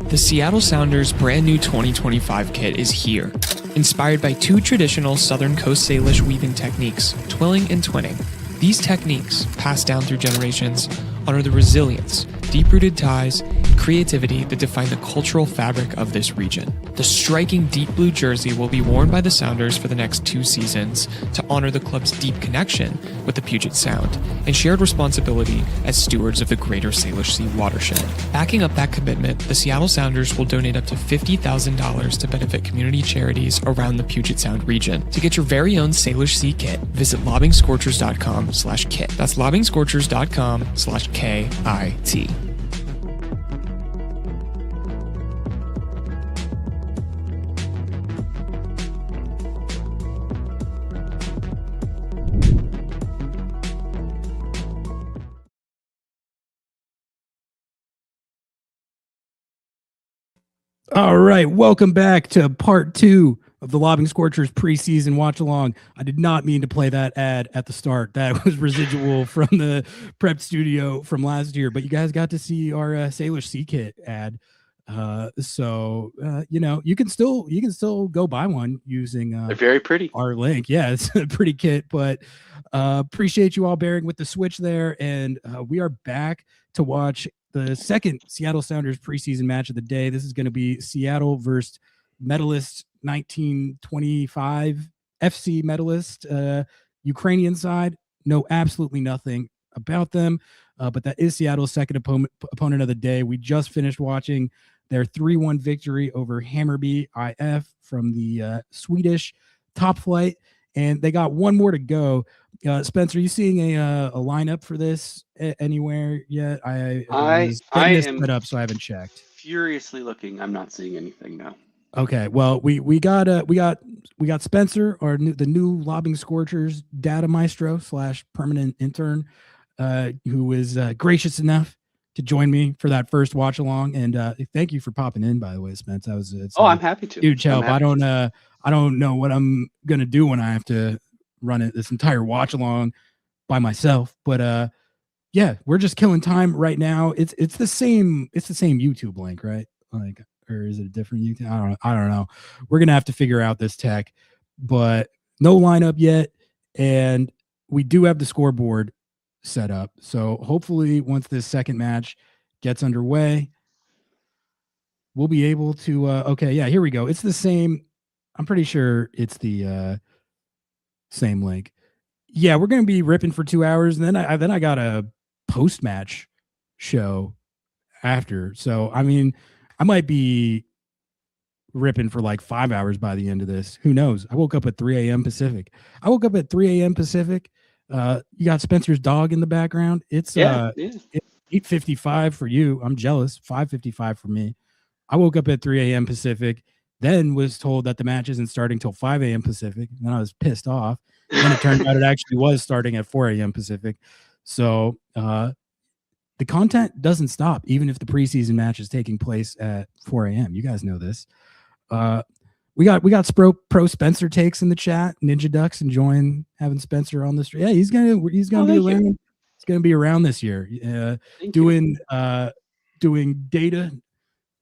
The Seattle Sounders' brand new 2025 kit is here. Inspired by two traditional Southern Coast Salish weaving techniques, twilling and twinning. These techniques, passed down through generations, honor the resilience, deep-rooted ties, and creativity that define the cultural fabric of this region. The striking deep blue jersey will be worn by the Sounders for the next 2 seasons to honor the club's deep connection with the Puget Sound and shared responsibility as stewards of the greater Salish Sea watershed. Backing up that commitment, the Seattle Sounders will donate up to $50,000 to benefit community charities around the Puget Sound region. To get your very own Salish Sea kit, visit lobbingscorchers.com/kit. That's lobbingscorchers.com/KIT. All right, welcome back to part 2 of the Lobbing Scorchers preseason watch-along. I did not mean to play that ad at the start. That was residual from the prep studio from last year, but you guys got to see our Salish Sea Kit ad. So you can still go buy one using they're very pretty. Our link. Yeah, it's a pretty kit, but appreciate you all bearing with the switch there, and we are back to watch the second Seattle Sounders preseason match of the day. This is going to be Seattle versus Metalist 1925 FC Metalist. Ukrainian side, know absolutely nothing about them, but that is Seattle's second opponent of the day. We just finished watching their 3-1 victory over Hammarby IF from the Swedish top flight, and they got one more to go. Spencer, are you seeing a lineup for this anywhere yet? I am set up, so I haven't checked. Furiously looking. I'm not seeing anything now. Okay, well, we got Spencer, the new Lobbing Scorchers data maestro / permanent intern, who was gracious enough to join me for that first watch along. And thank you for popping in, by the way, Spence. I'm happy to. Huge help. I don't know what I'm gonna do when I have to run this entire watch along by myself, but yeah, we're just killing time right now. It's the same YouTube link, right? Like, or is it a different YouTube? I don't know. We're gonna have to figure out this tech, but no lineup yet, and we do have the scoreboard set up. So hopefully, once this second match gets underway, we'll be able to. Okay, yeah, here we go. It's the same. I'm pretty sure it's the same link. Yeah, we're gonna be ripping for 2 hours, and then I got a post-match show after. So I mean, I might be ripping for like 5 hours by the end of this. Who knows? I woke up at 3 a.m. Pacific. You got Spencer's dog in the background. It's 8:55 for you. I'm jealous. 5:55 for me. I woke up at 3 a.m. Pacific, then was told that the match isn't starting till 5 a.m. Pacific. And I was pissed off. And it turned out it actually was starting at 4 a.m. Pacific. So the content doesn't stop, even if the preseason match is taking place at 4 a.m. You guys know this. We got Pro Spencer takes in the chat. Ninja Ducks enjoying having Spencer on the street. Yeah, he's gonna be around. He's gonna be around this year, doing data,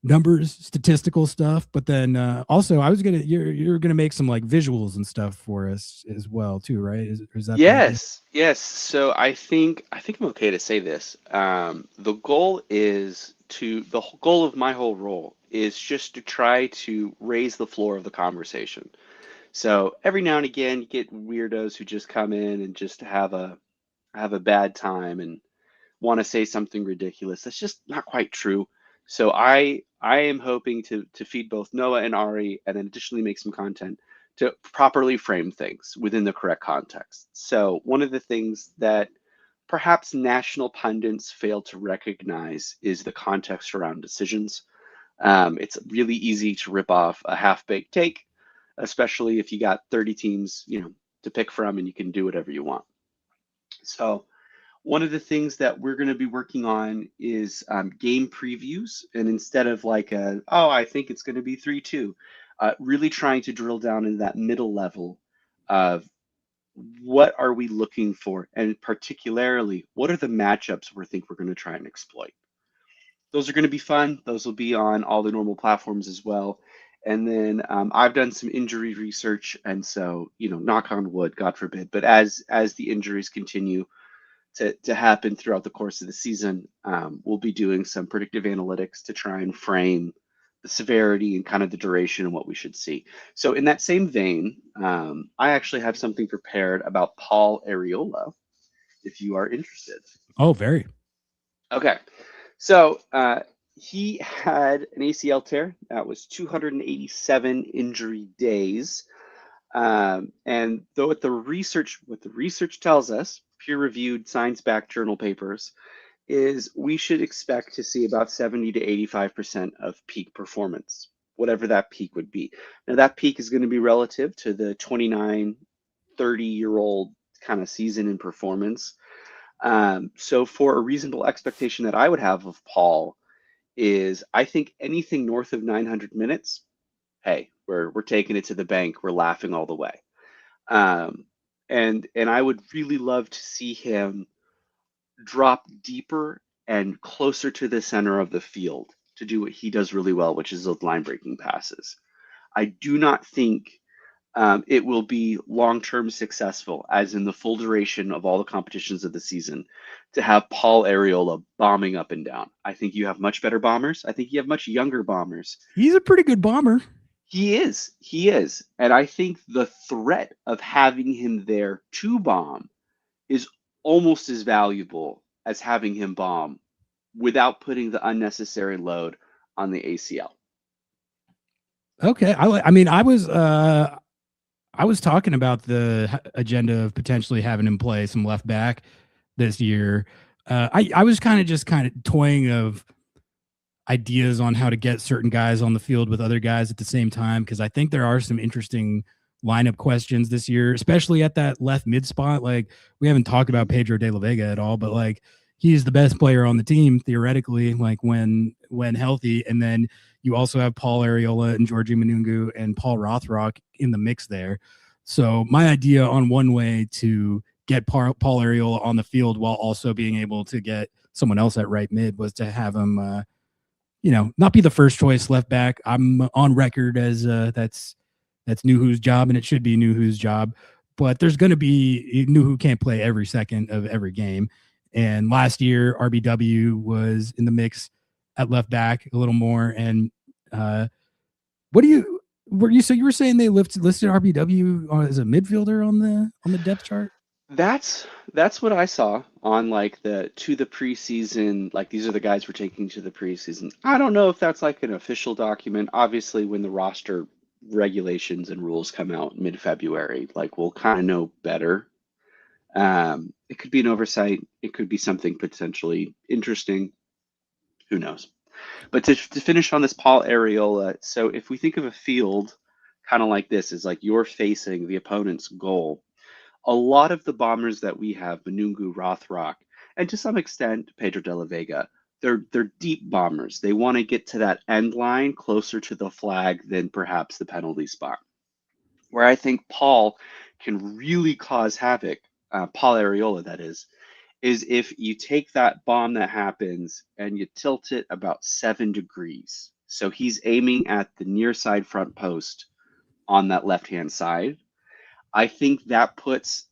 numbers, statistical stuff. But then also, you're gonna make some like visuals and stuff for us as well too, right? Is that yes? So I think I'm okay to say this. The goal of my whole role is just to try to raise the floor of the conversation. So every now and again, you get weirdos who just come in and just have a bad time and want to say something ridiculous. That's just not quite true. So I am hoping to feed both Noah and Ari, and then additionally make some content to properly frame things within the correct context. So one of the things that perhaps national pundits fail to recognize is the context around decisions. It's really easy to rip off a half-baked take, especially if you got 30 teams, to pick from, and you can do whatever you want. So one of the things that we're going to be working on is game previews, and instead of like I think it's going to be 3-2, really trying to drill down into that middle level of what are we looking for, and particularly what are the matchups we think we're going to try and exploit. those are going to be fun. Those will be on all the normal platforms as well. And then I've done some injury research, and so knock on wood, God forbid. But as the injuries continue to happen throughout the course of the season, we'll be doing some predictive analytics to try and frame the severity and kind of the duration and what we should see. So in that same vein, I actually have something prepared about Paul Areola, if you are interested. Oh, very. Okay. So he had an ACL tear. That was 287 injury days. And though what the research tells us, peer-reviewed science-backed journal papers, is we should expect to see about 70 to 85% of peak performance, whatever that peak would be. Now that peak is going to be relative to the 29, 30-year-old kind of season in performance. So for a reasonable expectation that I would have of Paul is I think anything north of 900 minutes, hey, we're taking it to the bank. We're laughing all the way. And I would really love to see him drop deeper and closer to the center of the field to do what he does really well, which is those line breaking passes. I do not think it will be long-term successful, as in the full duration of all the competitions of the season, to have Paul Areola bombing up and down. I think you have much better bombers. I think you have much younger bombers. He's a pretty good bomber. He is. And I think the threat of having him there to bomb is almost as valuable as having him bomb without putting the unnecessary load on the ACL. Okay. I was talking about the agenda of potentially having him play some left back this year. I was kind of toying of ideas on how to get certain guys on the field with other guys at the same time, because I think there are some interesting lineup questions this year, especially at that left mid spot. Like, we haven't talked about Pedro de la Vega at all, but like, he's the best player on the team theoretically, like when healthy. And then you also have Paul Areola and Georgie Manungu and Paul Rothrock in the mix there. So my idea on one way to get Paul Areola on the field while also being able to get someone else at right mid was to have him, not be the first choice left back. I'm on record as that's Nuhu's job, and it should be Nuhu's job. But there's going to be Nuhu can't play every second of every game. And last year, RBW was in the mix at left back a little more. And you were saying they listed RBW as a midfielder on the depth chart? That's what I saw on like the preseason, like these are the guys we're taking to the preseason. I don't know if that's like an official document. Obviously, when the roster regulations and rules come out mid-February, like we'll kind of know better. It could be an oversight. It could be something potentially interesting. Who knows? But to finish on this Paul Areola, so if we think of a field kind of like this, is like you're facing the opponent's goal. A lot of the bombers that we have, Manungu, Rothrock, and to some extent Pedro de la Vega, they're deep bombers. They want to get to that end line closer to the flag than perhaps the penalty spot. Where I think Paul can really cause havoc, Paul Areola that is if you take that bomb that happens and you tilt it about 7 degrees. So he's aiming at the near side front post on that left-hand side. I think that puts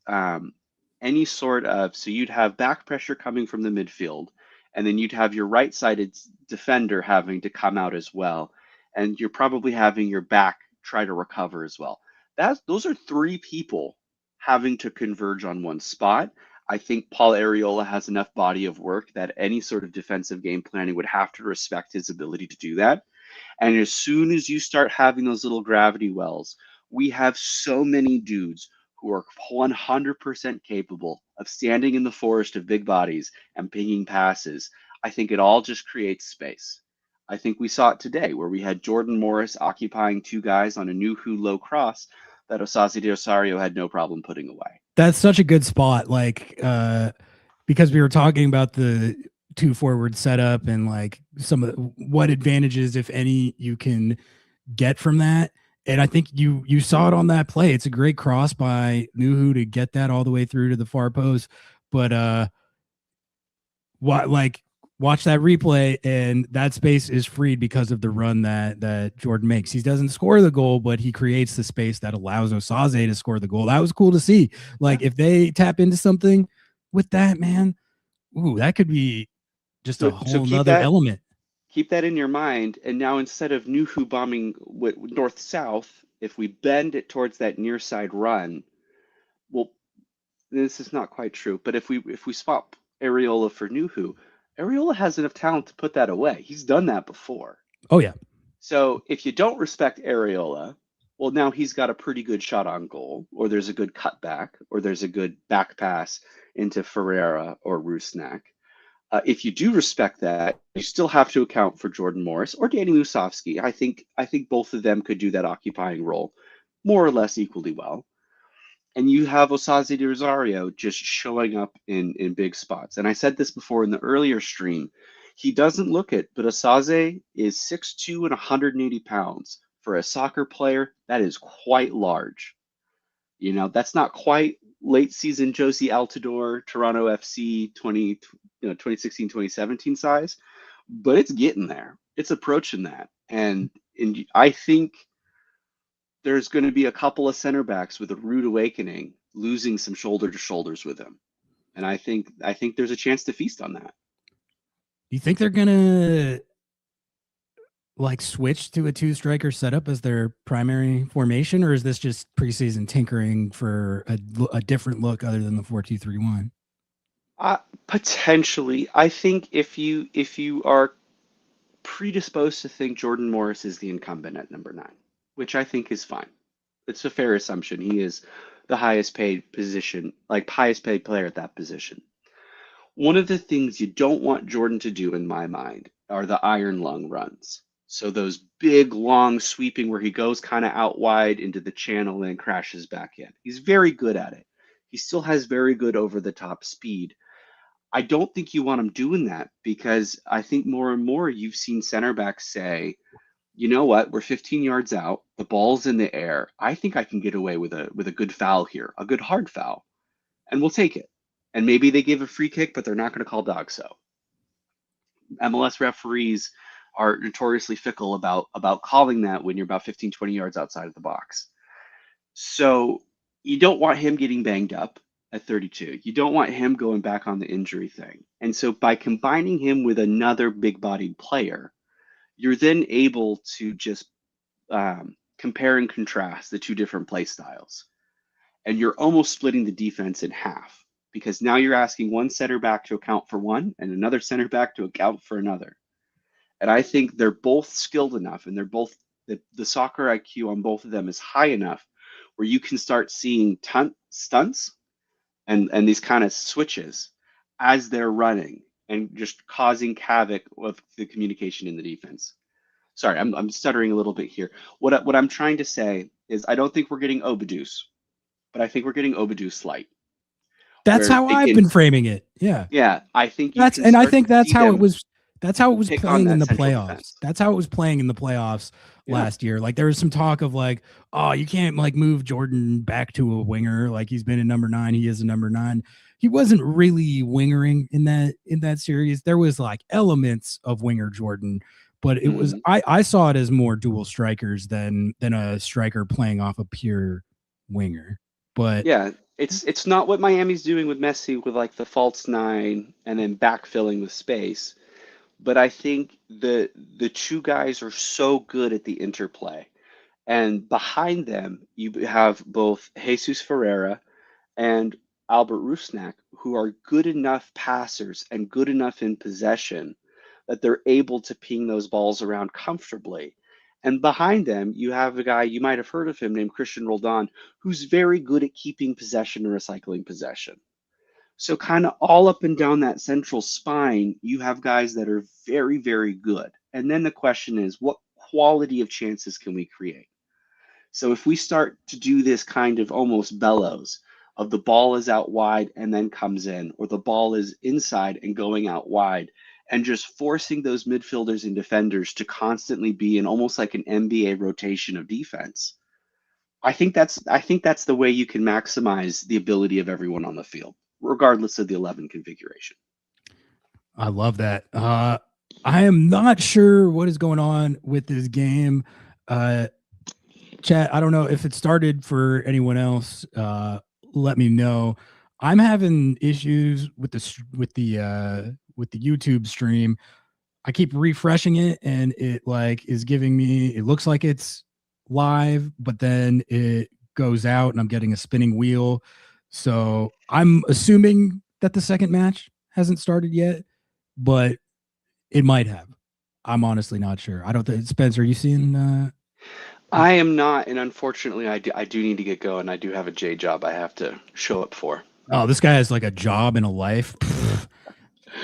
any sort of, so you'd have back pressure coming from the midfield, and then you'd have your right-sided defender having to come out as well, and you're probably having your back try to recover as well. Those are 3 people having to converge on one spot. I think Paul Areola has enough body of work that any sort of defensive game planning would have to respect his ability to do that. And as soon as you start having those little gravity wells, we have so many dudes who are 100% capable of standing in the forest of big bodies and pinging passes. I think it all just creates space. I think we saw it today where we had Jordan Morris occupying 2 guys on a Nuhu low cross that Osaze de Osario had no problem putting away. That's such a good spot. Like, because we were talking about the 2 forward setup and like some of what advantages, if any, you can get from that. And I think you saw it on that play. It's a great cross by Nuhu to get that all the way through to the far post. But watch that replay, and that space is freed because of the run that Jordan makes. He doesn't score the goal, but he creates the space that allows Osaze to score the goal. That was cool to see. Like, if they tap into something with that, man, ooh, that could be just a So whole nother element. keep that in your mind. And now instead of Nuhu bombing north south, if we bend it towards that near side run, well, this is not quite true. But if we swap Areola for Nuhu, Areola has enough talent to put that away. He's done that before. Oh yeah. So if you don't respect Areola, well, now he's got a pretty good shot on goal, or there's a good cutback, or there's a good back pass into Ferreira or Rusnak. If you do respect that, you still have to account for Jordan Morris or Danny Musovsky. I think both of them could do that occupying role more or less equally well. And you have Osaze de Rosario just showing up in big spots. And I said this before in the earlier stream. He doesn't look it, but Osaze is 6'2" and 180 pounds. For a soccer player, that is quite large. You know, that's not quite late season Josie Altidore, Toronto FC 2016, 2017 size, but it's getting there. It's approaching that. And I think there's going to be a couple of center backs with a rude awakening, losing some shoulder to shoulders with him. And I think there's a chance to feast on that. Do you think they're gonna like switch to a 2-striker setup as their primary formation, or is this just preseason tinkering for a different look other than the 4-2-3-1? Potentially. I think if you are predisposed to think Jordan Morris is the incumbent at number 9, which I think is fine. It's a fair assumption. He is the highest paid player at that position. One of the things you don't want Jordan to do, in my mind, are the iron lung runs. So those big, long sweeping where he goes kind of out wide into the channel and crashes back in. He's very good at it. He still has very good over-the-top speed. I don't think you want him doing that, because I think more and more you've seen center backs say, you know what, we're 15 yards out, the ball's in the air. I think I can get away with a good foul here, a good hard foul, and we'll take it. And maybe they give a free kick, but they're not going to call DOGSO. MLS referees are notoriously fickle about calling that when you're about 15, 20 yards outside of the box. So you don't want him getting banged up at 32. You don't want him going back on the injury thing. And so by combining him with another big-bodied player, you're then able to just compare and contrast the two different play styles. And you're almost splitting the defense in half, because now you're asking one center back to account for one and another center back to account for another. And I think they're both skilled enough, and they're both the soccer IQ on both of them is high enough where you can start seeing stunts and these kind of switches as they're running and just causing havoc with the communication in the defense. Sorry, I'm stuttering a little bit here. What I'm trying to say is I don't think we're getting Obadus, but I think we're getting Obadus light. That's how I've been framing it. Yeah. Yeah, I think I think that's how it was. That's how it was pick playing on in the that central playoffs. defense. That's how it was playing in the playoffs last year. Like there was some talk of like, oh, you can't like move Jordan back to a winger. Like he's been a number 9. He is a number 9. He wasn't really wingering in that series. There was like elements of winger Jordan, but it was I saw it as more dual strikers than a striker playing off a pure winger. But yeah, it's not what Miami's doing with Messi with like the false 9 and then backfilling with space. But I think the two guys are so good at the interplay. And behind them, you have both Jesus Ferreira and Albert Rusnak, who are good enough passers and good enough in possession that they're able to ping those balls around comfortably. And behind them, you have a guy, you might have heard of him, named Christian Roldan, who's very good at keeping possession and recycling possession. So kind of all up and down that central spine, you have guys that are very, very good. And then the question is, what quality of chances can we create? So if we start to do this kind of almost bellows of the ball is out wide and then comes in, or the ball is inside and going out wide, and just forcing those midfielders and defenders to constantly be in almost like an NBA rotation of defense, I think that's the way you can maximize the ability of everyone on the field, regardless of the 11 configuration. I love that. I am not sure what is going on with this game. Chat, I don't know if it started for anyone else. Let me know. I'm having issues with the YouTube stream. I keep refreshing it and it like is giving me, it looks like it's live, but then it goes out and I'm getting a spinning wheel. So I'm assuming that the second match hasn't started yet, but it might have. I'm honestly not sure. I don't think, Spencer, are you seeing I am not, and unfortunately, I do need to get going. I do have a J job I have to show up for. oh, this guy has like a job and a life. Pfft,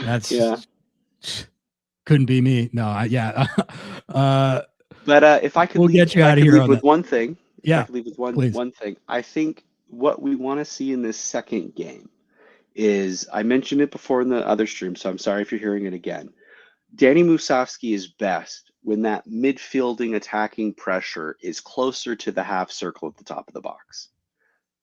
that's Yeah. couldn't be me. No, yeah. But if I could We'll leave, get you if I out of could here leave on with that. one thing, if I Yeah, could leave with please. one thing, I think what we want to see in this second game is, I mentioned it before in the other stream, so I'm sorry if you're hearing it again. Danny Musovski is best when that midfielding attacking pressure is closer to the half circle at the top of the box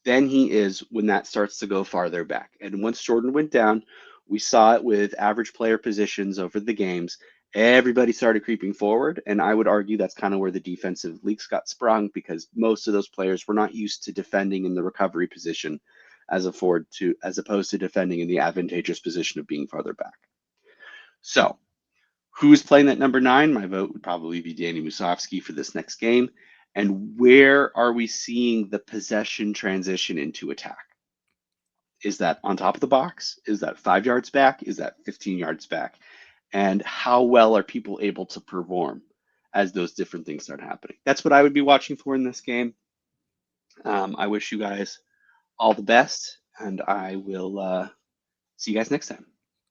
than he is when that starts to go farther back. And once Jordan went down, we saw it with average player positions over the games. Everybody started creeping forward, and I would argue that's kind of where the defensive leaks got sprung, because most of those players were not used to defending in the recovery position as opposed to defending in the advantageous position of being farther back. So, who's playing that number 9? My vote would probably be Danny Musovski for this next game. And where are we seeing the possession transition into attack? Is that on top of the box? Is that 5 yards back? Is that 15 yards back? And how well are people able to perform as those different things start happening? That's what I would be watching for in this game. I wish you guys all the best, and I will see you guys next time.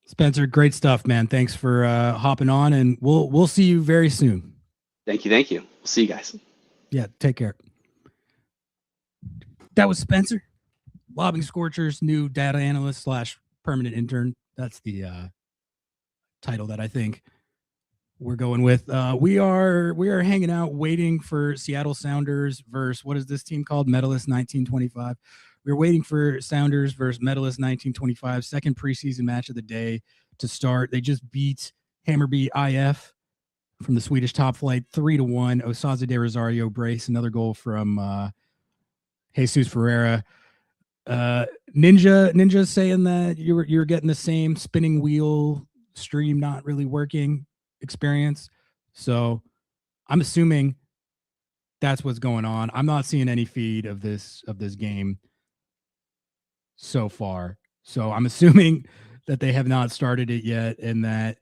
Spencer, great stuff, man. Thanks for hopping on, and we'll see you very soon. Thank you. We'll see you guys. Yeah, take care. That was Spencer, Lobbing Scorchers new data analyst / permanent intern. That's the title that I think we're going with. We are hanging out waiting for Seattle Sounders versus, what is this team called? Metalist 1925. We're waiting for Sounders versus Metalist 1925, second preseason match of the day to start. They just beat Hammarby IF from the Swedish top flight 3-1. Osaze de Rosario brace, another goal from Jesus Ferreira. Ninja saying that you're getting the same spinning wheel stream not really working experience. So I'm assuming that's what's going on. I'm not seeing any feed of this game so far. So I'm assuming that they have not started it yet and that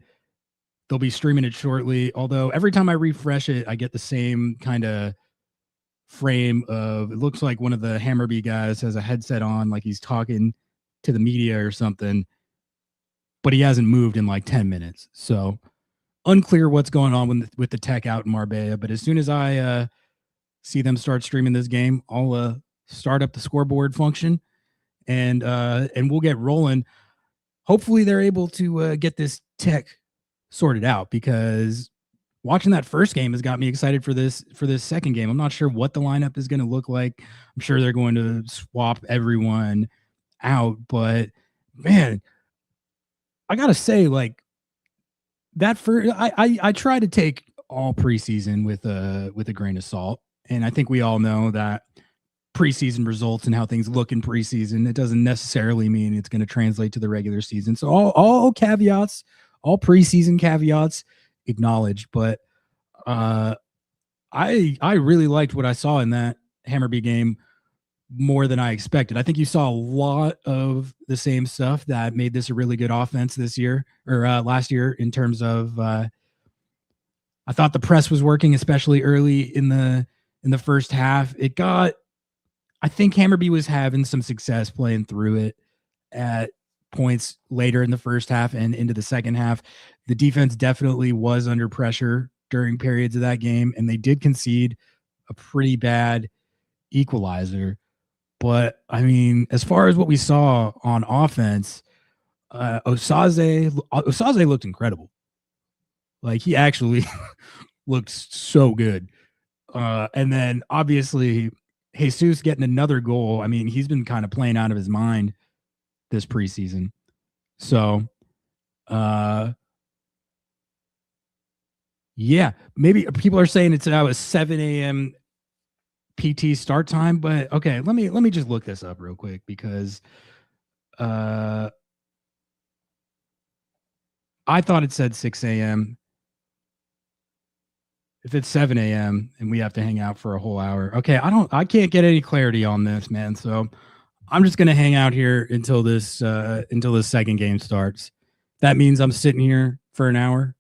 they'll be streaming it shortly. Although every time I refresh it, I get the same kind of frame of, it looks like one of the Hammarby guys has a headset on, like he's talking to the media or something, but he hasn't moved in like 10 minutes. So unclear what's going on with the tech out in Marbella. But as soon as I see them start streaming this game, I'll start up the scoreboard function and we'll get rolling. Hopefully they're able to get this tech sorted out, because watching that first game has got me excited for this second game. I'm not sure what the lineup is going to look like. I'm sure they're going to swap everyone out, but man, I gotta say, like, that first, I try to take all preseason with a grain of salt, and I think we all know that preseason results and how things look in preseason, it doesn't necessarily mean it's going to translate to the regular season. So all caveats, all preseason caveats acknowledged, but I really liked what I saw in that Hammarby game more than I expected. I think you saw a lot of the same stuff that made this a really good offense this year or last year, in terms of I thought the press was working, especially early in the first half. I think Hammarby was having some success playing through it at points later in the first half and into the second half. The defense definitely was under pressure during periods of that game, and they did concede a pretty bad equalizer. But I mean, as far as what we saw on offense, Osaze looked incredible. Like, he actually looked so good. And then obviously Jesus getting another goal. I mean, he's been kind of playing out of his mind this preseason. So Yeah, maybe people are saying it's now a 7 a.m. PT start time, but okay, let me just look this up real quick because I thought it said 6 a.m. If it's 7 a.m. and we have to hang out for a whole hour, okay, I can't get any clarity on this, man. So I'm just gonna hang out here until this second game starts. That means I'm sitting here for an hour,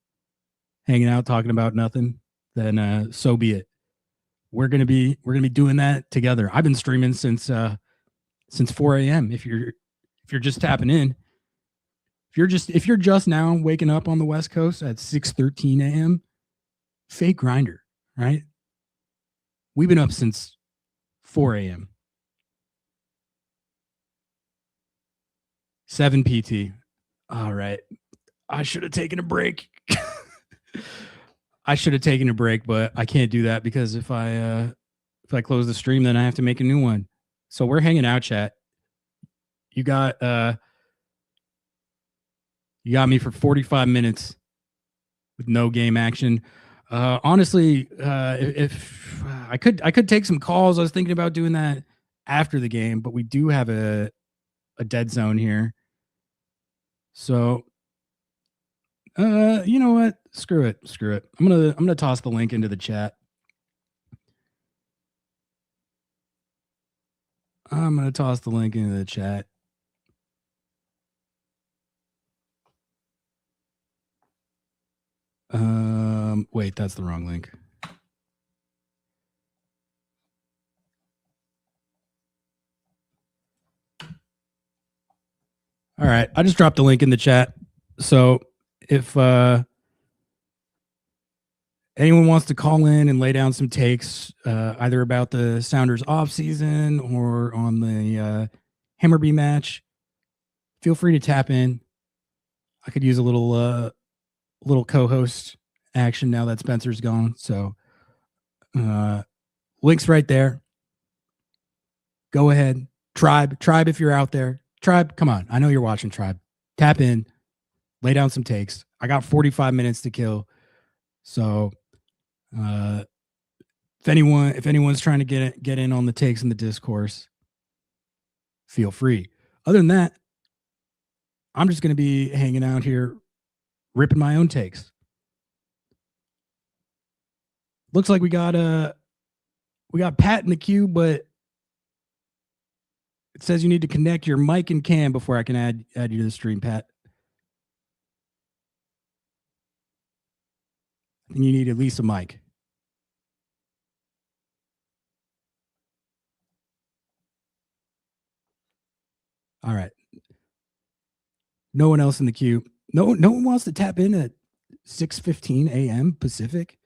hanging out, talking about nothing. Then so be it. We're gonna be doing that together. I've been streaming since 4 a.m. If you're just tapping in, if you're just now waking up on the West Coast at 6:13 a.m., fake grinder, right? We've been up since 4 a.m. 7 PT. All right. I should have taken a break. I should have taken a break, but I can't do that because if I close the stream, then I have to make a new one. So we're hanging out, chat. You got me for 45 minutes with no game action. Honestly, if I could take some calls. I was thinking about doing that after the game, but we do have a dead zone here. So you know what? Screw it. I'm gonna toss the link into the chat. I'm gonna toss the link into the chat. Wait, that's the wrong link. All right, I just dropped the link in the chat. So if anyone wants to call in and lay down some takes, either about the Sounders off season or on the Hammerby match, feel free to tap in. I could use a little co-host action now that Spencer's gone. So links right there. Go ahead. Tribe, if you're out there. Tribe, come on. I know you're watching, Tribe. Tap in. Lay down some takes. I got 45 minutes to kill. So if anyone's trying to get in on the takes in the discourse, feel free. Other than that, I'm just going to be hanging out here ripping my own takes. Looks like we got Pat in the queue, but it says you need to connect your mic and cam before I can add you to the stream, Pat. And you need at least a mic. All right. No one else in the queue. No one wants to tap in at 6:15 a.m. Pacific.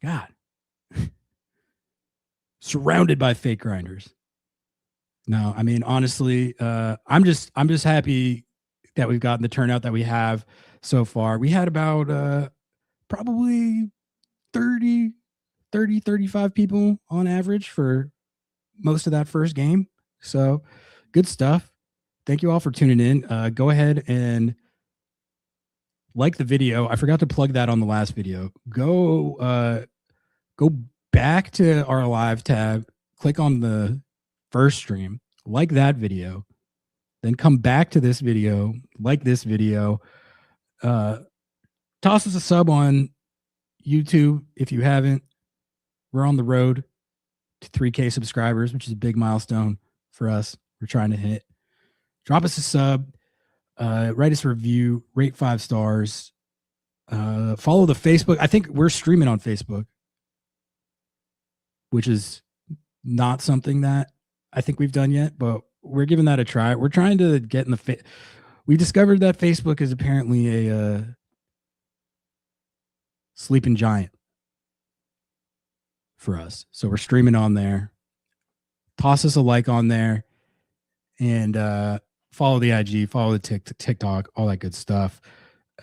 God. Surrounded by fake grinders. No, I mean, honestly, I'm just happy that we've gotten the turnout that we have so far. We had about probably 35 people on average for most of that first game. So good stuff. Thank you all for tuning in. Go ahead and like the video. I forgot to plug that on the last video. Go back to our live tab, click on the first stream, like that video, then come back to this video, like this video. Toss us a sub on YouTube if you haven't. We're on the road to 3K subscribers, which is a big milestone for us. We're trying to hit. Drop us a sub, write us a review, rate 5 stars. Follow the Facebook. I think we're streaming on Facebook, which is not something that I think we've done yet, but we're giving that a try. We're trying to get in the we discovered that Facebook is apparently a sleeping giant for us. So we're streaming on there. Toss us a like on there and follow the IG, follow the TikTok, all that good stuff.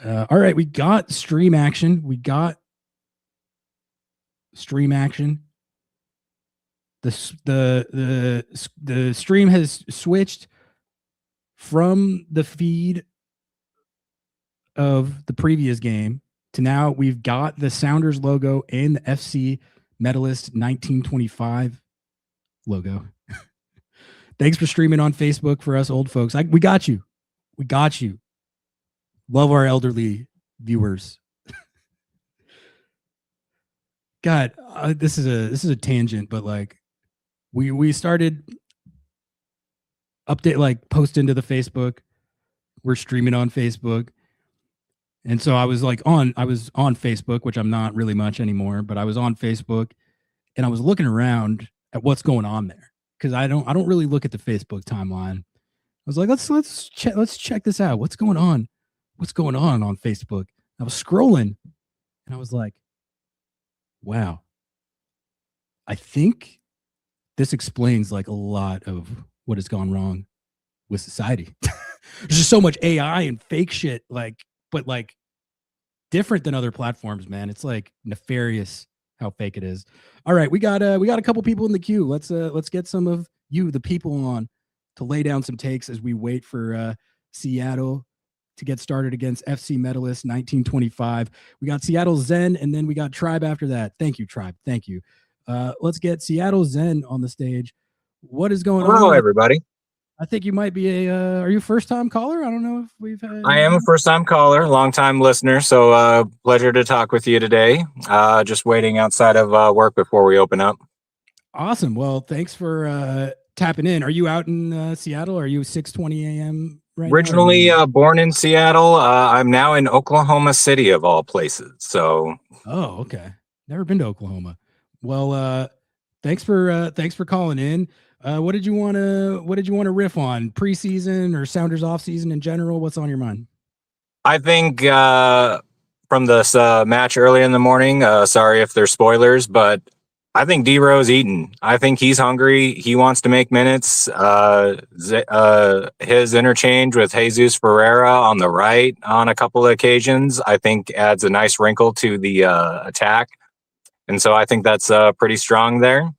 All right, we got stream action. The stream has switched from the feed of the previous game to now we've got the Sounders logo and the FC Metalist 1925 logo. Thanks for streaming on Facebook for us old folks. We got you. We got you. Love our elderly viewers. God, this is a tangent, but like we started update, like post into the Facebook. We're streaming on Facebook. And so I was on Facebook, which I'm not really much anymore, but I was on Facebook and I was looking around at what's going on there. Cause I don't really look at the Facebook timeline. I was like, let's check this out. What's going on? What's going on Facebook? I was scrolling and I was like, wow, I think this explains like a lot of what has gone wrong with society. There's just so much AI and fake shit, but different than other platforms, man. It's like nefarious how fake it is. All right, we got a couple people in the queue. Let's get some of you, the people, on to lay down some takes as we wait for Seattle to get started against FC Metalist 1925. We got Seattle Zen, and then we got Tribe after that. Thank you, Tribe. Thank you. Let's get Seattle Zen on the stage. What is going on? Hello, everybody. I think you might be are you a first-time caller? I don't know if we've had... I am a first-time caller, long-time listener, so pleasure to talk with you today. Just waiting outside of work before we open up. Awesome. Well, thanks for tapping in. Are you out in Seattle? Are you 6:20 a.m. right Originally now? Born in Seattle. I'm now in Oklahoma City, of all places. So. Oh, okay. Never been to Oklahoma. Well, thanks for calling in. What did you want to riff on? Preseason or Sounders off season in general? What's on your mind? I think from this match early in the morning, sorry if there's spoilers, but I think D-Rose eaten. I think he's hungry. He wants to make minutes. His interchange with Jesus Ferreira on the right on a couple of occasions, I think adds a nice wrinkle to the attack. And so I think that's pretty strong there.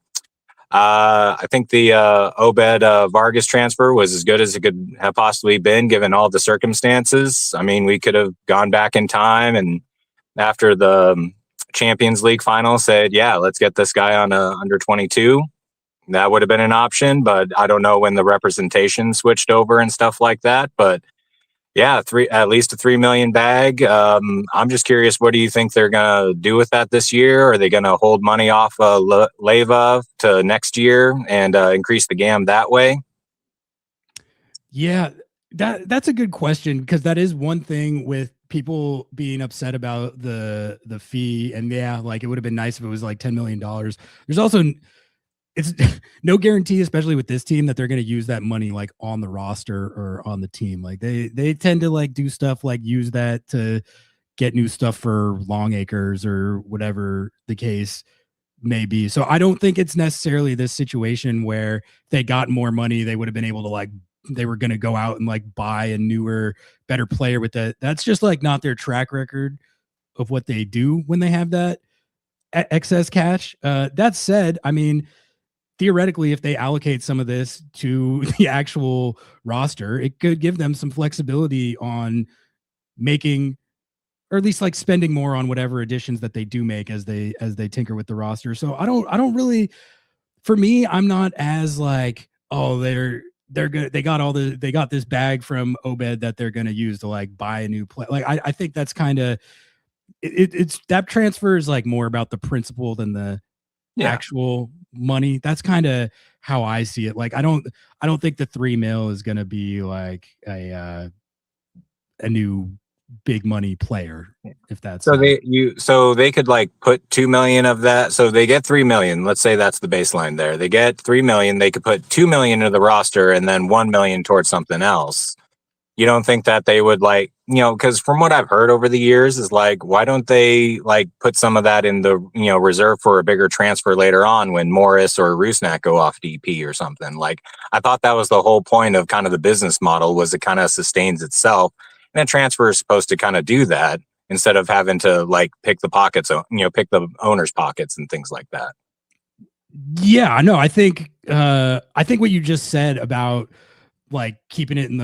I think the Obed Vargas transfer was as good as it could have possibly been, given all the circumstances. I mean, we could have gone back in time and after the Champions League final said, yeah, let's get this guy on under 22. That would have been an option, but I don't know when the representation switched over and stuff like that. But yeah, at least a $3 million bag. I'm just curious, what do you think they're gonna do with that this year? Are they gonna hold money off Leva to next year and increase the GAM that way? Yeah, that's a good question, because that is one thing with people being upset about the fee. And yeah, like it would have been nice if it was like $10 million. There's also it's no guarantee, especially with this team, that they're going to use that money like on the roster or on the team. Like they tend to like do stuff like use that to get new stuff for Longacres or whatever the case may be. So I don't think it's necessarily this situation where they got more money, they would have been able to they were going to go out and like buy a newer, better player with that. That's just like not their track record of what they do when they have that excess cash. That said, I mean, theoretically, if they allocate some of this to the actual roster, it could give them some flexibility on making, or at least like spending more on whatever additions that they do make as they tinker with the roster. So I don't really, for me, I'm not as like, oh, they're good. They got this bag from Obed that they're going to use to like buy a new play. Like, I think that's kind of, it's that transfer is like more about the principle than the actual money. That's kind of how I see it. Like, I don't think the $3 million is going to be like a new big money player, if that's so. They could like put 2 million of that. So they get 3 million. Let's say that's the baseline there. They get 3 million. They could put 2 million into the roster and then 1 million towards something else. You don't think that they would like, because from what I've heard over the years is like, why don't they like put some of that in the, reserve for a bigger transfer later on when Morris or Rusnak go off DP or something? Like, I thought that was the whole point of kind of the business model, was it kind of sustains itself. And a transfer is supposed to kind of do that instead of having to like pick the pockets, pick the owner's pockets and things like that. Yeah, no, I think what you just said about like keeping it in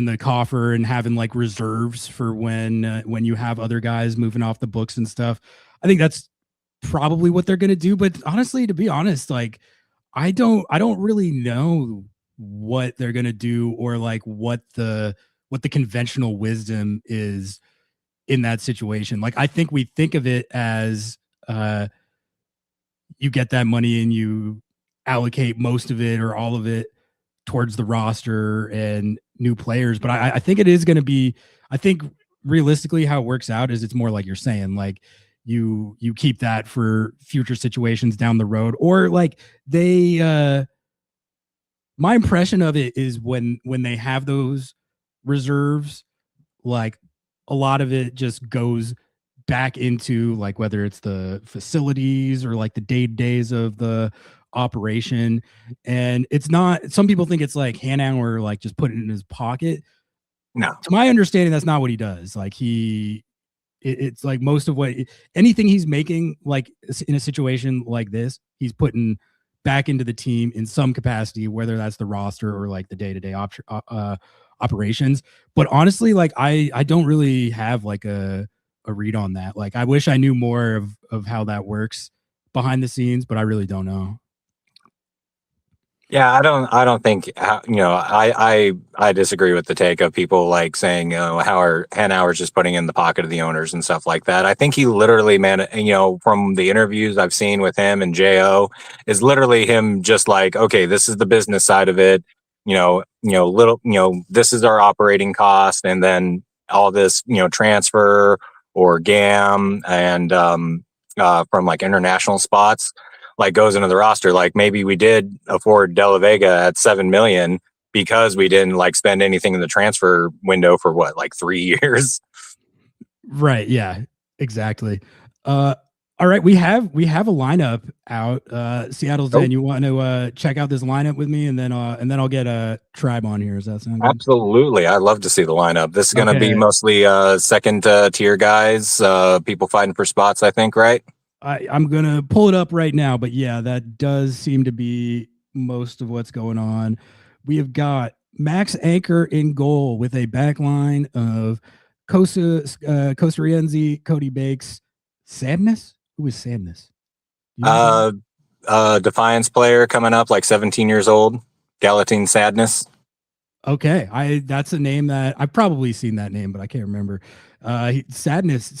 the coffer and having like reserves for when you have other guys moving off the books and stuff. I think that's probably what they're going to do. But honestly, to be honest, like I don't really know what they're going to do or like what the conventional wisdom is in that situation. Like I think we think of it as you get that money and you allocate most of it or all of it towards the roster and new players. But I think it is going to be, I think realistically how it works out is it's more like you're saying, like you keep that for future situations down the road, or like they, my impression of it is when they have those reserves, like a lot of it just goes back into like whether it's the facilities or like the day-to-days of the operation. And it's not, some people think it's like Hanauer like just put it in his pocket. No, To my understanding, that's not what he does. Like it's like most of what anything he's making like in a situation like this, he's putting back into the team in some capacity, whether that's the roster or like the day-to-day operations. But honestly, like I don't really have like a read on that. Like I wish I knew more of how that works behind the scenes, but I really don't know. yeah, I don't think I disagree with the take of people like saying how Hanauer's just putting in the pocket of the owners and stuff like that. I think he literally, man, from the interviews I've seen with him and Jo, is literally him just like, okay, this is the business side of it. This is our operating cost, and then all this, transfer or GAM and from like international spots, like goes into the roster. Like maybe we did afford De La Vega at 7 million because we didn't like spend anything in the transfer window for what, like 3 years. Right. Yeah, exactly. All right. We have a lineup out. Seattle's in. You want to check out this lineup with me, and then I'll get a Tribe on here. Does that sound good? Absolutely. I'd love to see the lineup. This is going to be mostly second tier guys, people fighting for spots, I think, right? I'm going to pull it up right now, but yeah, that does seem to be most of what's going on. We have got Max Anchor in goal with a back line of Rienzi, Cody Bakes, Sadness. Who is Sadness? Defiance player coming up, like 17 years old. Galatine Sadness. Okay, that's a name that I've probably seen that name, but I can't remember. Sadness.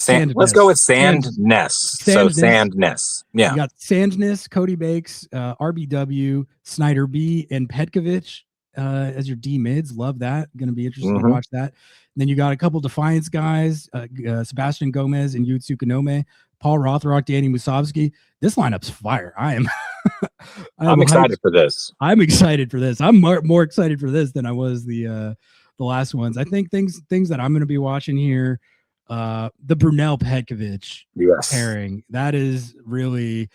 Let's go with Sandness. So Sandness. Yeah. You got Sandness, Cody Bakes, RBW, Snyder B, and Petkovic as your D mids. Love that. Going to be interesting to watch that. And then you got a couple Defiance guys, Sebastian Gomez and Yutsu Kanome, Paul Rothrock, Danny Musovsky. This lineup's fire. I'm excited for this. I'm excited for this. I'm more excited for this than I was the last ones. I think things that I'm going to be watching here. The Brunel Petkovic pairing, that is really,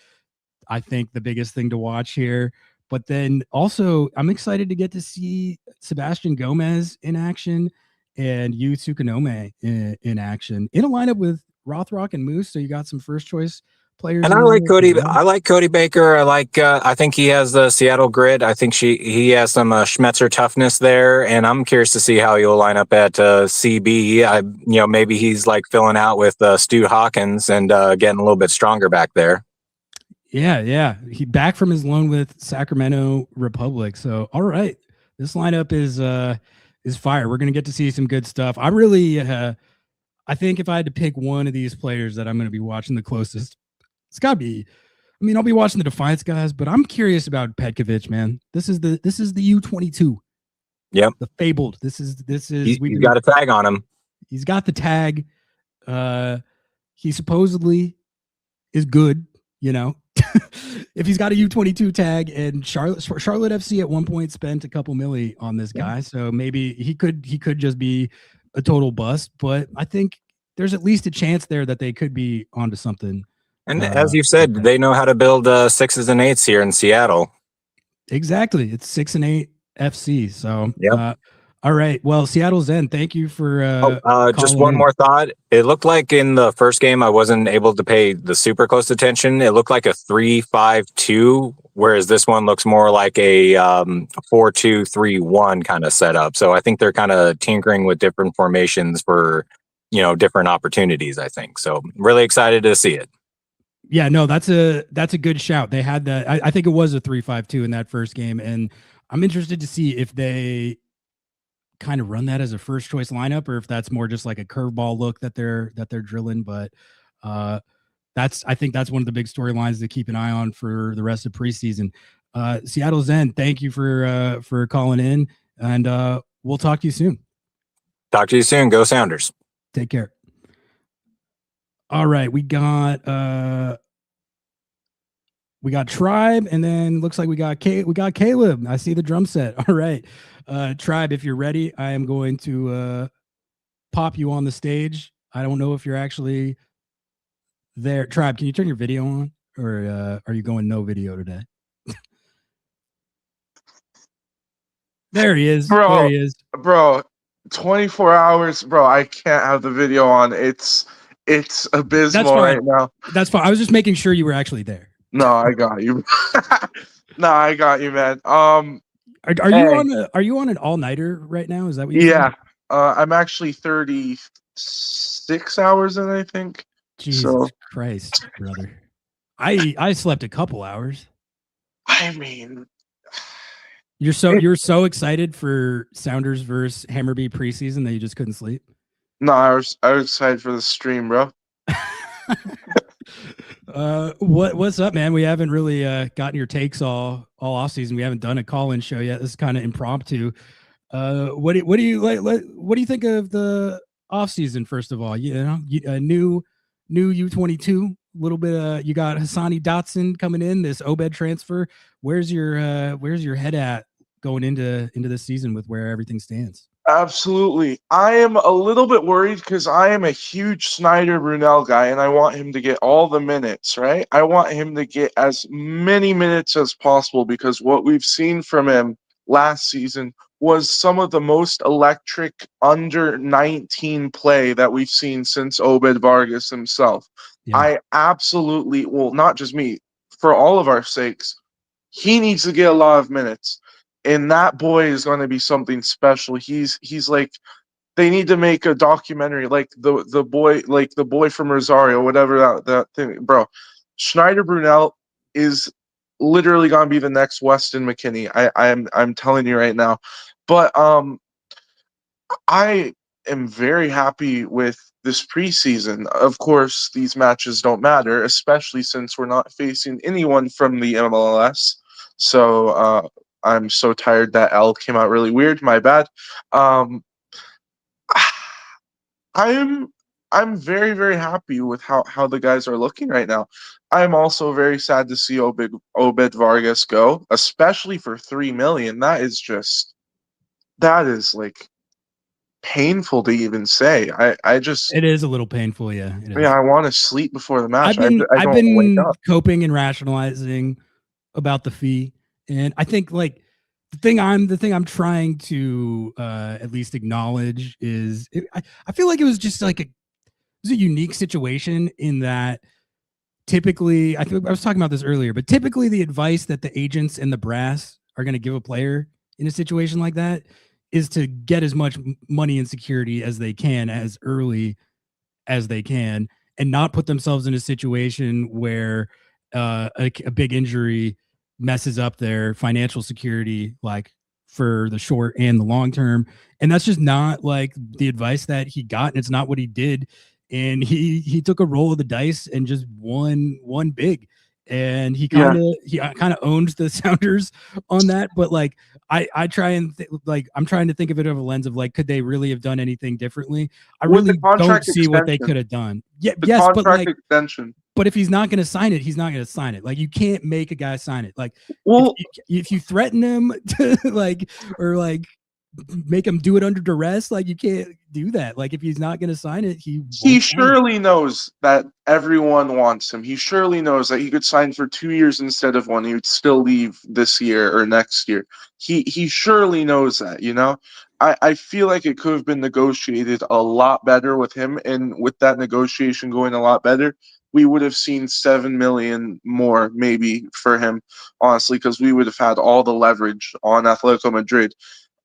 I think, the biggest thing to watch here. But then also I'm excited to get to see Sebastian Gomez in action and Yu Tsukanome in action in a lineup with Rothrock and Moose. So you got some first choice players. And I like Cody. I like Cody Baker. I think he has the Seattle grit. I think he has some Schmetzer toughness there, and I'm curious to see how he'll line up at CB. Maybe he's like filling out with Stu Hawkins and getting a little bit stronger back there. Yeah. He back from his loan with Sacramento Republic. So all right, this lineup is fire. We're gonna get to see some good stuff. I really, I think if I had to pick one of these players that I'm gonna be watching the closest, it's gotta be. I mean, I'll be watching the Defiance guys, but I'm curious about Petkovic, man. This is the U22. Yep. The fabled. This is. He's got a tag on him. He's got the tag. He supposedly is good. If he's got a U22 tag, and Charlotte FC at one point spent a couple milli on this guy, so maybe he could just be a total bust. But I think there's at least a chance there that they could be onto something. And as you said, they know how to build 6s and 8s here in Seattle. Exactly. It's 6 and 8 FC. So, all right. Well, Seattle Zen, thank you for just one more thought. It looked like in the first game, I wasn't able to pay the super close attention. It looked like a 3-5-2 whereas this one looks more like a 4-2-3-1 kind of setup. So I think they're kind of tinkering with different formations for, different opportunities, I think. So really excited to see it. Yeah, no, that's a good shout. They had that. I think it was a 3-5-2 in that first game, and I'm interested to see if they kind of run that as a first choice lineup, or if that's more just like a curveball look that they're drilling. But I think that's one of the big storylines to keep an eye on for the rest of preseason. Seattle Zen, thank you for calling in, and we'll talk to you soon. Talk to you soon. Go Sounders. Take care. All right, we got Tribe, and then looks like we got Caleb. I see the drum set. All right, Tribe, if you're ready, I am going to pop you on the stage. I don't know if you're actually there. Tribe, can you turn your video on, or are you going no video today? There he is. Bro, there he is. Bro, 24 hours, bro. I can't have the video on. It's abysmal right now. That's fine. I was just making sure you were actually there. No, I got you. No, I got you, man. Are you on an all-nighter right now? Is that what you said? I'm actually 36 hours in, I think. Jesus Christ, brother. I slept a couple hours. I mean, you're so excited for Sounders versus Hammarby preseason that you just couldn't sleep? No, I was excited for the stream, bro. What's up, man? We haven't really gotten your takes all off season. We haven't done a call-in show yet. This is kind of impromptu. What do you like? What do you think of the off season? First of all, a new U22. A little bit. You got Hassani Dotson coming in. This Obed transfer. Where's your head at going into this season with where everything stands? Absolutely. I am a little bit worried because I am a huge Snyder Brunel guy, and I want him to get all the minutes, right? I want him to get as many minutes as possible, because what we've seen from him last season was some of the most electric under 19 play that we've seen since Obed Vargas himself. Yeah. I absolutely, well, not just me, for all of our sakes, he needs to get a lot of minutes. And that boy is going to be something special. He's like, they need to make a documentary like the boy from Rosario, whatever that thing, bro. Snyder Brunel is literally going to be the next Weston McKennie. I'm telling you right now. But I am very happy with this preseason. Of course, these matches don't matter, especially since we're not facing anyone from the MLS. So I'm so tired that L came out really weird. My bad. I'm very, very happy with how the guys are looking right now. I'm also very sad to see Obed Vargas go, especially for $3 million. That is like painful to even say. It is a little painful, yeah. Yeah, I want to sleep before the match. I've been coping and rationalizing about the fee. And I think like the thing I'm trying to at least acknowledge is I feel like it was just like a unique situation in that typically I was talking about this earlier, but typically the advice that the agents and the brass are going to give a player in a situation like that is to get as much money and security as they can as early as they can, and not put themselves in a situation where a big injury messes up their financial security, like for the short and the long term. And that's just not like the advice that he got, and it's not what he did. And he took a roll of the dice and just won big. And he kind of owns the Sounders on that. But like I try and I'm trying to think of it over a lens of like, could they really have done anything differently? I really don't see what they could have done. Yeah, yes, but like extension. But if he's not going to sign it, he's not going to sign it. Like, you can't make a guy sign it. Like, well, if you threaten him to or make him do it under duress, like, you can't do that. Like, if he's not going to sign it, he surely knows that everyone wants him. He surely knows that he could sign for 2 years instead of 1. He would still leave this year or next year. He surely knows that, you know? I feel like it could have been negotiated a lot better with him, and with that negotiation going a lot better, we would have seen 7 million more maybe for him, honestly, because we would have had all the leverage on Atletico Madrid.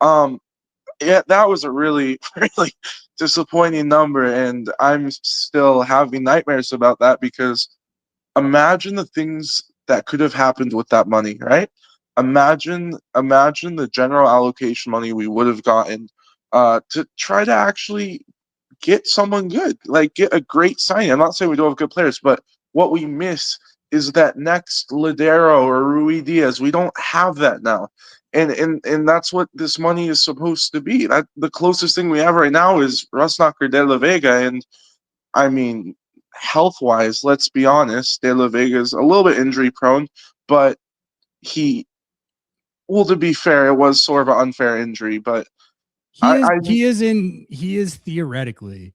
Yeah, that was a really, really disappointing number, and I'm still having nightmares about that because imagine the things that could have happened with that money, right? Imagine the general allocation money we would have gotten to try to actually get someone good, like get a great signing. I'm not saying we don't have good players, but what we miss is that next Ladero or Rui Diaz. We don't have that now. And that's what this money is supposed to be. That the closest thing we have right now is Rusnak or De La Vega. And I mean, health wise, let's be honest, De La Vega is a little bit injury prone, but he well, to be fair, it was sort of an unfair injury, but he is theoretically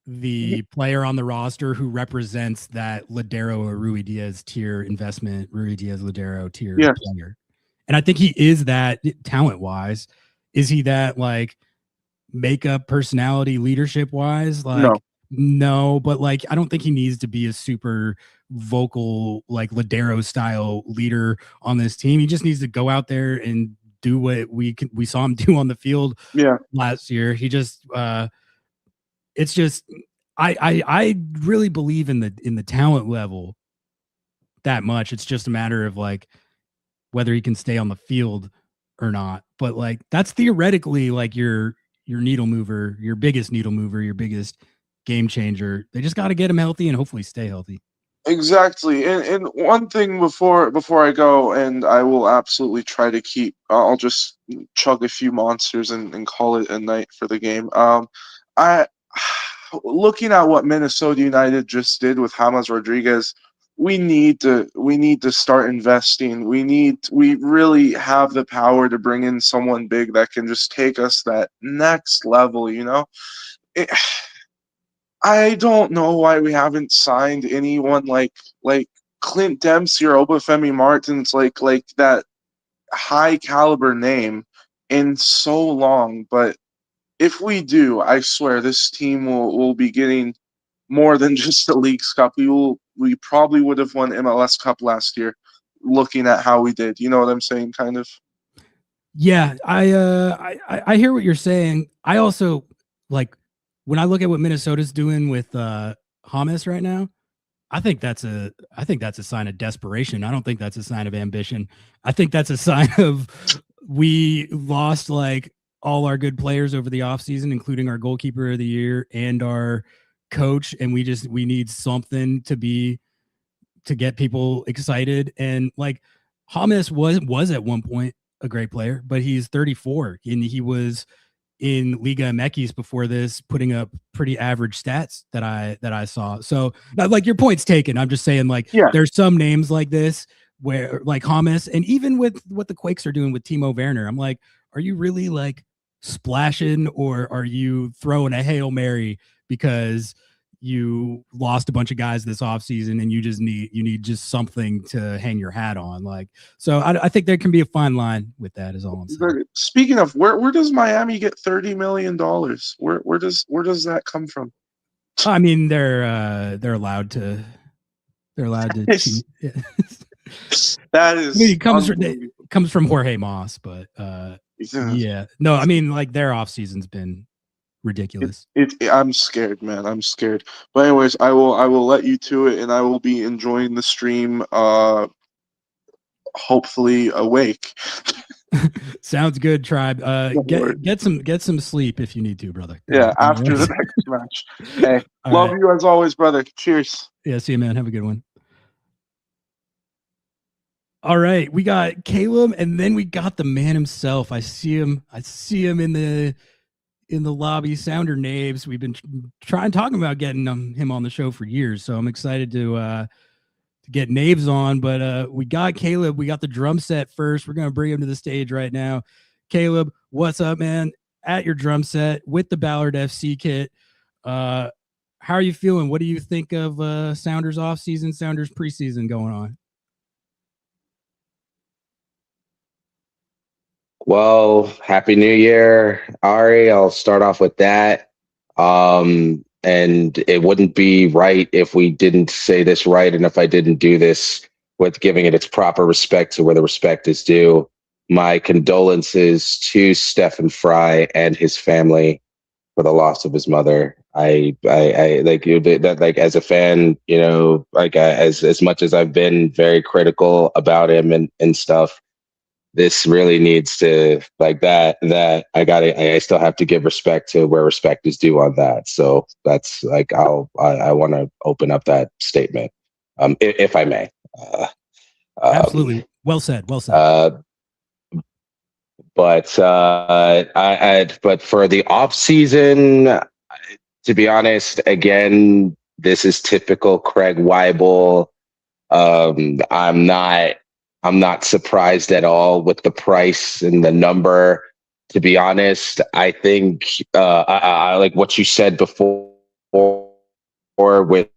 the player on the roster who represents that Ladero or Rui Diaz tier investment, Rui Diaz Ladero tier player. And I think he is that talent wise. Is he that like makeup personality leadership wise? Like no, but like I don't think he needs to be a super vocal like Ladero style leader on this team. He just needs to go out there and do what we saw him do on the field last year. He just it's just I really believe in the talent level that much. It's just a matter of like whether he can stay on the field or not. But like that's theoretically like your needle mover, your biggest needle mover, your biggest game changer. They just got to get him healthy and hopefully stay healthy. Exactly. And one thing before I go, and I will absolutely try to keep, I'll just chug a few monsters and call it a night for the game. I looking at what Minnesota United just did with James Rodriguez, we need to start investing. We really have the power to bring in someone big that can just take us that next level, you know? I don't know why we haven't signed anyone like Clint Dempsey or Obafemi Martins, like that high caliber name in so long. But if we do, I swear this team will be getting more than just the Leagues Cup. We probably would have won MLS Cup last year, looking at how we did. You know what I'm saying, kind of. Yeah, I hear what you're saying. I also like when I look at what Minnesota's doing with James right now. I think that's a sign of desperation. I don't think that's a sign of ambition. I think that's a sign of we lost like all our good players over the offseason, including our goalkeeper of the year and our coach, and we need something to get people excited. And like James was at one point a great player, but he's 34 and he was in Liga MX before this, putting up pretty average stats that I saw. So like your point's taken. I'm just saying like there's some names like this where like James, and even with what the Quakes are doing with Timo Werner, I'm like, are you really like splashing or are you throwing a Hail Mary because you lost a bunch of guys this offseason and you need just something to hang your hat on? Like, so I think there can be a fine line with that is all I'm saying. Speaking of, where does Miami get $30 million? Where does that come from? I mean, they're allowed to cheat. That is, I mean, it comes from Jorge Mas, but yeah, no, I mean, like their off season's been ridiculous. I'm scared, man. I'm scared. But anyways, I will let you to it, and I will be enjoying the stream. Hopefully awake. Sounds good, Tribe. Get some sleep if you need to, brother. Yeah, after the next match. Hey, love you as always, brother. Cheers. Yeah, see you, man. Have a good one. All right, we got Caleb, and then we got the man himself. I see him in the lobby. Sounder Naves. We've been talking about getting him on the show for years, so I'm excited to get Naves on. But we got Caleb. We got the drum set first. We're gonna bring him to the stage right now. Caleb, what's up, man? At your drum set with the Ballard FC kit. How are you feeling? What do you think of Sounders off season, Sounders preseason going on? Well, Happy New Year, Ari. I'll start off with that. and it wouldn't be right if we didn't say this right, and if I didn't do this with giving it its proper respect to where the respect is due. My condolences to Stephen Fry and his family for the loss of his mother. I like that, like, as a fan, like, as much as I've been very critical about him and stuff, this really needs to, like, that I still have to give respect to where respect is due on that. So that's like, I want to open up that statement, if I may. Absolutely. Well said. Well said. But for the off season, to be honest, again, this is typical Craig Weibel. I'm not surprised at all with the price and the number. To be honest, I think I like what you said before with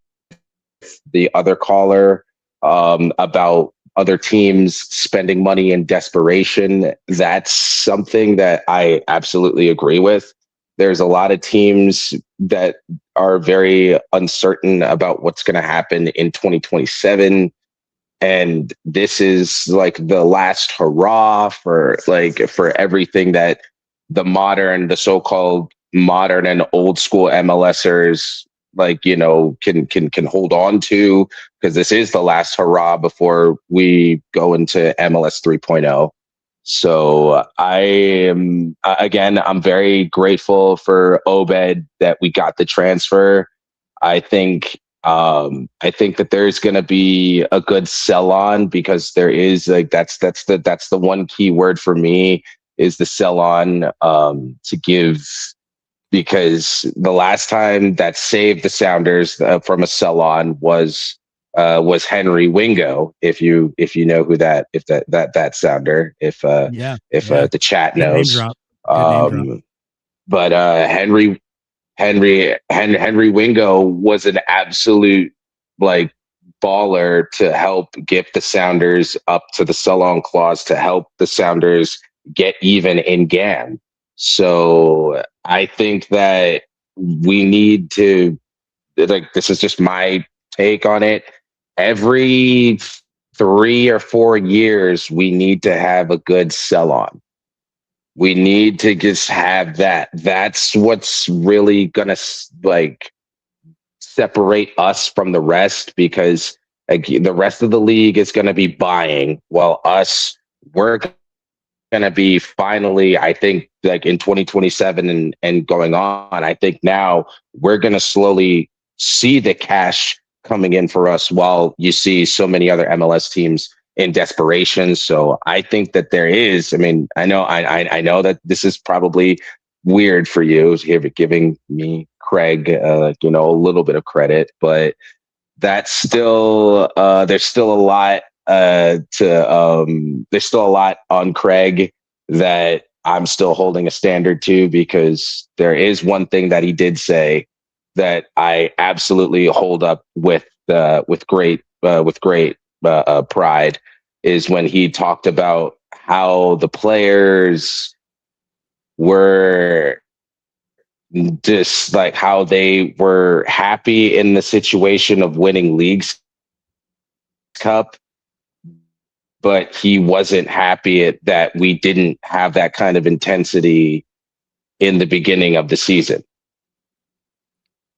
the other caller about other teams spending money in desperation. That's something that I absolutely agree with. There's a lot of teams that are very uncertain about what's going to happen in 2027. And this is like the last hurrah for everything that the so-called modern and old school MLSers can hold on to, because this is the last hurrah before we go into MLS 3.0. So I'm very grateful for Obed that we got the transfer. I think that there's going to be a good sell on, because there is that's the one key word for me, is the sell on, to give, because the last time that saved the Sounders from a sell on was Henry Wingo. If you know who that Sounder, if the chat knows. But Henry Wingo was an absolute baller to help get the Sounders up to the sell-on clause, to help the Sounders get even in GAM. So I think that we need to, this is just my take on it. Every 3 or 4 years, we need to have a good sell-on. We need to just have that. That's what's really gonna separate us from the rest, because the rest of the league is gonna be buying, while we're gonna be finally, I think, in 2027 and going on. I think now we're gonna slowly see the cash coming in for us, while you see so many other MLS teams in desperation. So I think that there is, I know that this is probably weird for you, giving me Craig, a little bit of credit, but that's still, there's still a lot there's still a lot on Craig that I'm still holding a standard to, because there is one thing that he did say that I absolutely hold up with great pride, is when he talked about how the players were just how they were happy in the situation of winning Leagues Cup, but he wasn't happy that we didn't have that kind of intensity in the beginning of the season.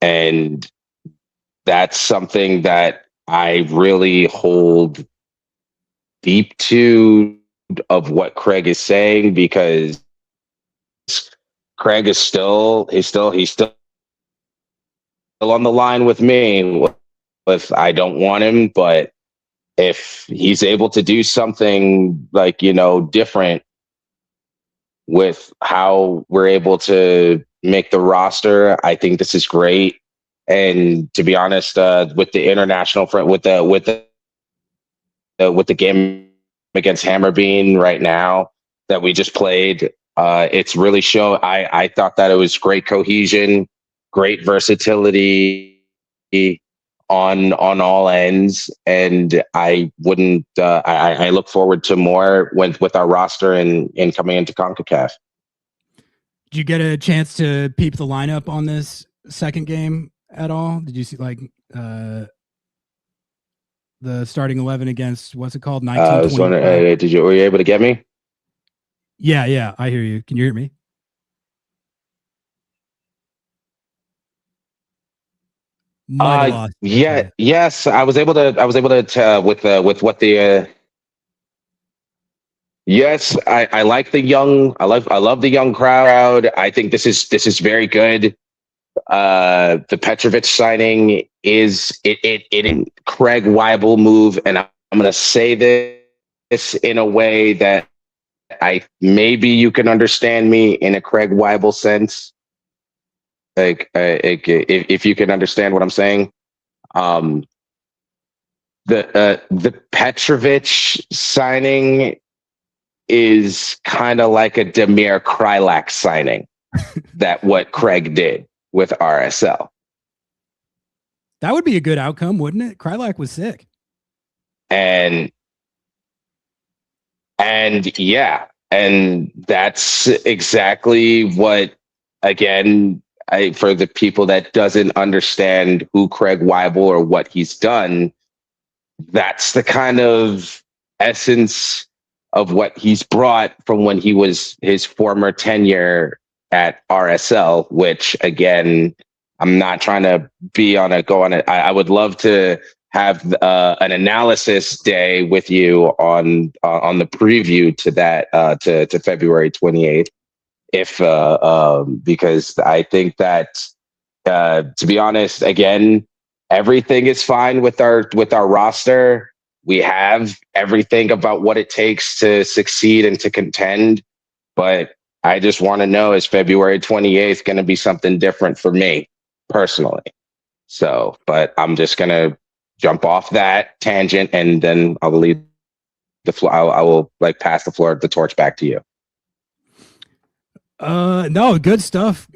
And that's something that I really hold deep to, of what Craig is saying, because Craig is still on the line with me. With I don't want him, but if he's able to do something different with how we're able to make the roster, I think this is great. And to be honest, with the international front, with the game against Hammarby right now that we just played, it's really shown. I thought that it was great cohesion, great versatility on all ends, and I wouldn't. I look forward to more with our roster and coming into CONCACAF. Did you get a chance to peep the lineup on this second game at all? Did you see like the starting 11 against what's it called? I was 1920. wondering, were you able to get me? Yeah, I hear you. Can you hear me? Might have lost. Yeah, yes, I was able to with what the yes, I like the young, I love the young crowd. I think this is very good. The Petrovic signing is it Craig Weibel move, and I'm going to say this in a way that maybe you can understand me in a Craig Weibel sense. Like, if you can understand what I'm saying, the Petrovic signing is kind of like a Damir Krylak signing. That what Craig did with RSL. That would be a good outcome, wouldn't it? Krylak was sick. And yeah, and that's exactly what, again, for the people that doesn't understand who Craig Weibel or what he's done, that's the kind of essence of what he's brought from when he was his former tenure at RSL, which, again, I'm not trying to go on it. I would love to have an analysis day with you on the preview to that to February 28th, if because I think that to be honest, again, everything is fine with our roster. We have everything about what it takes to succeed and to contend, but I just want to know, is February 28th going to be something different for me personally? So, but I'm just going to jump off that tangent, and then I'll leave the floor. I will pass the torch back to you. No, good stuff,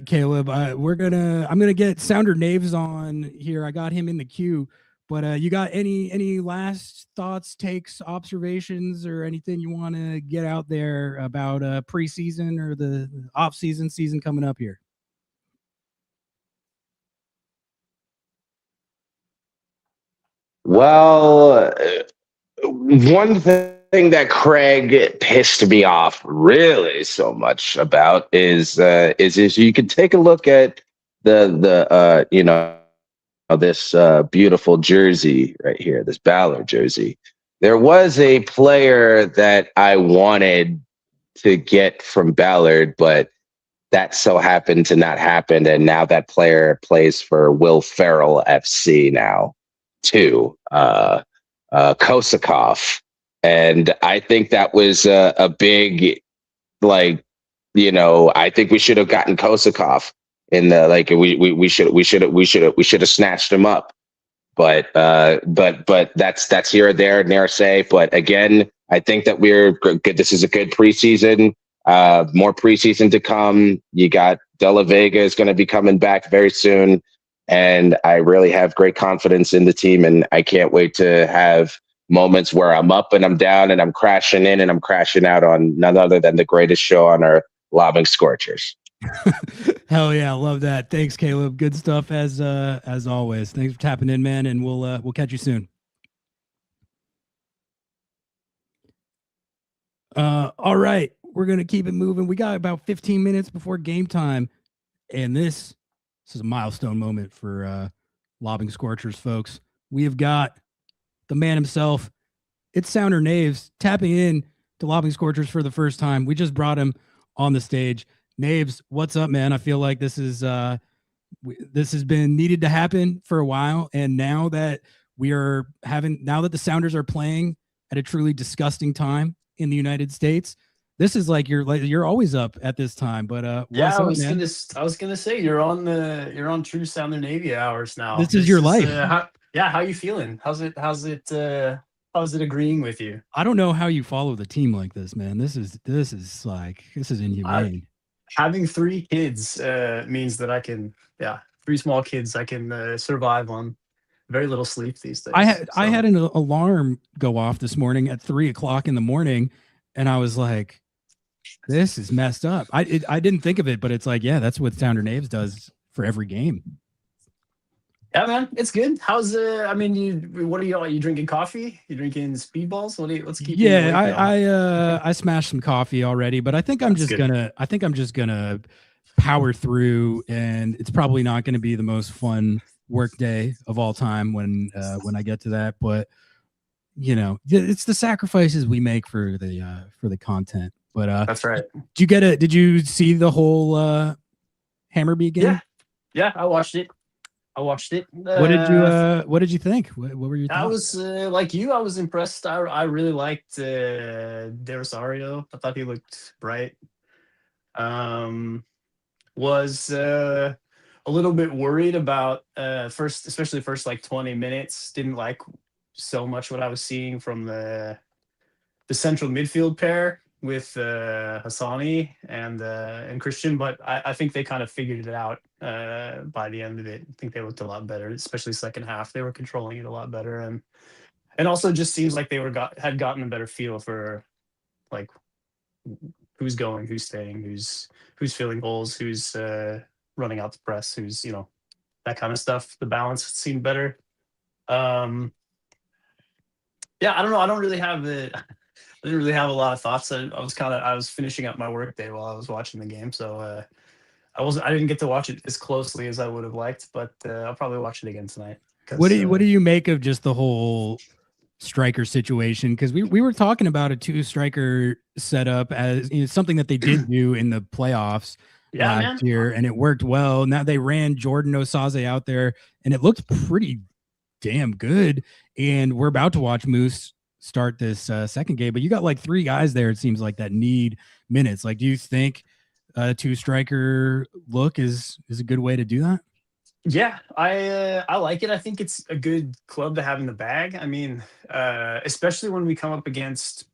Caleb. I'm gonna get Sounder Naves on here. I got him in the queue, but you got any last thoughts, takes, observations, or anything you want to get out there about preseason or the off-season season coming up here? Well, one thing that Craig pissed me off really so much about is you can take a look at the this beautiful jersey right here, this Ballard jersey. There was a player that I wanted to get from Ballard, but that so happened to not happen, and now that player plays for Will Ferrell FC now too. Kosakov. And I think that was a big, I think we should have gotten Kosakov in the, we should have snatched him up. But that's here or there, ne'er say. But again, I think that we're good. This is a good preseason. More preseason to come. You got De La Vega is going to be coming back very soon. And I really have great confidence in the team, and I can't wait to have moments where I'm up and I'm down and I'm crashing in and I'm crashing out on none other than the greatest show on our Lobbing Scorchers. Hell yeah, love that. Thanks, Caleb. Good stuff as always. Thanks for tapping in, man, and we'll catch you soon. All right, we're gonna keep it moving. We got about 15 minutes before game time, and this is a milestone moment for Lobbing Scorchers, folks. We have got the man himself. It's Sounder Naves tapping in to Lobbing Scorchers for the first time. We just brought him on the stage. Naves, what's up, man? I feel like this has been needed to happen for a while, and now that the Sounders are playing at a truly disgusting time in the United States, this is you're always up at this time, but yeah, I was gonna say you're on true Southern Navy hours now. This is your life. How you feeling? How's it agreeing with you? I don't know how you follow the team like this, man. This is inhumane. Having 3 kids means that I can 3 small kids I can survive on very little sleep these days. I had an alarm go off this morning at 3:00 in the morning, and I was like, this is messed up. I didn't think of it, but it's like, yeah, that's what Sounder Naves does for every game. Yeah, man, it's good. How's I mean, what are you drinking coffee? You drinking speedballs? What's keeping you Yeah, awake now? I smashed some coffee already, but That's good. I think I'm just gonna power through, and it's probably not going to be the most fun work day of all time when I get to that, but you know, it's the sacrifices we make for the content. But That's right. did you see the whole Hammerby game? Yeah, I watched it. What did you think? What were your I thoughts? was like you. I was impressed. I really liked De Rosario. I thought he looked bright. Um, was a little bit worried about especially first like 20 minutes. Didn't like so much what I was seeing from the central midfield pair with Hassani and Christian, but I think they kind of figured it out by the end of it. I think they looked a lot better, especially second half. They were controlling it a lot better, and also just seems like they had gotten a better feel for like who's going, who's staying, who's filling holes, who's running out the press, who's that kind of stuff. The balance seemed better. Yeah, I don't know. I didn't really have a lot of thoughts. I was finishing up my work day while I was watching the game, so I didn't get to watch it as closely as I would have liked, but I'll probably watch it again tonight. What do you make of just the whole striker situation? Because we were talking about a 2-striker setup as something that they did do in the playoffs last year, and it worked well. Now they ran Jordan Osaze out there, and it looked pretty damn good. And we're about to watch Moose start this second game, but you got like 3 guys there, it seems like, that need minutes. Like, do you think a 2-striker look is a good way to do that? Yeah, I like it. I think it's a good club to have in the bag. I mean, especially when we come up against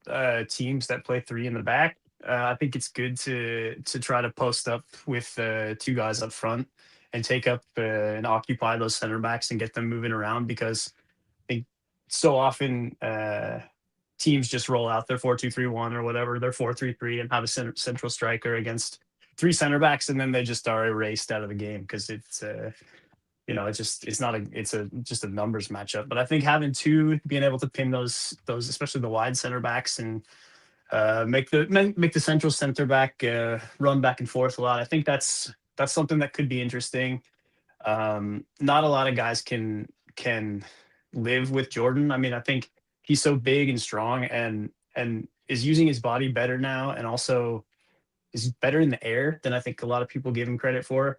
teams that play 3 in the back. I think it's good to try to post up with 2 guys up front and take up and occupy those center backs and get them moving around, because I think so often teams just roll out their 4-2-3-1 or whatever, their 4-3-3, and have a central striker against 3 center backs, and then they just are erased out of the game because it's just a numbers matchup. But I think having 2, being able to pin those especially the wide center backs, and make the central center back run back and forth a lot. I think that's something that could be interesting. Not a lot of guys can live with Jordan. I mean, I think he's so big and strong, and is using his body better now, and also is better in the air than I think a lot of people give him credit for.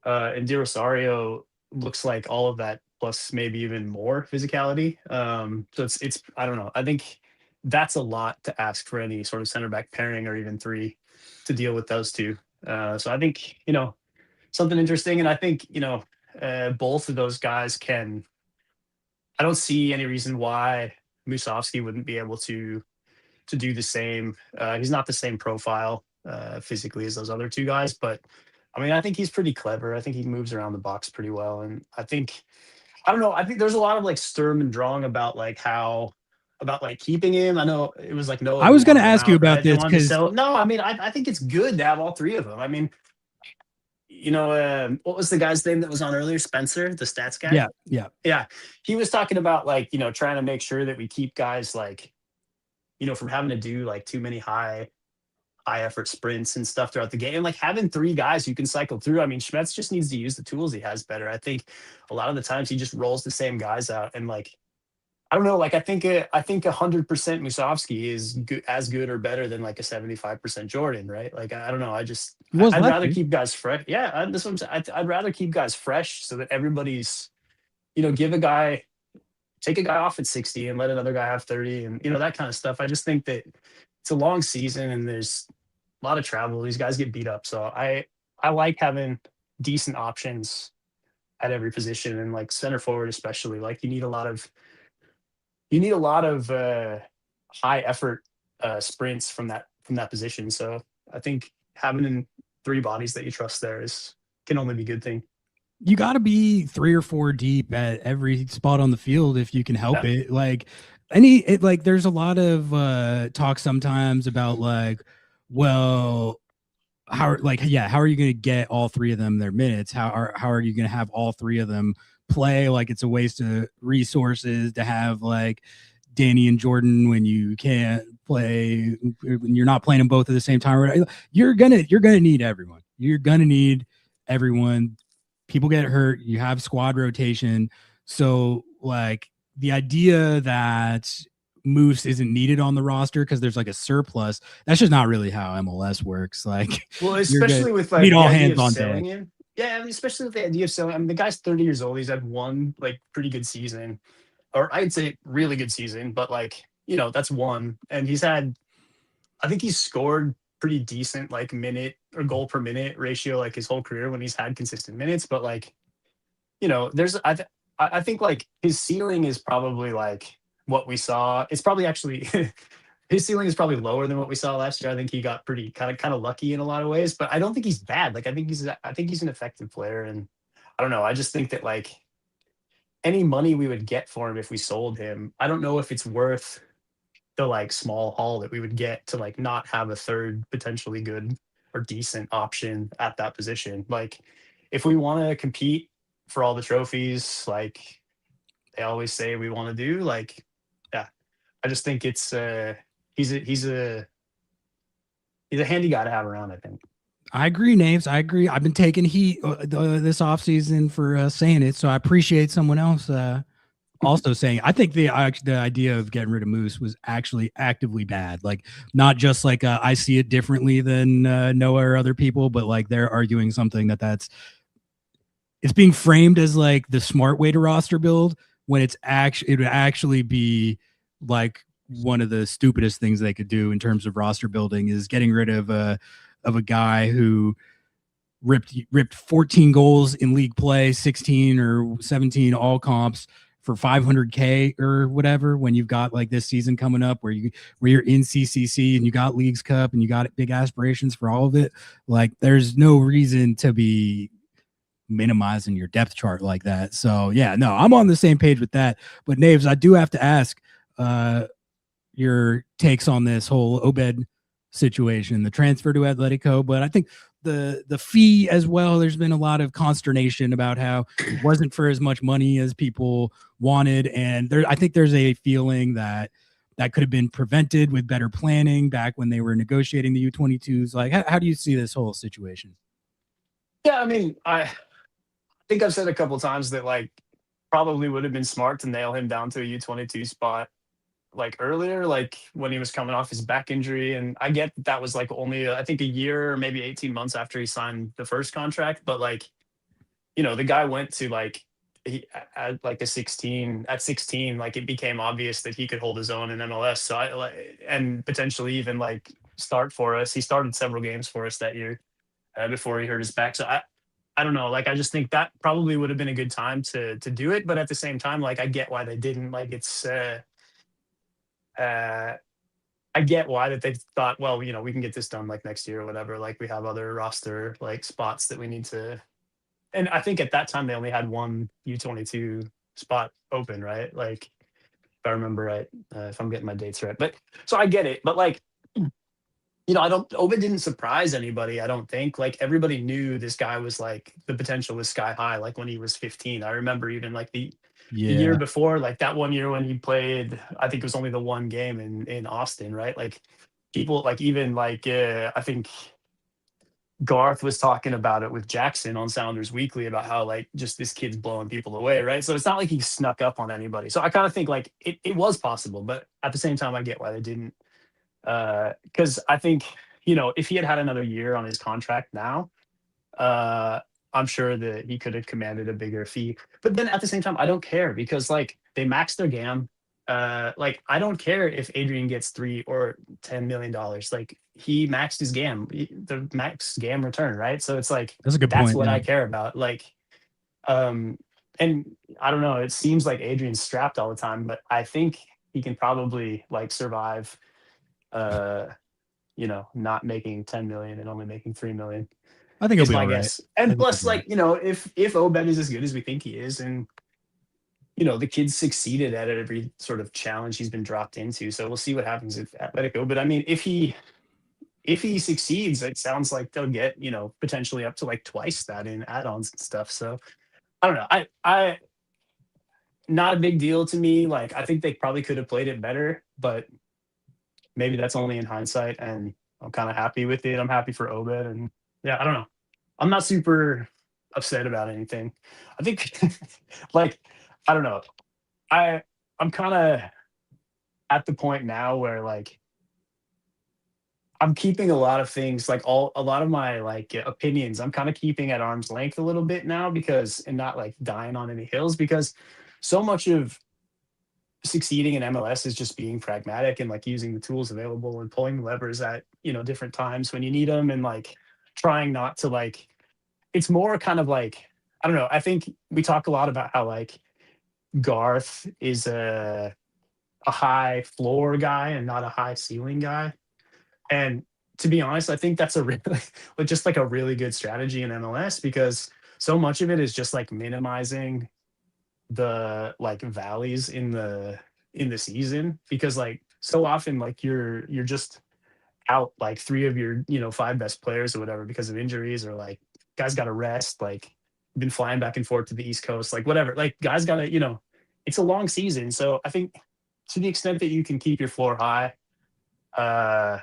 And De Rosario looks like all of that plus maybe even more physicality. So it's I don't know. I think that's a lot to ask for any sort of center back pairing, or even 3, to deal with those 2. So I think something interesting, and I think both of those guys can. I don't see any reason why Musovski wouldn't be able to do the same. He's not the same profile physically as those other 2 guys, but I mean, I think he's pretty clever. I think he moves around the box pretty well, and I don't know. I think there's a lot of like Sturm and Drang about keeping him. I know it was like no. I was going to ask you about this because no, I mean, I think it's good to have all 3 of them. I mean, what was the guy's name that was on earlier? Spencer, the stats guy. Yeah. He was talking about trying to make sure that we keep guys from having to do like too many high effort sprints and stuff throughout the game. And like having 3 guys you can cycle through. I mean, Schmetz just needs to use the tools he has better. I think a lot of the times he just rolls the same guys out, and I don't know. I think 100% Musovski is as good or better than like a 75% Jordan, right? Like, I don't know. I'd rather keep guys fresh. Yeah, that's what I'm saying. I'd rather keep guys fresh so that everybody's, take a guy off at 60 and let another guy have 30, and that kind of stuff. I just think that it's a long season and there's a lot of travel. These guys get beat up, so I like having decent options at every position, and like center forward especially. Like you need a lot of high effort sprints from that position. So I think having 3 bodies that you trust there can only be a good thing. You got to be 3 or 4 deep at every spot on the field if you can help it. Like there's a lot of talk sometimes about like, well, how are you going to get all three of them their minutes? How are you going to have all three of them play? Like, it's a waste of resources to have like Danny and Jordan when you can't play, when you're not playing them both at the same time. Right? You're gonna need everyone. You're gonna need everyone. People get hurt. You have squad rotation. So like the idea that Moose isn't needed on the roster because there's like a surplus, that's just not really how MLS works. Like, Well, especially with like need the all idea hands of on selling deck. him. Yeah, I mean, especially with the idea of selling. I mean, the guy's 30 years old. He's had one like pretty good season, or I'd say really good season, but like, that's one. And I think he's scored pretty decent like minute or goal per minute ratio like his whole career when he's had consistent minutes. But like, there's I think like his ceiling is probably like what we saw. It's probably actually his ceiling is probably lower than what we saw last year. I think he got pretty kind of lucky in a lot of ways, but I don't think he's bad. Like, I think he's an effective player, and I don't know. I just think that like any money we would get for him if we sold him, I don't know if it's worth the like small haul that we would get to like not have a third potentially good or decent option at that position. Like, if we want to compete for all the trophies, like they always say we want to do, like, yeah, I just think it's he's a handy guy to have around, I think. I agree, Naves. I agree. I've been taking heat this offseason for saying it, so I appreciate someone else also saying. I think the idea of getting rid of Moose was actually actively bad. Like, not just like I see it differently than Noah or other people, but like they're arguing something it's being framed as like the smart way to roster build, when it would actually be like one of the stupidest things they could do in terms of roster building, is getting rid of a guy who ripped 14 goals in league play, 16 or 17 all comps for 500K or whatever, when you've got like this season coming up where you're in CCC and you got Leagues Cup and you got big aspirations for all of it. Like, there's no reason to be minimizing your depth chart like that. So yeah, no, I'm on the same page with that. But Naves, I do have to ask your takes on this whole Obed situation, the transfer to Atletico, but I think the fee as well. There's been a lot of consternation about how it wasn't for as much money as people wanted, and I think there's a feeling that could have been prevented with better planning back when they were negotiating the U22s. Like, how do you see this whole situation? Yeah, I mean, I think I've said a couple times that like probably would have been smart to nail him down to a U22 spot like earlier, like when he was coming off his back injury. And I get that was like only I think a year or maybe 18 months after he signed the first contract, but like, the guy went to like at like at 16, like it became obvious that he could hold his own in MLS. So I like, and potentially even like start for us. He started several games for us that year before he hurt his back. So I don't know. Like, I just think that probably would have been a good time to do it. But at the same time, like, I get why they didn't. Like, it's I get why that they thought, well, we can get this done like next year or whatever. Like, we have other roster like spots that we need to. And I think at that time they only had one U22 spot open, right? Like, if I remember right, if I'm getting my dates right. But so I get it. But like, Obed didn't surprise anybody, I don't think. Like, everybody knew this guy was like, the potential was sky high, like when he was 15. I remember even like the year before, like that one year when he played, I think it was only the one game in Austin, right? Like, people like even like I think Garth was talking about it with Jackson on Sounders Weekly about how like just this kid's blowing people away, right? So it's not like he snuck up on anybody. So I kind of think like it was possible, but at the same time I get why they didn't. Because I think, if he had another year on his contract now, I'm sure that he could have commanded a bigger fee. But then at the same time, I don't care, because like they maxed their GAM. Like, I don't care if Adrian gets $3 or $10 million. Like, he maxed his GAM, the max GAM return, right? So it's like, That's a good point. That's what I care about. Like, and I don't know, it seems like Adrian's strapped all the time, but I think he can probably like survive not making 10 million and only making 3 million. I think it'll be my all right. guess. And plus, like, if Obed is as good as we think he is, and the kid's succeeded at every sort of challenge he's been dropped into, so we'll see what happens with Atletico. But I mean, if he if he succeeds, it sounds like they'll get, potentially up to like twice that in add-ons and stuff. So I don't know. I not a big deal to me. Like, I think they probably could have played it better, but maybe that's only in hindsight, and I'm kind of happy with it. I'm happy for Obed, and yeah, I don't know. I'm not super upset about anything. I think like, I don't know. I'm kind of at the point now where like I'm keeping a lot of things, like a lot of my like opinions, I'm kind of keeping at arm's length a little bit now, because and not like dying on any hills, because so much of succeeding in MLS is just being pragmatic and like using the tools available and pulling levers at, different times when you need them, and like trying not to like, it's more kind of like, I don't know. I think we talk a lot about how like Garth is a high floor guy and not a high ceiling guy. And to be honest, I think that's a really like just like a really good strategy in MLS, because so much of it is just like minimizing the like valleys in the season, because like so often like you're just out like three of your, five best players or whatever because of injuries, or like guys got to rest, like been flying back and forth to the East Coast, like whatever, like guys got to, it's a long season. So I think to the extent that you can keep your floor high, uh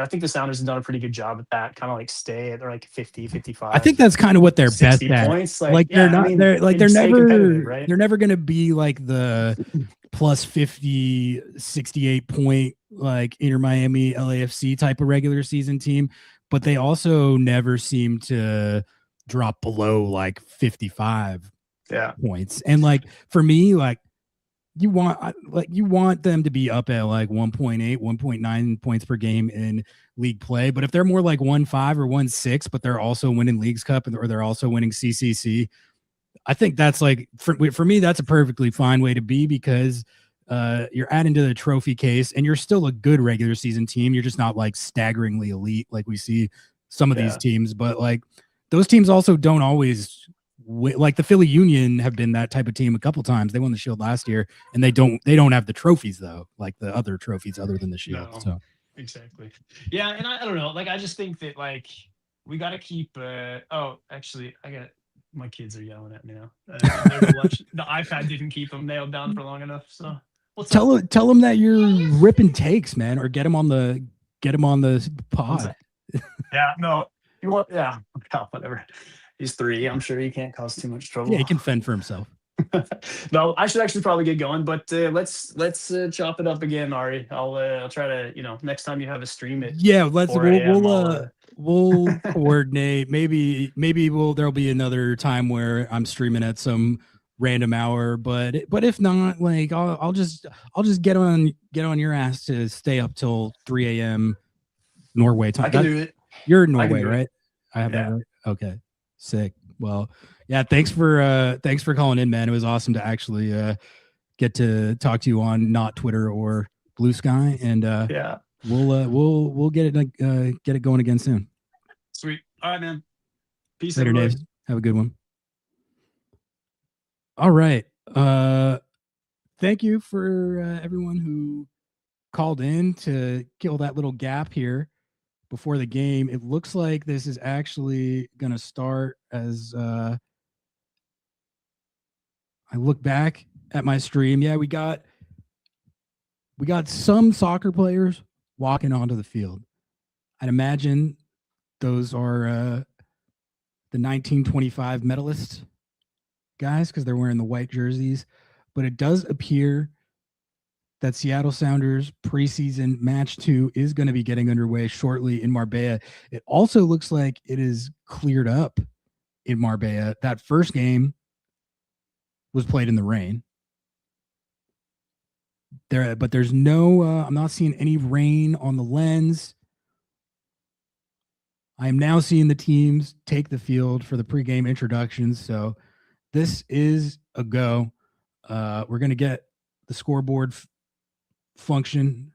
I think the Sounders have done a pretty good job at that, kind of like stay at like 50, I 55, think that's kind of what they're best 60 at. points. Like Yeah, they're not, they're like, and they're stay competitive, never, right? they're never going to be like the plus 50, 68 point, like Inter Miami, LAFC type of regular season team. But they also never seem to drop below like 55 Yeah. points. And like, for me, like, you want them to be up at like 1.8, 1.9 points per game in league play. But if they're more like 1.5 or 1.6, but they're also winning Leagues Cup or they're also winning CCC, I think that's like, for me, that's a perfectly fine way to be, because you're adding to the trophy case and you're still a good regular season team. You're just not like staggeringly elite like we see some of these teams. But like those teams also don't always like the Philly Union have been that type of team a couple times. They won the Shield last year, and they don't have the trophies though, like the other trophies other than the Shield. No, So exactly. Yeah, and I don't know. Like, I just think that like we got to keep. Oh, actually, my kids are yelling at me now. The iPad didn't keep them nailed down for long enough. So tell them that you're ripping takes, man, or get them on the pod. Yeah, no, you want? Yeah, whatever. He's 3. I'm sure he can't cause too much trouble. Yeah, he can fend for himself. No, I should actually probably get going, but let's chop it up again, Ari. I'll try to, next time you have a stream it. Yeah, we'll coordinate. Maybe there'll be another time where I'm streaming at some random hour, but if not, like I'll just get on your ass to stay up till 3 a.m. Norway time. I can do it. You're in Norway, right? I have that right. Okay. Sick. Well, yeah, thanks for calling in, man. It was awesome to actually get to talk to you on not Twitter or Blue Sky, and yeah, we'll get it going again soon. Sweet. All right, man. Peace. Later, Dave. Have a good one. All right. Thank you for everyone who called in to kill that little gap here before the game. It looks like this is actually going to start as I look back at my stream. Yeah, we got some soccer players walking onto the field. I'd imagine those are the 1925 Metalist guys, because they're wearing the white jerseys. But it does appear that Seattle Sounders preseason match 2 is going to be getting underway shortly in Marbella. It also looks like it is cleared up in Marbella. That first game was played in the rain. But there's no, I'm not seeing any rain on the lens. I am now seeing the teams take the field for the pregame introductions. So this is a go. We're going to get the scoreboard function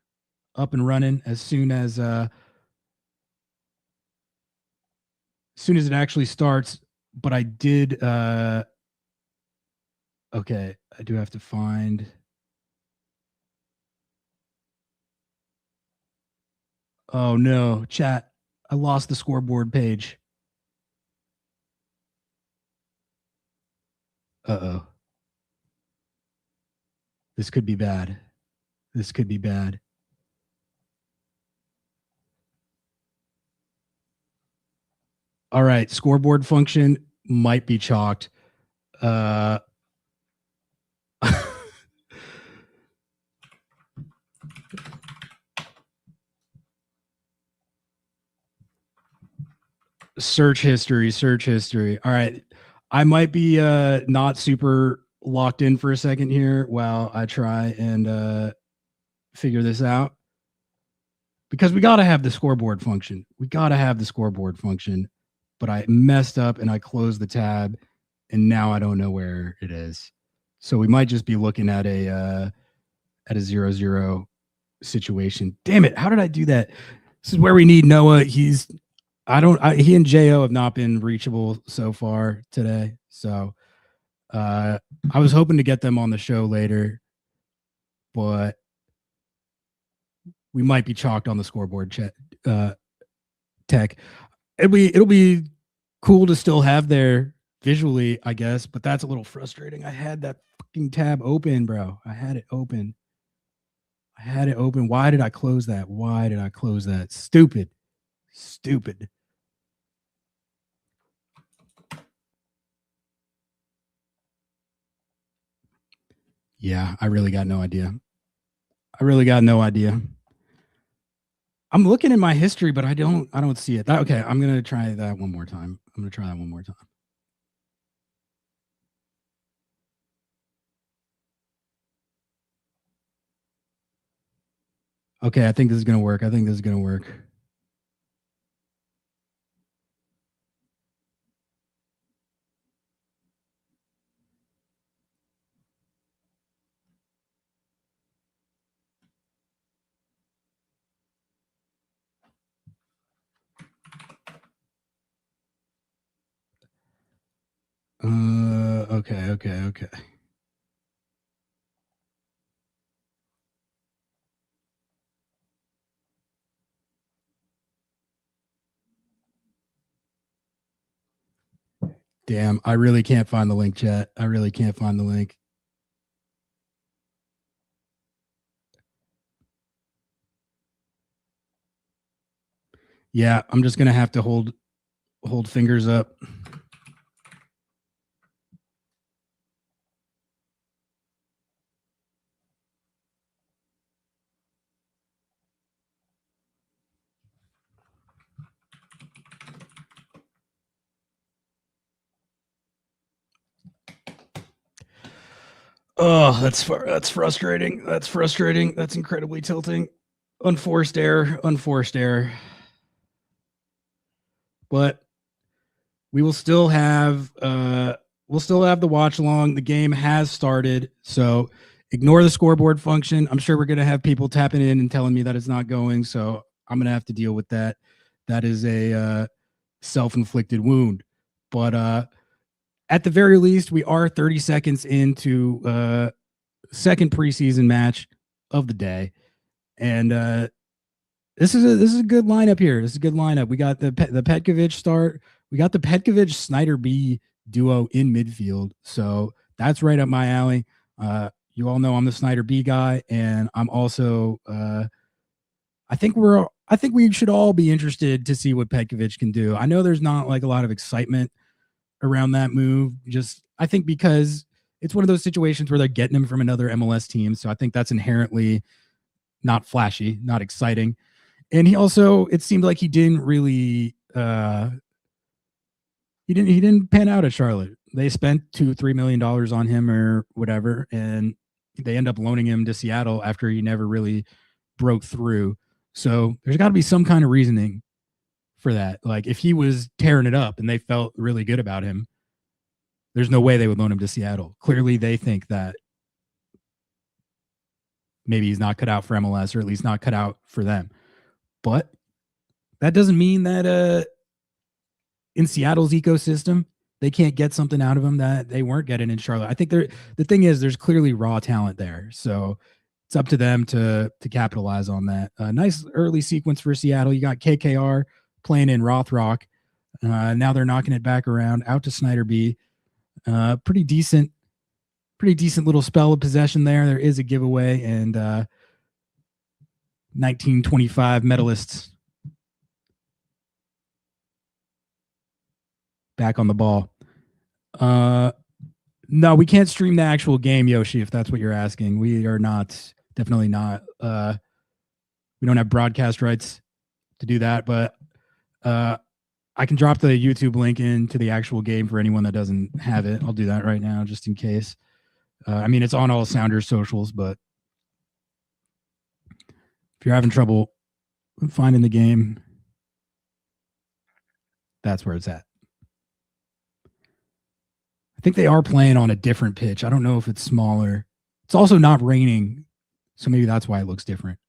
up and running as soon as it actually starts. But I did okay, I do have to find Oh no, chat. I lost the scoreboard page. Uh-oh. This could be bad. This could be bad. All right, scoreboard function might be chalked. Search history. All right. I might be not super locked in for a second here while I try and figure this out. Because we got to have the scoreboard function. But I messed up and I closed the tab and now I don't know where it is. So we might just be looking at a 0-0 situation. Damn it. How did I do that? This is where we need Noah. He and Jo have not been reachable so far today. So I was hoping to get them on the show later, but we might be chalked on the scoreboard tech. It'll be cool to still have there visually, I guess, but that's a little frustrating. I had that fucking tab open, bro. I had it open. Why did I close that? Stupid. Yeah, I really got no idea. I'm looking in my history, but I don't see it. Okay, I'm going to try that one more time. Okay, I think this is going to work. Okay. Damn, I really can't find the link, chat. Yeah, I'm just going to have to hold fingers up. Oh, that's frustrating. That's incredibly tilting. Unforced error. But we will still have the watch along. The game has started, so ignore the scoreboard function. I'm sure we're going to have people tapping in and telling me that it's not going, so I'm going to have to deal with that. That is a self-inflicted wound. But at the very least, we are 30 seconds into second preseason match of the day, and this is a good lineup here. We got the Petkovic start. We got the Petkovic Snyder B duo in midfield, so that's right up my alley. You all know I'm the Snyder B guy, and I'm also I think we should all be interested to see what Petkovic can do. I know there's not like a lot of excitement around that move. Just I think because it's one of those situations where they're getting him from another MLS team, so I think that's inherently not flashy, not exciting. And he also, it seemed like he didn't really he didn't pan out at Charlotte. They spent $2-3 million on him or whatever, and they end up loaning him to Seattle after he never really broke through. So there's got to be some kind of reasoning for that. Like if he was tearing it up and they felt really good about him, there's no way they would loan him to Seattle. Clearly they think that maybe he's not cut out for MLS, or at least not cut out for them. But that doesn't mean that in Seattle's ecosystem, they can't get something out of him that they weren't getting in Charlotte. I think the thing is there's clearly raw talent there. So it's up to them to capitalize on that. Nice early sequence for Seattle. You got KKR playing in Rothrock. Now they're knocking it back around out to Snyder B. Pretty decent little spell of possession there. There is a giveaway, and 1925 medalists back on the ball. No, we can't stream the actual game, Yoshi, if that's what you're asking. We are definitely not. We don't have broadcast rights to do that, but I can drop the YouTube link into the actual game for anyone that doesn't have it. I'll do that right now just in case. I mean, it's on all Sounders socials, but if you're having trouble finding the game, that's where it's at. I think they are playing on a different pitch. I don't know if it's smaller. It's also not raining, so maybe that's why it looks different.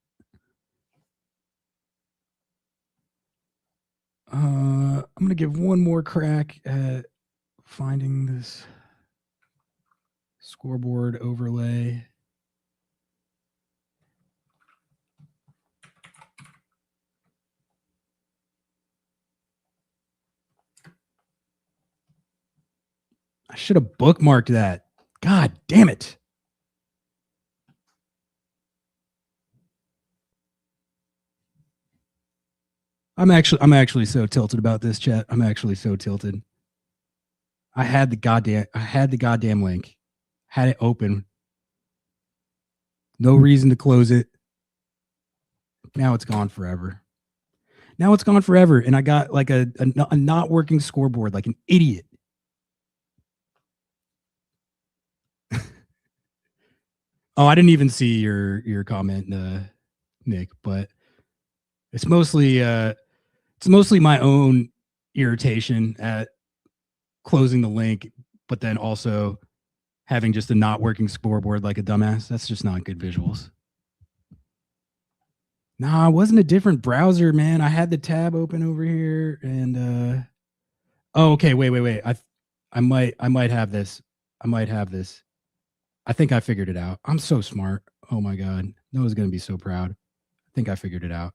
I'm going to give one more crack at finding this scoreboard overlay. I should have bookmarked that. God damn it. I'm actually so tilted about this, chat. I'm actually so tilted. I had the goddamn link. Had it open. No reason to close it. Now it's gone forever. And I got like a not working scoreboard like an idiot. Oh, I didn't even see your comment, Nick, but it's mostly my own irritation at closing the link, but then also having just a not working scoreboard like a dumbass. That's just not good visuals. Nah, it wasn't a different browser, man. I had the tab open over here and oh, okay, wait. I might have this. I think I figured it out. I'm so smart. Oh my God. Noah's gonna be so proud. I think I figured it out.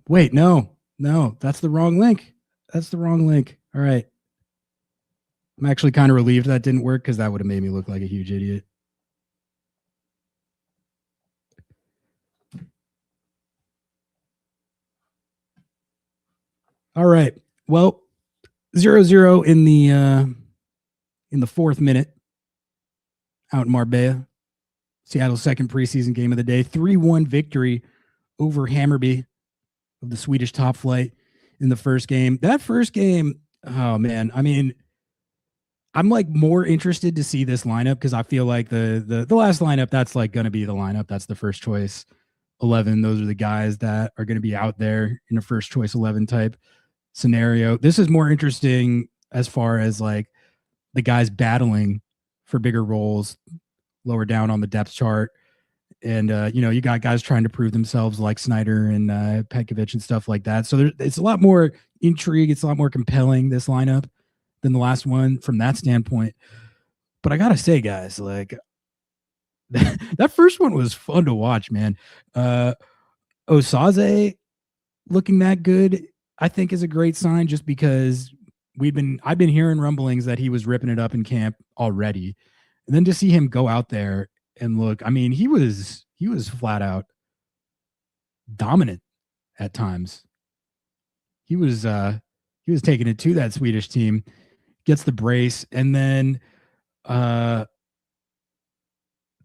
Wait, no, that's the wrong link. All right. I'm actually kind of relieved that didn't work because that would have made me look like a huge idiot. All right. Well, 0-0 in the fourth minute out in Marbella. Seattle's second preseason game of the day. 3-1 victory over Hammarby of the Swedish top flight in the first game. That first game, oh man, I mean, I'm like more interested to see this lineup because I feel like the last lineup, that's like going to be the lineup. That's the first choice 11. Those are the guys that are going to be out there in a first choice 11 type scenario. This is more interesting as far as like the guys battling for bigger roles lower down on the depth chart. And, you got guys trying to prove themselves like Snyder and Petkovic and stuff like that. So it's a lot more intrigue. It's a lot more compelling, this lineup, than the last one from that standpoint. But I got to say, guys, like that first one was fun to watch, man. Osaze looking that good, I think, is a great sign just because I've been hearing rumblings that he was ripping it up in camp already. And then to see him go out there and look, I mean, he was flat out dominant at times. He was taking it to that Swedish team, gets the brace, and then the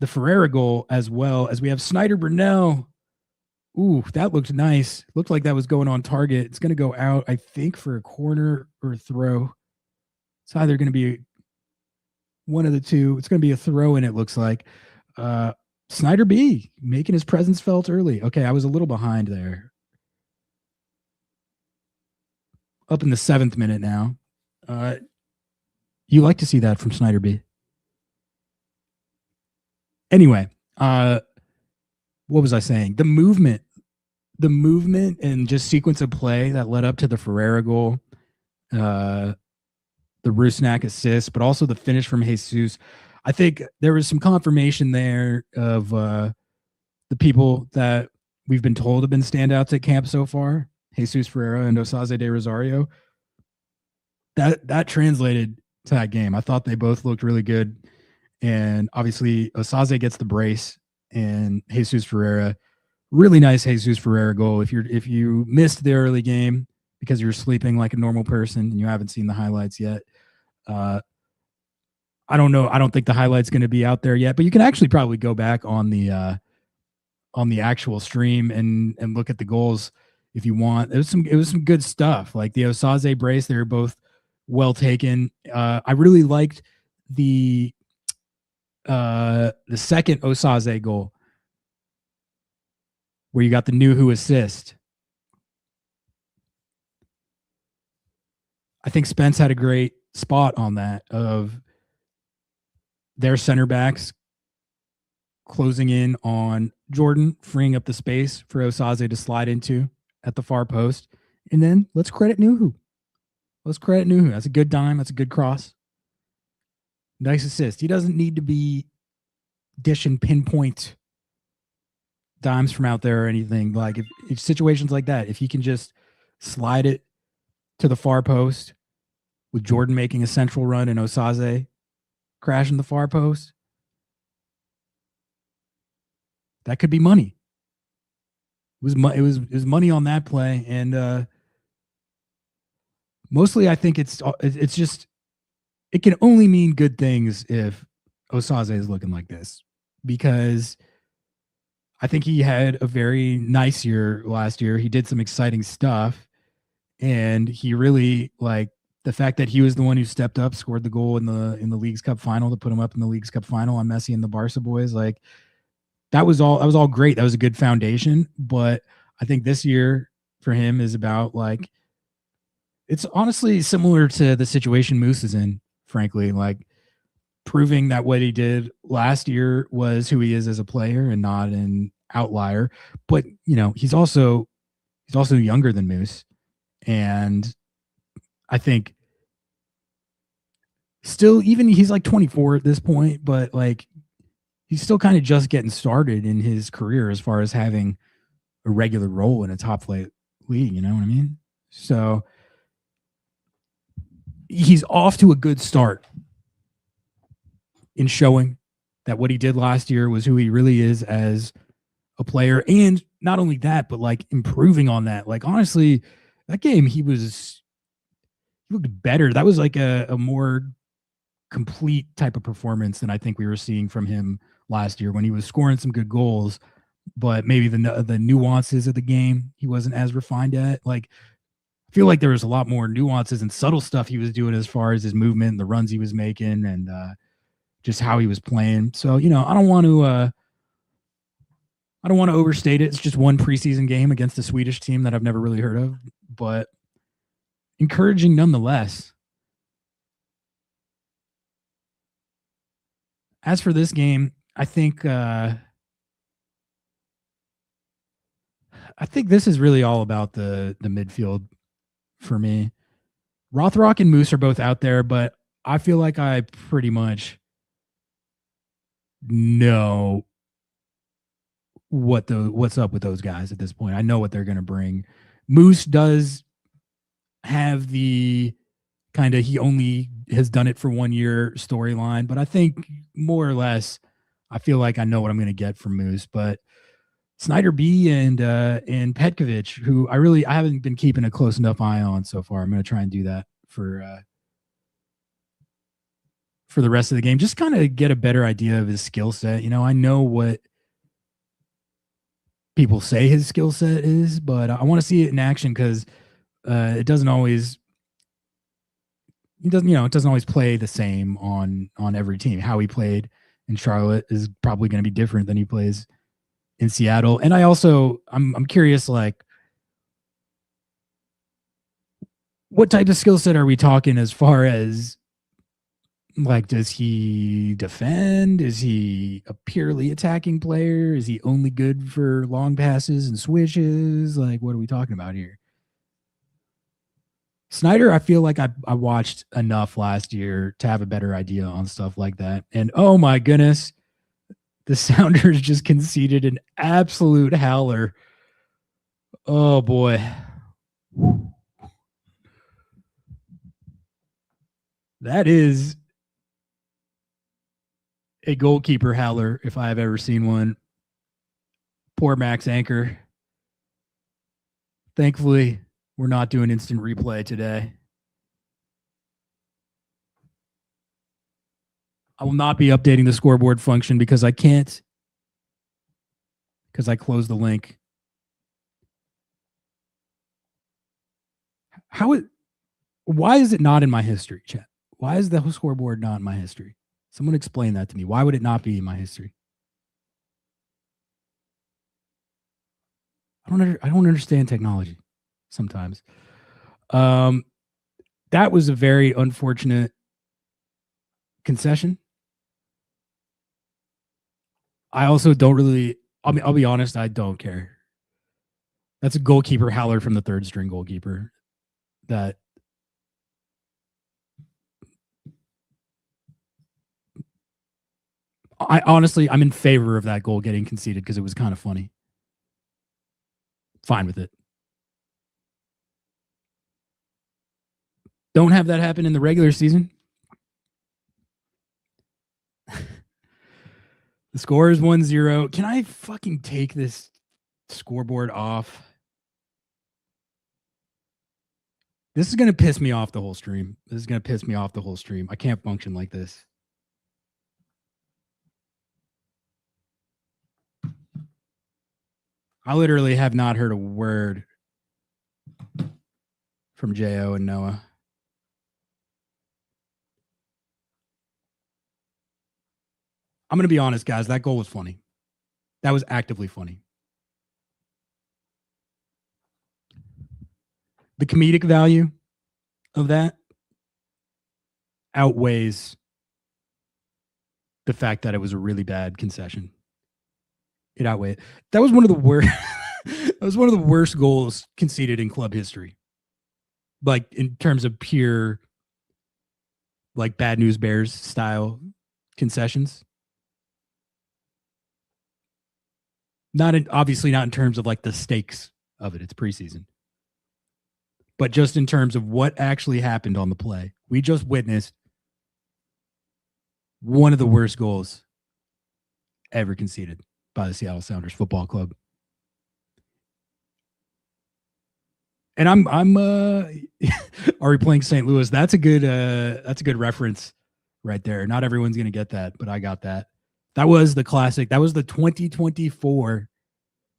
Ferreira goal as well, as we have Snyder Brunel. Ooh, that looked nice. Looked like that was going on target. It's going to go out, I think, for a corner or a throw. It's either going to be one of the two. It's going to be a throw in, it looks like. Snyder B making his presence felt early. Okay, I was a little behind there. Up in the 7th minute now. You like to see that from Snyder B. Anyway, what was I saying? The movement and just sequence of play that led up to the Ferreira goal, the Rusnak assist, but also the finish from Jesus. I think there was some confirmation there of the people that we've been told have been standouts at camp so far, Jesus Ferreira and Osaze de Rosario. That translated to that game. I thought they both looked really good. And obviously Osaze gets the brace and Jesus Ferreira, really nice Jesus Ferreira goal. If you missed the early game because you're sleeping like a normal person and you haven't seen the highlights yet, I don't know. I don't think the highlight's going to be out there yet, but you can actually probably go back on the actual stream and look at the goals if you want. It was some good stuff. Like the Osaze brace, they were both well taken. I really liked the second Osaze goal where you got the Nuhu assist. I think Spence had a great spot on that of their center backs closing in on Jordan, freeing up the space for Osaze to slide into at the far post. And then let's credit Nuhu. That's a good dime. That's a good cross. Nice assist. He doesn't need to be dishing pinpoint dimes from out there or anything. Like if situations like that, if he can just slide it to the far post with Jordan making a central run and Osaze crashing the far post, that could be money. It was money on that play, and mostly I think it's just, it can only mean good things if Osaze is looking like this, because I think he had a very nice year last year. He did some exciting stuff, and he really, like, the fact that he was the one who stepped up, scored the goal in the Leagues Cup final to put him up in the Leagues Cup final on Messi and the Barca boys. Like, that was all great. That was a good foundation. But I think this year for him is about, like, it's honestly similar to the situation Moose is in, frankly, like proving that what he did last year was who he is as a player and not an outlier. But, you know, he's also younger than Moose. And I think still, even he's like 24 at this point, but like he's still kind of just getting started in his career as far as having a regular role in a top flight league. You know what I mean? So he's off to a good start in showing that what he did last year was who he really is as a player. And not only that, but like improving on that. Like, honestly, that game, he looked better. That was like a more complete type of performance than I think we were seeing from him last year when he was scoring some good goals, but maybe the nuances of the game he wasn't as refined at. Like, I feel like there was a lot more nuances and subtle stuff he was doing as far as his movement and the runs he was making and just how he was playing. So, you know, I don't want to overstate it. It's just one preseason game against a Swedish team that I've never really heard of, but encouraging nonetheless. As for this game, I think this is really all about the midfield for me. Rothrock and Moose are both out there, but I feel like I pretty much know what's up with those guys at this point. I know what they're going to bring. Moose does have the kind of, he only has done it for 1 year storyline, but I think more or less I feel like I know what I'm going to get from Moose. But Snyder B and Petkovic, who I haven't been keeping a close enough eye on so far. I'm going to try and do that for the rest of the game, just kind of get a better idea of his skill set. You know, I know what people say his skill set is, but I want to see it in action because it doesn't always play the same on every team. How he played in Charlotte is probably going to be different than he plays in Seattle. And I'm curious, like, what type of skill set are we talking as far as, like, does he defend? Is he a purely attacking player? Is he only good for long passes and switches? Like, what are we talking about here? Snyder, I feel like I watched enough last year to have a better idea on stuff like that. And oh my goodness, the Sounders just conceded an absolute howler. Oh boy. That is a goalkeeper howler if I've ever seen one. Poor Max Anchor. Thankfully, we're not doing instant replay today. I will not be updating the scoreboard function because I can't, because I closed the link. Why is it not in my history, chat? Why is the scoreboard not in my history? Someone explain that to me. Why would it not be in my history? I don't understand technology sometimes. That was a very unfortunate concession. I also don't really, I'll be honest, I don't care. That's a goalkeeper howler from the third string goalkeeper. That I'm in favor of that goal getting conceded because it was kind of funny. Fine with it. Don't have that happen in the regular season. The score is 1-0. Can I fucking take this scoreboard off? This is going to piss me off the whole stream. I can't function like this. I literally have not heard a word from J.O. and Noah. I'm going to be honest, guys. That goal was funny. That was actively funny. The comedic value of that outweighs the fact that it was a really bad concession. It outweighed. That was one of the worst. That was one of the worst goals conceded in club history. Like in terms of pure, like Bad News Bears style concessions. Obviously not in terms of like the stakes of it. It's preseason. But just in terms of what actually happened on the play. We just witnessed one of the worst goals ever conceded by the Seattle Sounders Football Club. And I'm are we playing St. Louis? That's a good reference right there. Not everyone's going to get that, but I got that. That was the classic. That was the 2024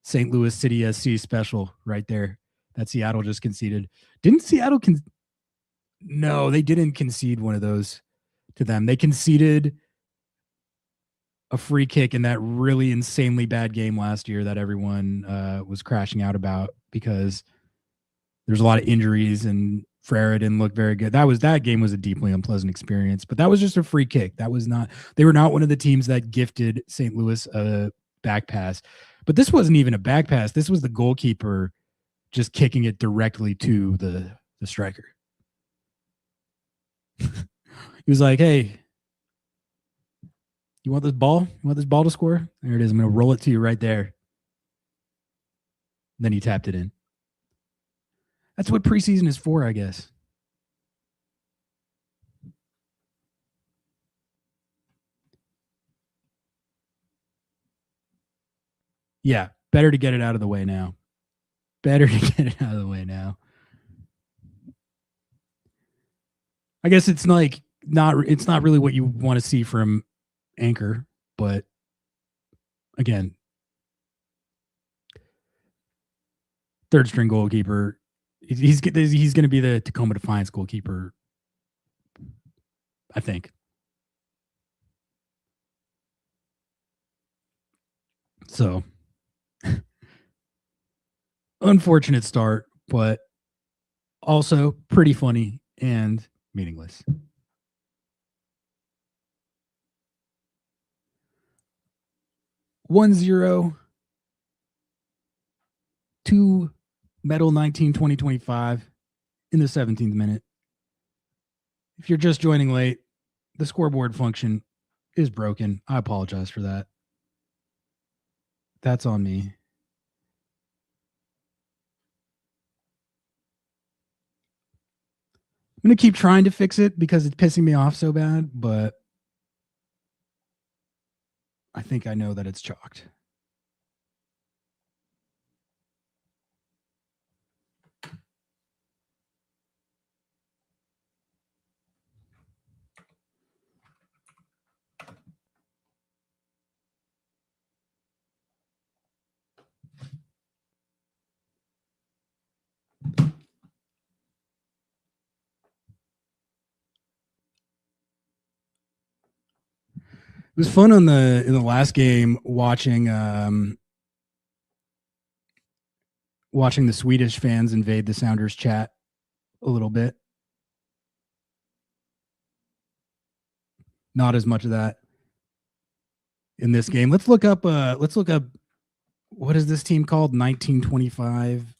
St. Louis City SC special right there that Seattle just conceded. Didn't Seattle No, they didn't concede one of those to them. They conceded a free kick in that really insanely bad game last year that everyone was crashing out about because there's a lot of injuries and Ferreira didn't look very good. That game was a deeply unpleasant experience, but that was just a free kick. They were not one of the teams that gifted St. Louis a back pass. But this wasn't even a back pass. This was the goalkeeper just kicking it directly to the striker. He was like, "Hey, you want this ball? You want this ball to score? There it is. I'm going to roll it to you right there." Then he tapped it in. That's what preseason is for, I guess. Yeah, better to get it out of the way now. I guess it's like it's not really what you want to see from Anchor, but again, third string goalkeeper. He's going to be the Tacoma Defiance goalkeeper, I think. So, unfortunate start, but also pretty funny and meaningless. (1-0) to Metal 19 2025. in the 17th minute. If you're just joining late, the scoreboard function is broken. I apologize for that. That's on me. I'm going to keep trying to fix it because it's pissing me off so bad, but I think I know that it's chalked. It was fun in the last game watching the Swedish fans invade the Sounders chat a little bit. Not as much of that in this game. Let's look up what is this team called? 1925.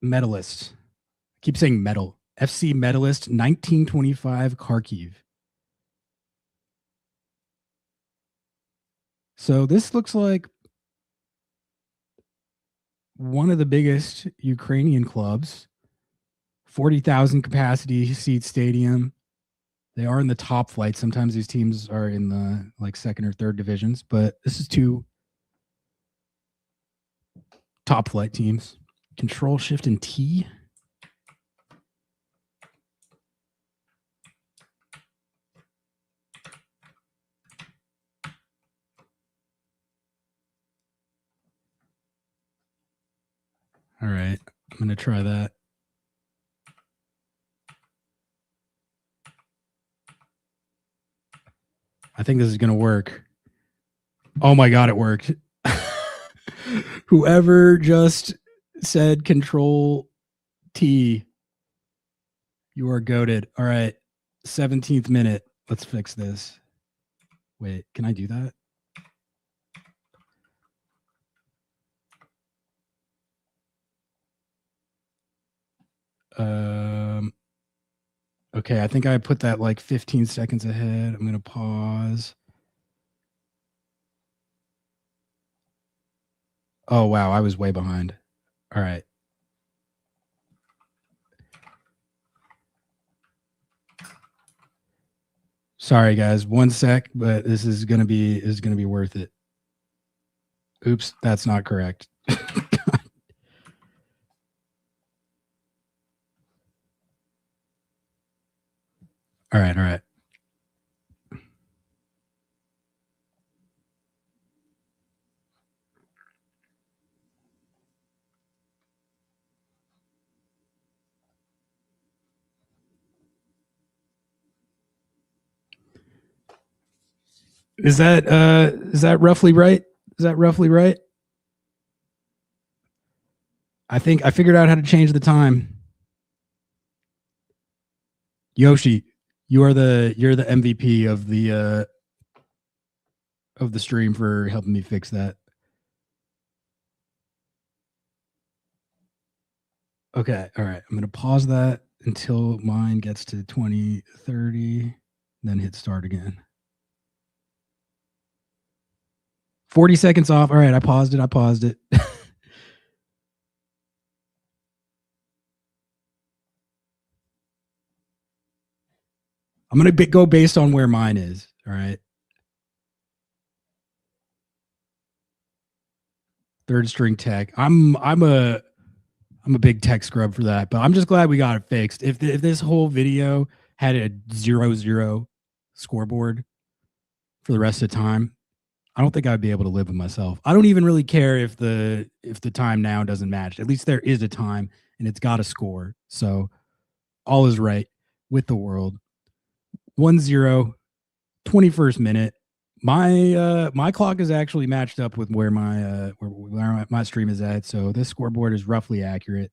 Metalist. I keep saying metal. FC Metalist 1925 Kharkiv. So this looks like one of the biggest Ukrainian clubs. 40,000 capacity seat stadium. They are in the top flight. Sometimes these teams are in the like second or third divisions, but this is two top flight teams. Control, Shift, and T. All right, I'm going to try that. I think this is going to work. Oh my God, it worked. Whoever just said Control T, you are goated. All right, 17th minute. Let's fix this. Wait, can I do that? Okay, I think I put that like 15 seconds ahead. I'm going to pause. Oh, wow, I was way behind. All right. Sorry, guys. 1 sec, but this is going to be worth it. Oops, that's not correct. All right. Is that roughly right? Is that roughly right? I think I figured out how to change the time. Yoshi, you're the MVP of the stream for helping me fix that. Okay, all right. I'm going to pause that until mine gets to 2030, then hit start again. 40 seconds off. All right, I paused it. I'm going to go based on where mine is, all right? Third string tech. I'm a big tech scrub for that, but I'm just glad we got it fixed. If this whole video had a 0-0 scoreboard for the rest of the time, I don't think I'd be able to live with myself. I don't even really care if the time now doesn't match. At least there is a time and it's got a score. So all is right with the world. 1-0, 21st minute. My clock is actually matched up with where my stream is at, so this scoreboard is roughly accurate.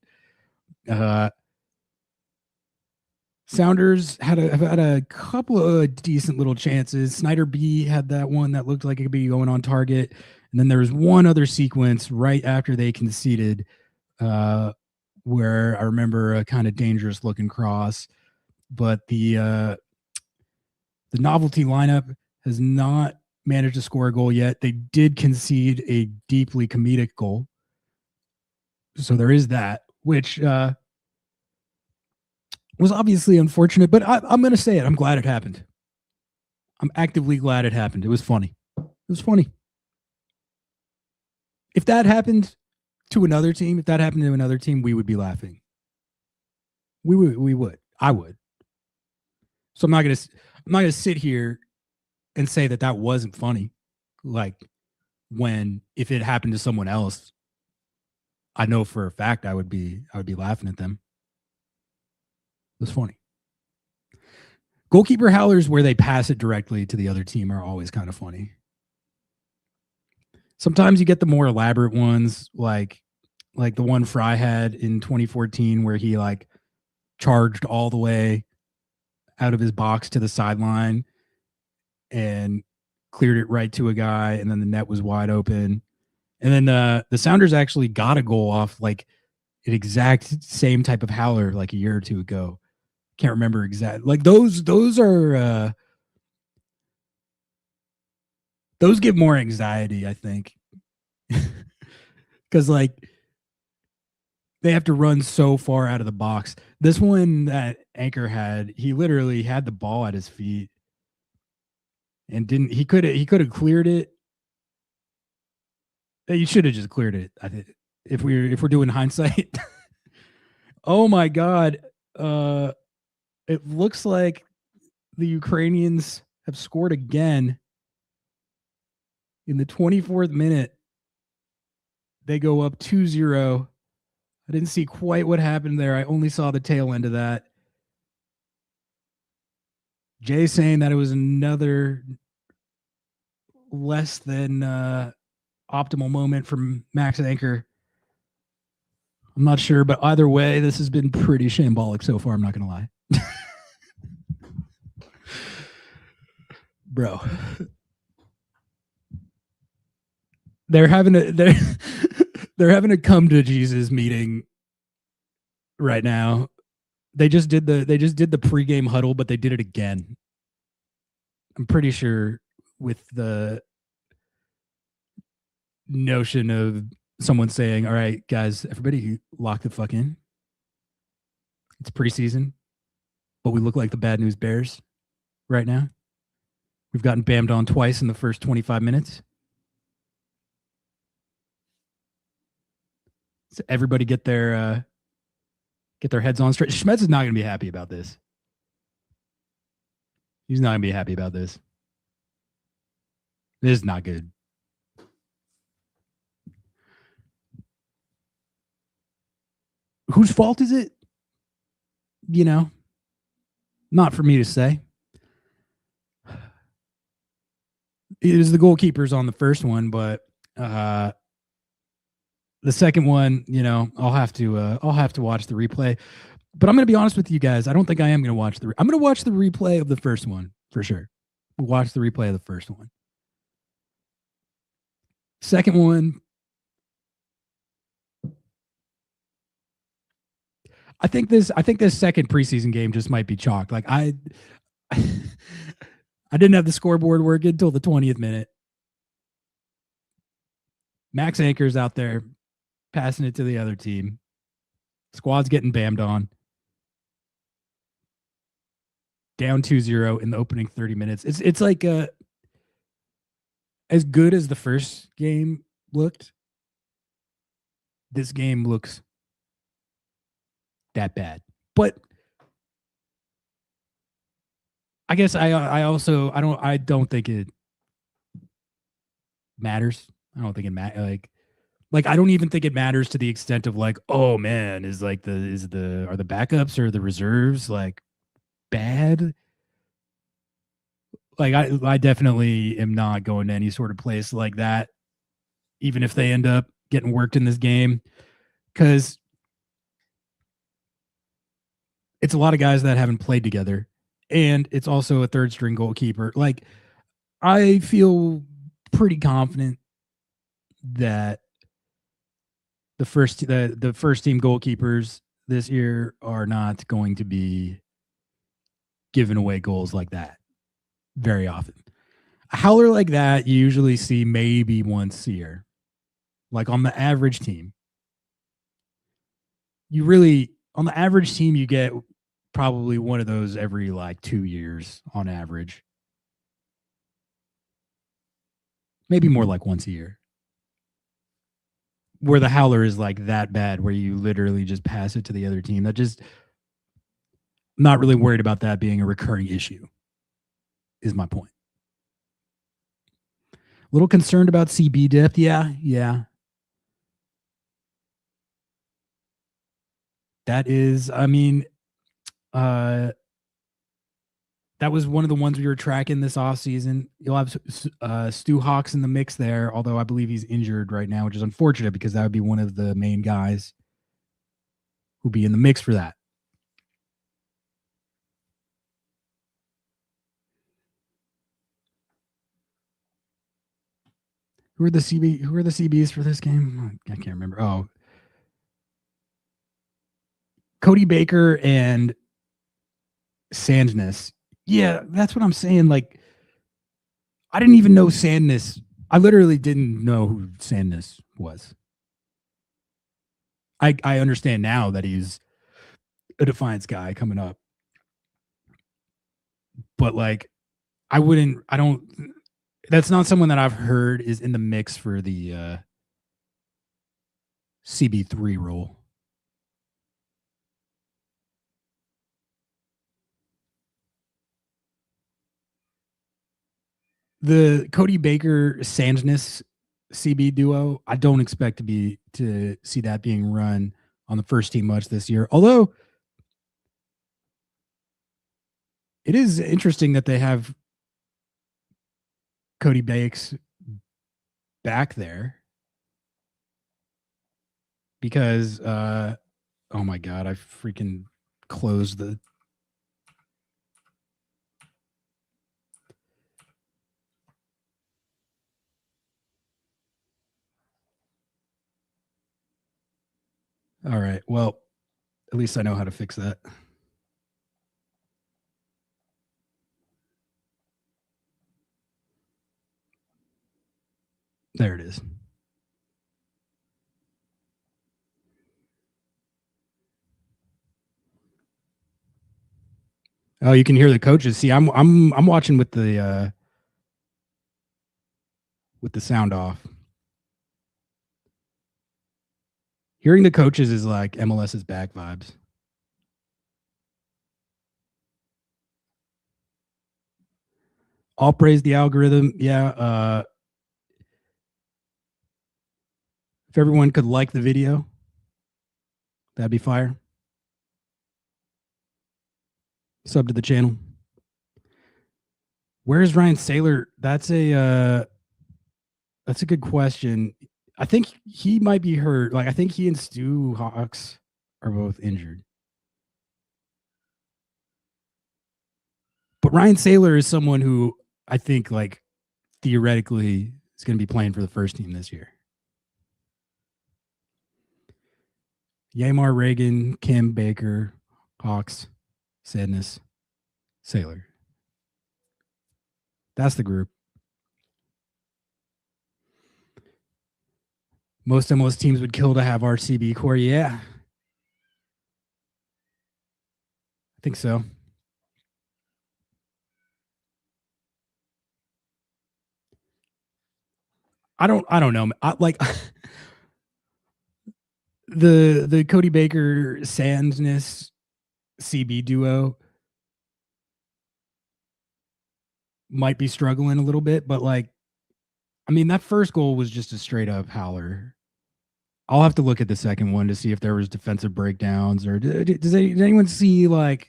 Sounders have had a couple of decent little chances. Snyder B had that one that looked like it could be going on target. And then there was one other sequence right after they conceded where I remember a kind of dangerous looking cross. But the novelty lineup has not managed to score a goal yet. They did concede a deeply comedic goal. So there is that, which was obviously unfortunate, but I'm going to say it. I'm glad it happened. I'm actively glad it happened. It was funny. It was funny. If that happened to another team, we would be laughing. We would. I would. So I'm not gonna sit here and say that wasn't funny. Like if it happened to someone else, I know for a fact I would be laughing at them. It was funny. Goalkeeper howlers where they pass it directly to the other team are always kind of funny. Sometimes you get the more elaborate ones, like the one Fry had in 2014 where he like charged all the way out of his box to the sideline and cleared it right to a guy, and then the net was wide open. And then the Sounders actually got a goal off like an exact same type of howler like a year or two ago. Can't remember exactly. Like those are those give more anxiety, I think. Because like they have to run so far out of the box. This one that Anchor had, he literally had the ball at his feet and he could have cleared it. He should have just cleared it, I think, if we're doing hindsight. Oh my God. It looks like the Ukrainians have scored again. In the 24th minute, they go up 2-0. I didn't see quite what happened there. I only saw the tail end of that. Jay saying that it was another less than optimal moment from Max Anchor. I'm not sure, but either way, this has been pretty shambolic so far. I'm not going to lie. Bro. They're having a come to Jesus meeting right now. They just did the pregame huddle, but they did it again. I'm pretty sure with the notion of someone saying, "All right, guys, everybody lock the fuck in. It's preseason, but we look like the bad news bears right now. We've gotten bammed on twice in the first 25 minutes. So everybody get their heads on straight." Schmetz is not going to be happy about this. He's not going to be happy about this. This is not good. Whose fault is it? You know, not for me to say. It was the goalkeepers on the first one, but the second one, you know, I'll have to watch the replay. But I'm going to be honest with you guys. I don't think I am going to watch I'm going to watch the replay of the first one for sure. We'll watch the replay of the first one. Second one, I think this second preseason game just might be chalked. Like I didn't have the scoreboard working until the 20th minute. Max Anchor's out there passing it to the other team. Squad's getting bammed on. Down 2-0 in the opening 30 minutes. It's like as good as the first game looked, this game looks that bad. But I guess I don't think it matters. I don't think it matters. Like I don't even think it matters to the extent of like, oh man, are the backups or the reserves like bad? Like I definitely am not going to any sort of place like that, even if they end up getting worked in this game, because it's a lot of guys that haven't played together, and it's also a third string goalkeeper. Like, I feel pretty confident that the first team goalkeepers this year are not going to be giving away goals like that very often. A howler like that you usually see maybe once a year. Like on the average team. On the average team, you get probably one of those every like 2 years on average. Maybe more like once a year. Where the howler is like that bad, where you literally just pass it to the other team. I'm not really worried about that being a recurring issue, is my point. A little concerned about CB depth. Yeah. That is, I mean, that was one of the ones we were tracking this offseason. You'll have Stu Hawks in the mix there, although I believe he's injured right now, which is unfortunate because that would be one of the main guys who'd be in the mix for that. Who are the CBs for this game? I can't remember. Oh, Cody Baker and Sandness. Yeah, that's what I'm saying. Like, I didn't even know Sandness. I literally didn't know who Sandness was. I understand now that he's a Defiance guy coming up. But like, that's not someone that I've heard is in the mix for the CB3 role. The Cody Baker Sandness CB duo, I don't expect to see that being run on the first team much this year. Although it is interesting that they have Cody Bakes back there because oh my god, I freaking closed the All right. Well, at least I know how to fix that. There it is. Oh, you can hear the coaches. See, I'm watching with the sound off. Hearing the coaches is like MLS's back vibes. All praise the algorithm. Yeah. If everyone could like the video, that'd be fire. Sub to the channel. Where's Ryan Saylor? That's a good question. I think he might be hurt. Like, I think he and Stu Hawks are both injured. But Ryan Saylor is someone who I think, like, theoretically is going to be playing for the first team this year. Yamar, Reagan, Kim, Baker, Hawks, Sadness, Saylor. That's the group. Most MLS teams would kill to have RCB core. Yeah. I think so. I don't know. Like the Cody Baker Sandness CB duo might be struggling a little bit, but like, I mean, that first goal was just a straight up howler. I'll have to look at the second one to see if there was defensive breakdowns or did anyone see did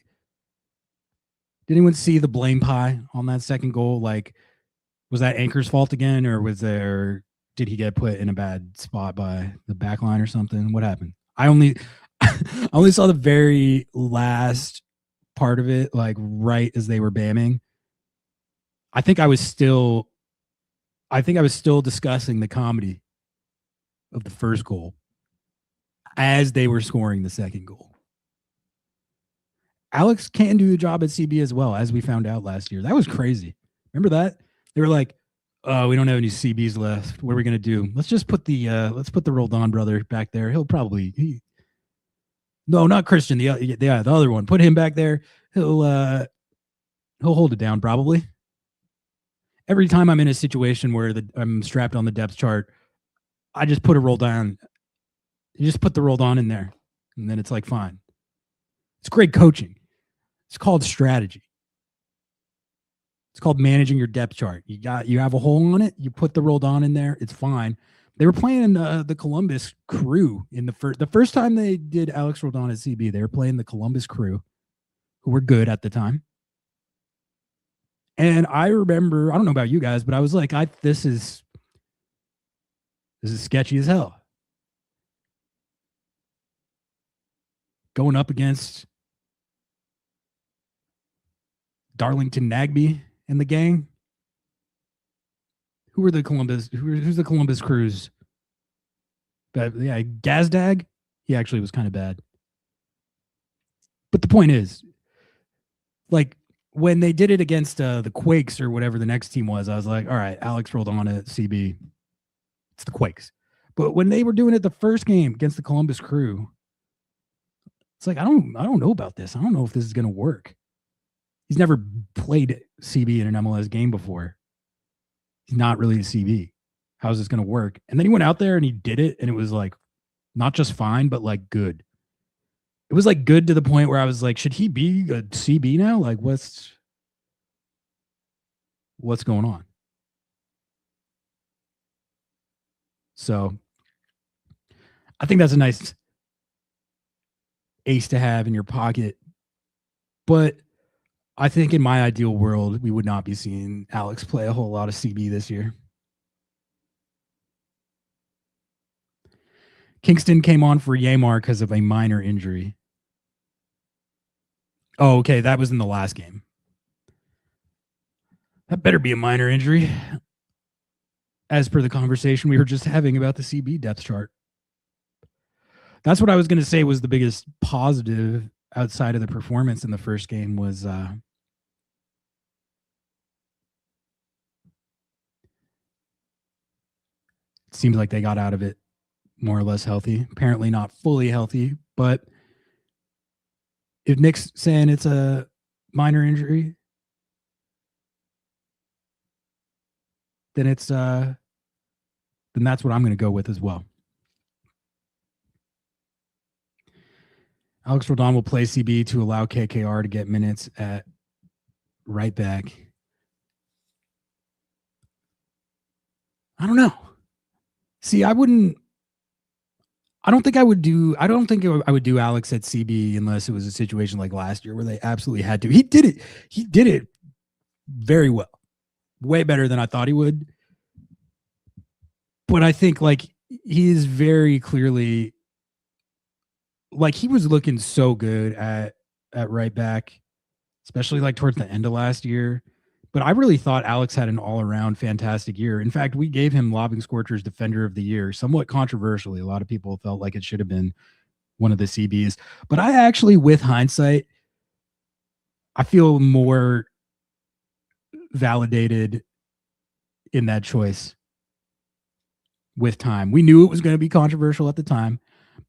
anyone see the blame pie on that second goal? Like, was that Anchor's fault again, or did he get put in a bad spot by the back line or something? What happened? I I only saw the very last part of it, like right as they were bamming. I think I was still discussing the comedy of the first goal as they were scoring the second goal. Alex can do the job at CB as well, as we found out last year. That was crazy. Remember that? They were like, "Oh, we don't have any CBs left. What are we gonna do? Let's just put the Roldan brother back there. He'll probably no, not Christian. The other one. Put him back there. He'll hold it down probably." Every time I'm in a situation where I'm strapped on the depth chart, I just put a Roldan. You just put the Roldan in there, and then it's like fine. It's great coaching. It's called strategy. It's called managing your depth chart. You have a hole on it. You put the Roldan in there. It's fine. They were playing the Columbus Crew in the first time they did Alex Roldan at CB. They were playing the Columbus Crew, who were good at the time. And I remember, I don't know about you guys, but I was like, this is sketchy as hell. Going up against Darlington Nagby and the gang. Who's the Columbus Crews? But yeah, Gazdag. He actually was kind of bad. But the point is, like, when they did it against the Quakes or whatever the next team was, I was like, all right, Alex rolled on at CB. It's the Quakes. But when they were doing it the first game against the Columbus Crew, it's like, I don't know about this. I don't know if this is going to work. He's never played CB in an MLS game before. He's not really a CB. How's this going to work? And then he went out there and he did it, and it was like not just fine, but like good. It was like good to the point where I was like, should he be a CB now? Like, what's going on? So I think that's a nice ace to have in your pocket. But I think in my ideal world, we would not be seeing Alex play a whole lot of CB this year. Kingston came on for Yamar because of a minor injury. Oh, okay. That was in the last game. That better be a minor injury, as per the conversation we were just having about the CB depth chart. That's what I was going to say was the biggest positive outside of the performance in the first game was it seems like they got out of it more or less healthy. Apparently not fully healthy, but if Nick's saying it's a minor injury, then it's then that's what I'm going to go with as well. Alex Roldan will play CB to allow KKR to get minutes at right back. I don't know. See, I don't think I would do Alex at CB unless it was a situation like last year where they absolutely had to. He did it very well. Way better than I thought he would. But I think like he is very clearly, like, he was looking so good at right back, especially like towards the end of last year. But I really thought Alex had an all-around fantastic year. In fact, we gave him Lobbing Scorchers Defender of the Year, somewhat controversially. A lot of people felt like it should have been one of the CBs. But I actually, with hindsight, I feel more validated in that choice with time. We knew it was going to be controversial at the time,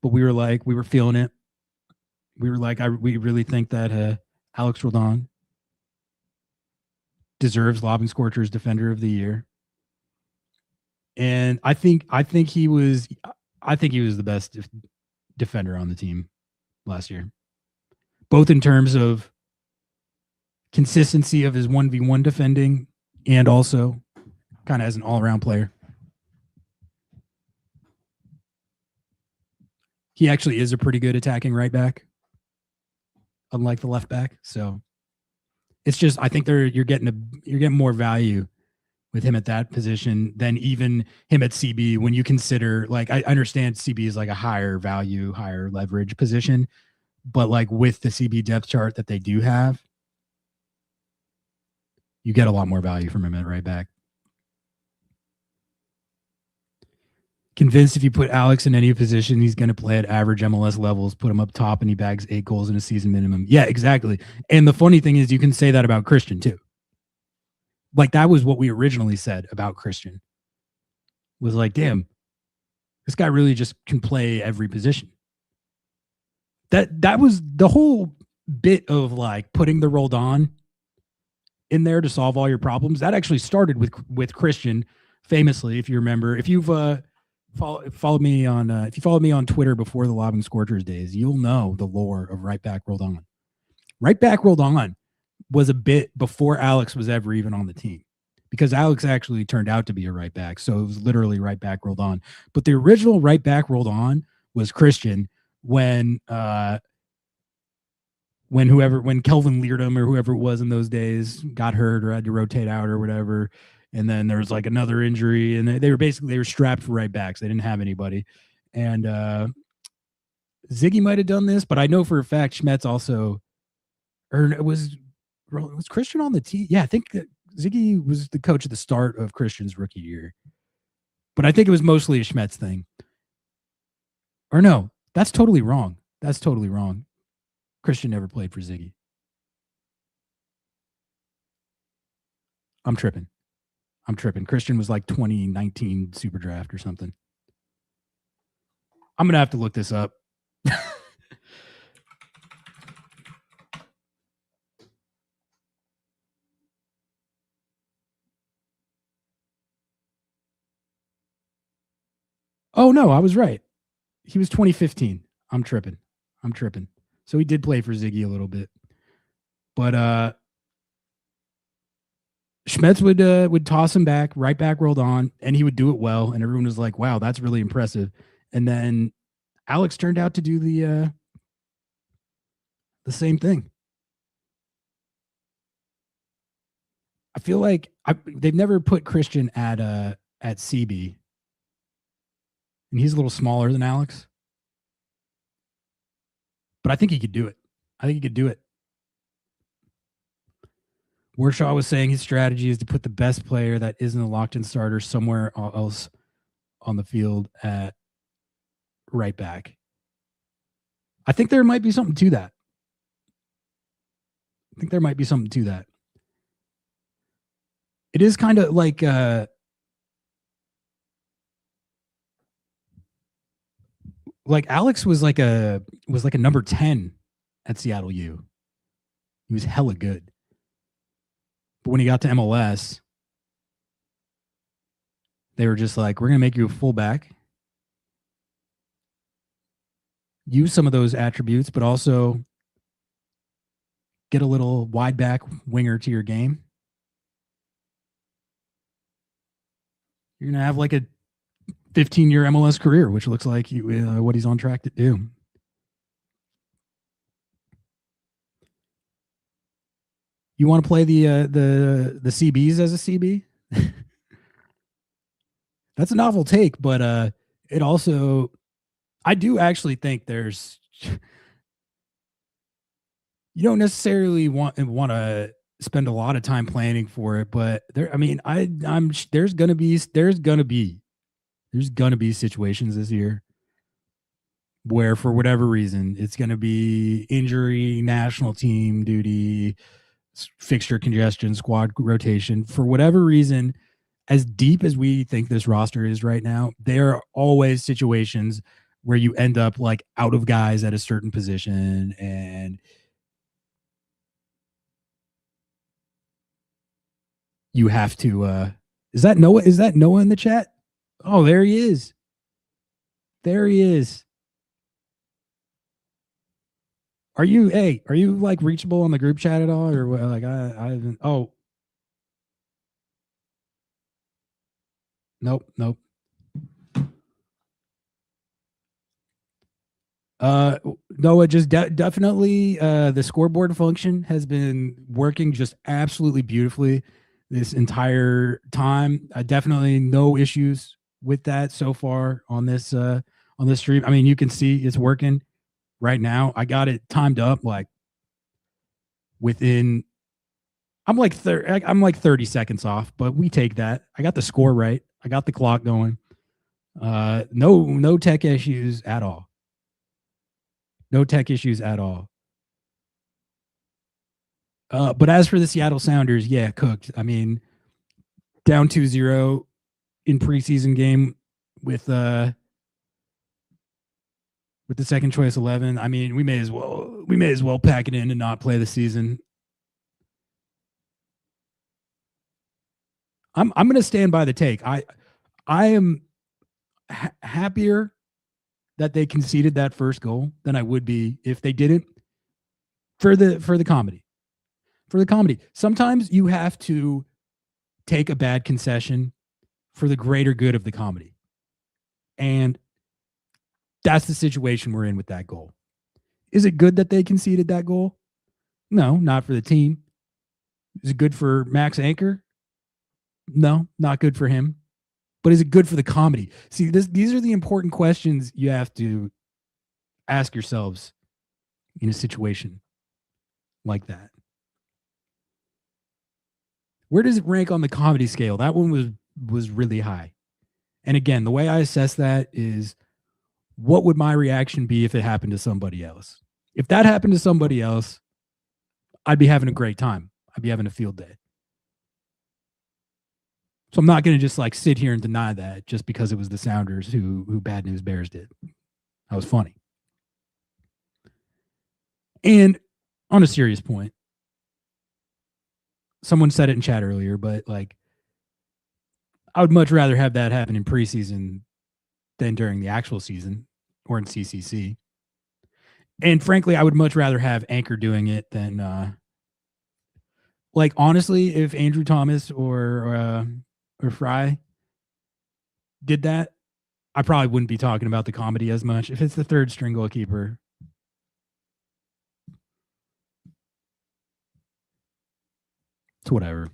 but we were feeling it. We were like, we really think that Alex Roldan deserves Lobbing Scorchers Defender of the Year. And I think he was the best defender on the team last year, both in terms of consistency of his 1v1 defending and also kind of as an all-around player. He actually is a pretty good attacking right back, unlike the left back. So it's just, I think you're getting more value with him at that position than even him at CB. When you consider, like, I understand CB is like a higher value, higher leverage position, but like with the CB depth chart that they do have, you get a lot more value from him at right back. Convinced if you put Alex in any position, he's going to play at average MLS levels, put him up top, and he bags 8 goals in a season minimum. Yeah, exactly. And the funny thing is, you can say that about Christian too. Like, that was what we originally said about Christian. Was like, damn, this guy really just can play every position. That was the whole bit of like putting the rolled on in there to solve all your problems. That actually started with Christian, famously, if you remember. If you've followed me on if you followed me on Twitter before the Lobbing Scorchers days, you'll know the lore of right back rolled on. Right back rolled on was a bit before Alex was ever even on the team, because Alex actually turned out to be a right back. So it was literally right back rolled on. But the original right back rolled on was Christian when Kelvin Leardom or whoever it was in those days got hurt or had to rotate out or whatever. And then there was like another injury, and they were strapped for right backs. They didn't have anybody. And Ziggy might have done this, but I know for a fact Schmetz also, or was Christian on the team? Yeah, I think that Ziggy was the coach at the start of Christian's rookie year. But I think it was mostly a Schmetz thing. Or no, that's totally wrong. That's totally wrong. Christian never played for Ziggy. I'm tripping. Christian was like 2019 Super Draft or something. I'm going to have to look this up. Oh, no, I was right. He was 2015. I'm tripping. So he did play for Ziggy a little bit. But Schmetz would toss him back, right back rolled on, and he would do it well. And everyone was like, wow, that's really impressive. And then Alex turned out to do the same thing. I feel like they've never put Christian at CB. And he's a little smaller than Alex. But I think he could do it. Warshaw was saying his strategy is to put the best player that isn't a locked-in starter somewhere else on the field at right back. I think there might be something to that. It is kind of like Alex was like a number 10 at Seattle U. He was hella good. But when he got to MLS, they were just like, we're going to make you a fullback. Use some of those attributes, but also get a little wide back winger to your game. You're going to have like a 15-year MLS career, which looks like what he's on track to do. You want to play the CBs as a CB? That's a novel take, but it also, I do actually think there's, you don't necessarily want to spend a lot of time planning for it, but there's gonna be situations this year where, for whatever reason, it's gonna be injury, national team duty, fixture congestion, squad rotation. For whatever reason, as deep as we think this roster is right now, there are always situations where you end up like out of guys at a certain position. And you have to is that Noah in the chat? Oh, there he is. Are you like reachable on the group chat at all, or what? Like I haven't. Oh, nope. Noah, just definitely the scoreboard function has been working just absolutely beautifully this entire time. Definitely no issues with that so far on this stream. I mean, you can see it's working right now. I got it timed up like within. I'm like 30 seconds off, but we take that. I got the score right. I got the clock going. No tech issues at all. No tech issues at all. But as for the Seattle Sounders, yeah, cooked. I mean, down 2-0 in preseason game with the second choice 11. I mean, we may as well pack it in and not play the season. I'm going to stand by the take. I am happier that they conceded that first goal than I would be if they didn't. For the comedy. For the comedy. Sometimes you have to take a bad concession for the greater good of the comedy. And that's the situation we're in with that goal. Is it good that they conceded that goal? No, not for the team. Is it good for Max Anchor? No, not good for him. But is it good for the comedy? See, these are the important questions you have to ask yourselves in a situation like that. Where does it rank on the comedy scale? That one was really high. And again, the way I assess that is, what would my reaction be if it happened to somebody else? If that happened to somebody else, I'd be having a great time. I'd be having a field day. So I'm not going to just like sit here and deny that just because it was the Sounders who Bad News Bears did. That was funny. And on a serious point, someone said it in chat earlier, but like, I would much rather have that happen in preseason than during the actual season or in CCC. And frankly, I would much rather have Anchor doing it than, like, honestly, if Andrew Thomas or Fry did that, I probably wouldn't be talking about the comedy as much. If it's the third string goalkeeper, it's whatever.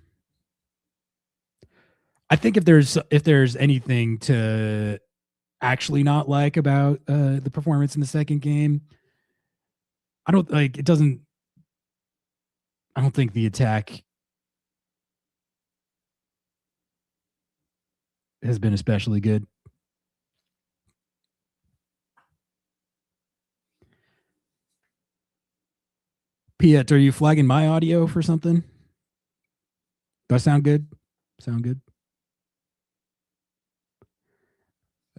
I think if there's anything to actually not like about the performance in the second game, I don't think the attack has been especially good. Piet, are you flagging my audio for something? Do I sound good? Sound good?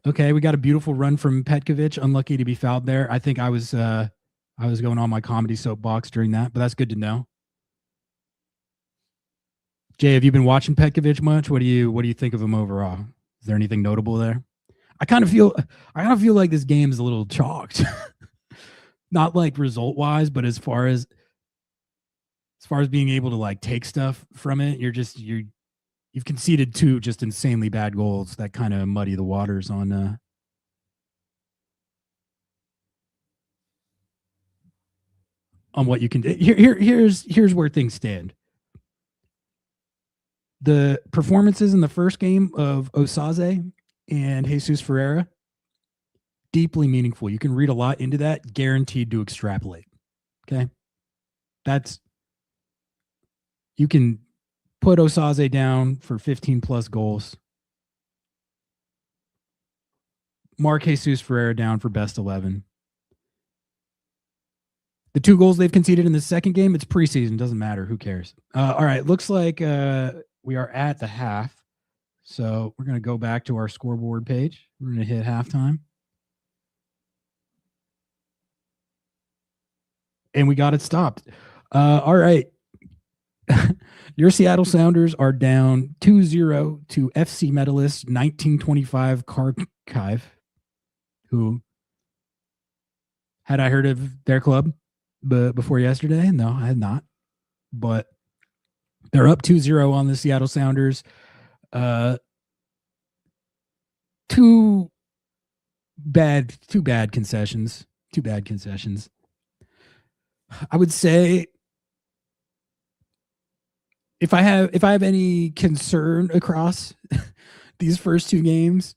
Okay, we got a beautiful run from Petkovic. Unlucky to be fouled there. I think I was going on my comedy soapbox during that, but that's good to know. Jay, have you been watching Petkovic much? What do you think of him overall? Is there anything notable there? I kind of feel like this game is a little chalked. Not like result wise, but as far as being able to like take stuff from it, you've conceded 2 just insanely bad goals that kind of muddy the waters on what you can do. Here's where things stand. The performances in the first game of Osaze and Jesus Ferreira, deeply meaningful. You can read a lot into that, guaranteed to extrapolate. Okay? You can put Osaze down for 15 plus goals. Mark Jesus Ferreira down for best 11. The 2 goals they've conceded in the second game, it's preseason. Doesn't matter. Who cares? All right. Looks like we are at the half. So we're going to go back to our scoreboard page. We're going to hit halftime. And we got it stopped. All right. Your Seattle Sounders are down 2-0 to FC Metalist 1925 Kharkiv, who, had I heard of their club before yesterday? No, I had not. But they're up 2-0 on the Seattle Sounders. Two bad concessions. I would say if I have any concern across these first two games,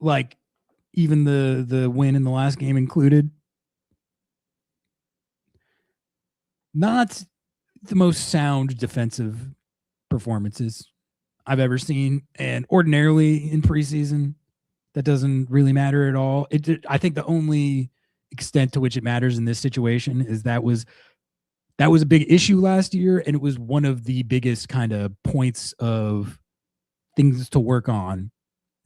like even the win in the last game included, not the most sound defensive performances I've ever seen. And ordinarily in preseason, that doesn't really matter at all. I think the only extent to which it matters in this situation is that was a big issue last year, and it was one of the biggest kind of points of things to work on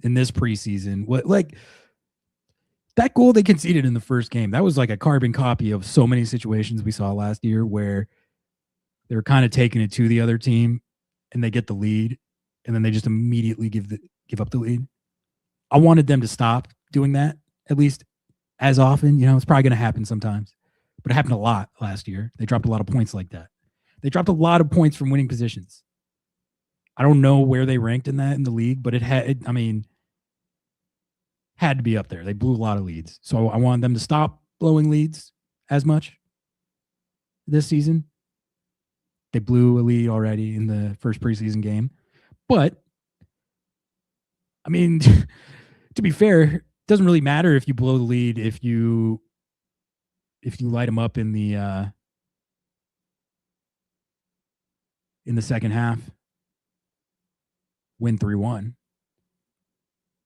in this preseason. What, like, that goal they conceded in the first game, that was like a carbon copy of so many situations we saw last year where they were kind of taking it to the other team and they get the lead and then they just immediately give up the lead. I wanted them to stop doing that, at least as often. You know, it's probably going to happen sometimes, but it happened a lot last year. They dropped a lot of points like that. They dropped a lot of points from winning positions. I don't know where they ranked in that in the league, but it had to be up there. They blew a lot of leads. So I wanted them to stop blowing leads as much this season. They blew a lead already in the first preseason game. But, I mean, to be fair, it doesn't really matter if you blow the lead if you light them up in the second half, win 3-1.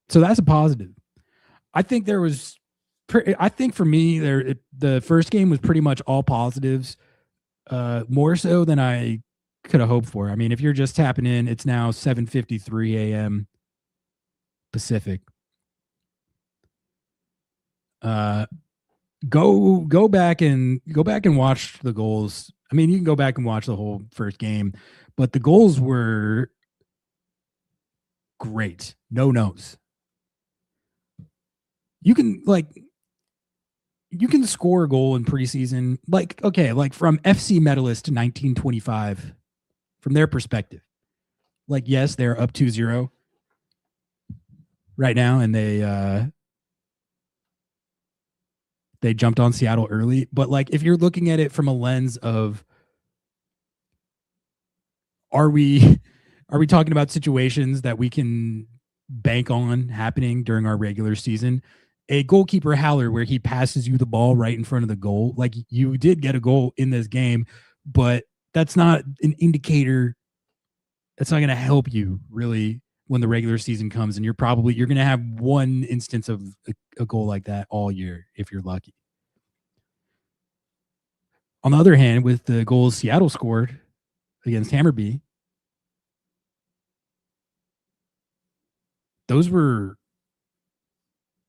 So that's a positive. I think for me, the first game was pretty much all positives, more so than I could have hoped for. I mean, if you're just tapping in, it's now 7:53 a.m. Pacific. Go back and watch the goals. I mean, you can go back and watch the whole first game, but the goals were great. No no's. You can score a goal in preseason, like from FC Metalist to 1925, from their perspective. Like, yes, they're up 2-0 right now, and they jumped on Seattle early. But like, if you're looking at it from a lens of, are we talking about situations that we can bank on happening during our regular season? A goalkeeper howler where he passes you the ball right in front of the goal. Like, you did get a goal in this game, but that's not an indicator. That's not going to help you really when the regular season comes, and you're going to have one instance of a goal like that all year if you're lucky. On the other hand, with the goals Seattle scored against Hammarby, those were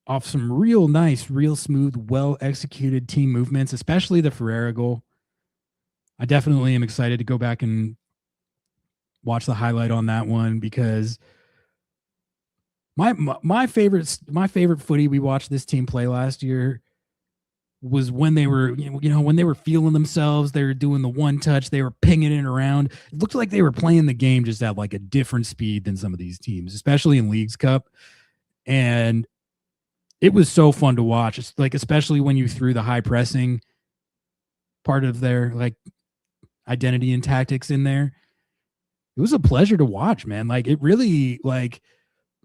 off some real nice, real smooth, well-executed team movements, especially the Ferreira goal. I definitely am excited to go back and watch the highlight on that one, because my favorite footy we watched this team play last year was when they were, when they were feeling themselves. They were doing the one touch, they were pinging it around. It looked like they were playing the game just at like a different speed than some of these teams, especially in Leagues Cup. And it was so fun to watch. It's like, especially when you threw the high pressing part of their like identity and tactics in there. It was a pleasure to watch, man. Like, it really, like,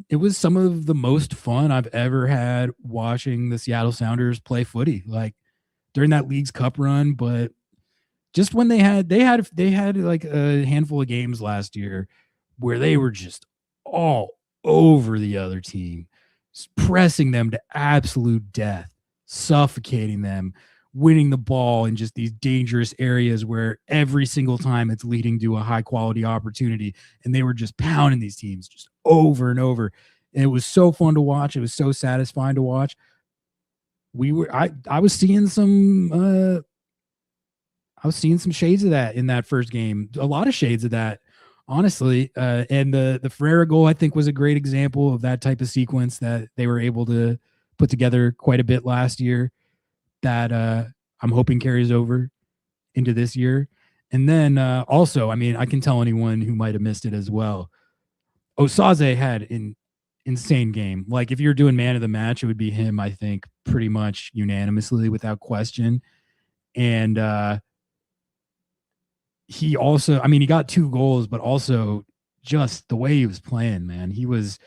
it was some of the most fun I've ever had watching the Seattle Sounders play footy, like during that Leagues Cup run. But just when they had like a handful of games last year where they were just all over the other team, pressing them to absolute death, suffocating them, winning the ball in just these dangerous areas where every single time it's leading to a high quality opportunity. And they were just pounding these teams just over and over. And it was so fun to watch. It was so satisfying to watch. I was seeing some shades of that in that first game. A lot of shades of that, honestly. And the Ferreira goal, I think, was a great example of that type of sequence that they were able to put together quite a bit last year, that I'm hoping carries over into this year. And then also, I mean, I can tell anyone who might have missed it as well, Osaze had an insane game. Like, if you're doing man of the match, it would be him, I think, pretty much unanimously without question. And he also, I mean, he got 2 goals, but also just the way he was playing, man. He was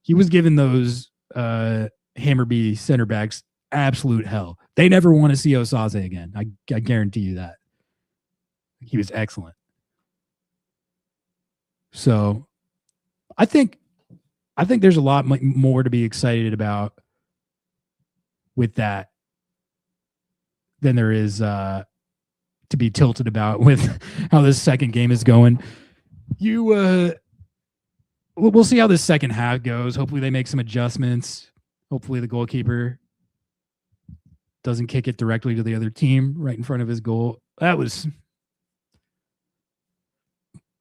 giving those Hammarby center backs absolute hell. They never want to see Osaze again. I guarantee you that. He was excellent. So I think there's a lot more to be excited about with that than there is to be tilted about with how this second game is going. We'll see how this second half goes. Hopefully they make some adjustments. Hopefully the goalkeeper doesn't kick it directly to the other team right in front of his goal. That was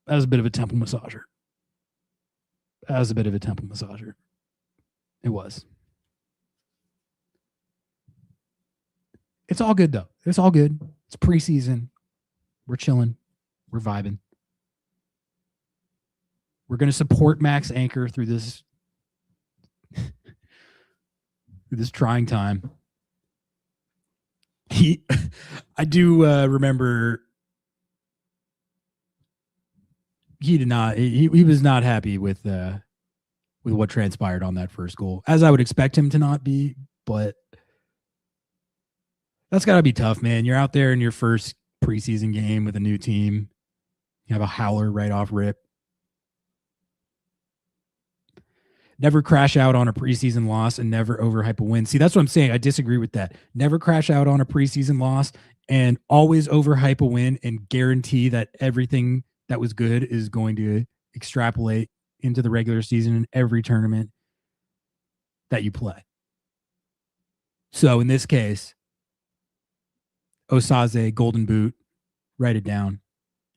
a bit of a temple massager. It was. It's all good though. It's all good. It's preseason. We're chilling. We're vibing. We're going to support Max Anchor through this trying time. I do remember he was not happy with what transpired on that first goal, as I would expect him to not be, but that's got to be tough, man. You're out there in your first preseason game with a new team. You have a howler right off rip. Never crash out on a preseason loss and never overhype a win. See, that's what I'm saying. I disagree with that. Never crash out on a preseason loss and always overhype a win and guarantee that everything that was good is going to extrapolate into the regular season in every tournament that you play. So in this case, Osaze, Golden Boot, write it down.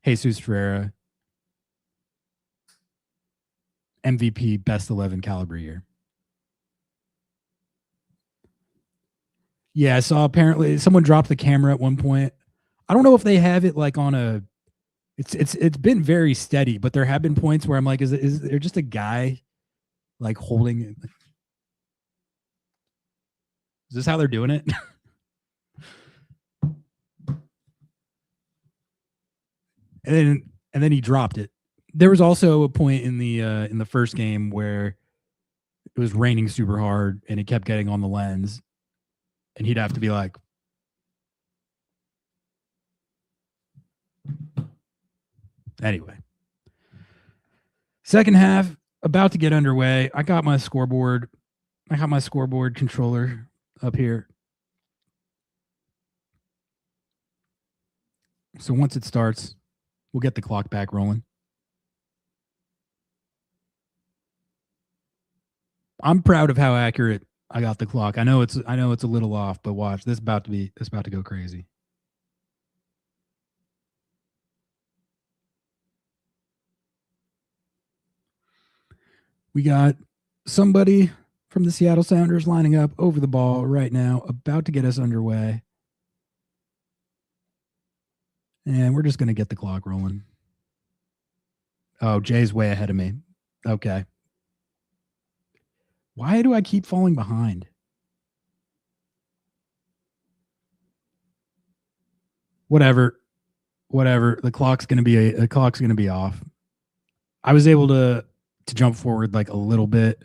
Jesus Ferreira, MVP, best 11 caliber year. Yeah, I saw apparently someone dropped the camera at one point. I don't know if they have it like on a. It's been very steady, but there have been points where I'm like, is there just a guy like holding it? Is this how they're doing it? and then he dropped it. There was also a point in the first game where it was raining super hard and it kept getting on the lens, and he'd have to be like, anyway. Second half about to get underway. I got my scoreboard controller up here. So once it starts, we'll get the clock back rolling. I'm proud of how accurate I got the clock. I know it's a little off, but watch, this is about to go crazy. We got somebody from the Seattle Sounders lining up over the ball right now, about to get us underway. And we're just going to get the clock rolling. Oh, Jay's way ahead of me. Okay. Why do I keep falling behind? Whatever. The clock's going to be off. I was able to jump forward like a little bit.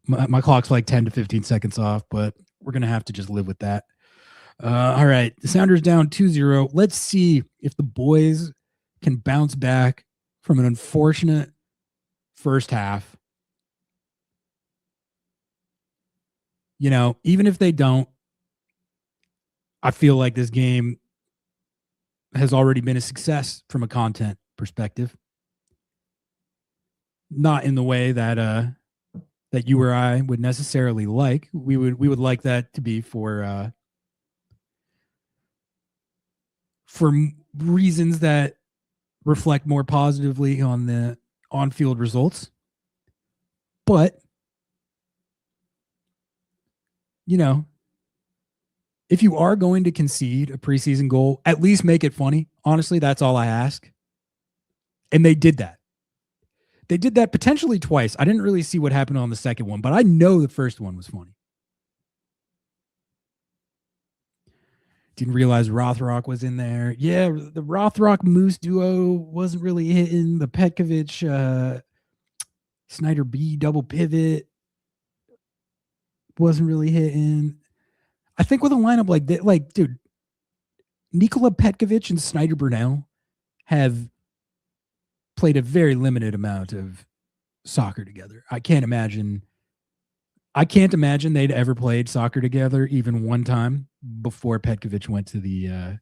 My clock's like 10 to 15 seconds off, but we're going to have to just live with that. All right. The Sounders down 2-0. Let's see if the boys can bounce back from an unfortunate first half. You know, even if they don't, I feel like this game has already been a success from a content perspective. Not in the way that that you or I would necessarily like. We would like that to be for reasons that reflect more positively on the on-field results. But you know, if you are going to concede a preseason goal, at least make it funny. Honestly, that's all I ask. And they did that. They did that potentially twice. I didn't really see what happened on the second one, but I know the first one was funny. Didn't realize Rothrock was in there. Yeah, the Rothrock Moose duo wasn't really hitting. The Petkovic Snyder B double pivot wasn't really hitting. I think with a lineup like that, like, dude, Nikola Petkovic and Snyder Brunel have played a very limited amount of soccer together. I can't imagine they'd ever played soccer together even one time before Petkovic went to the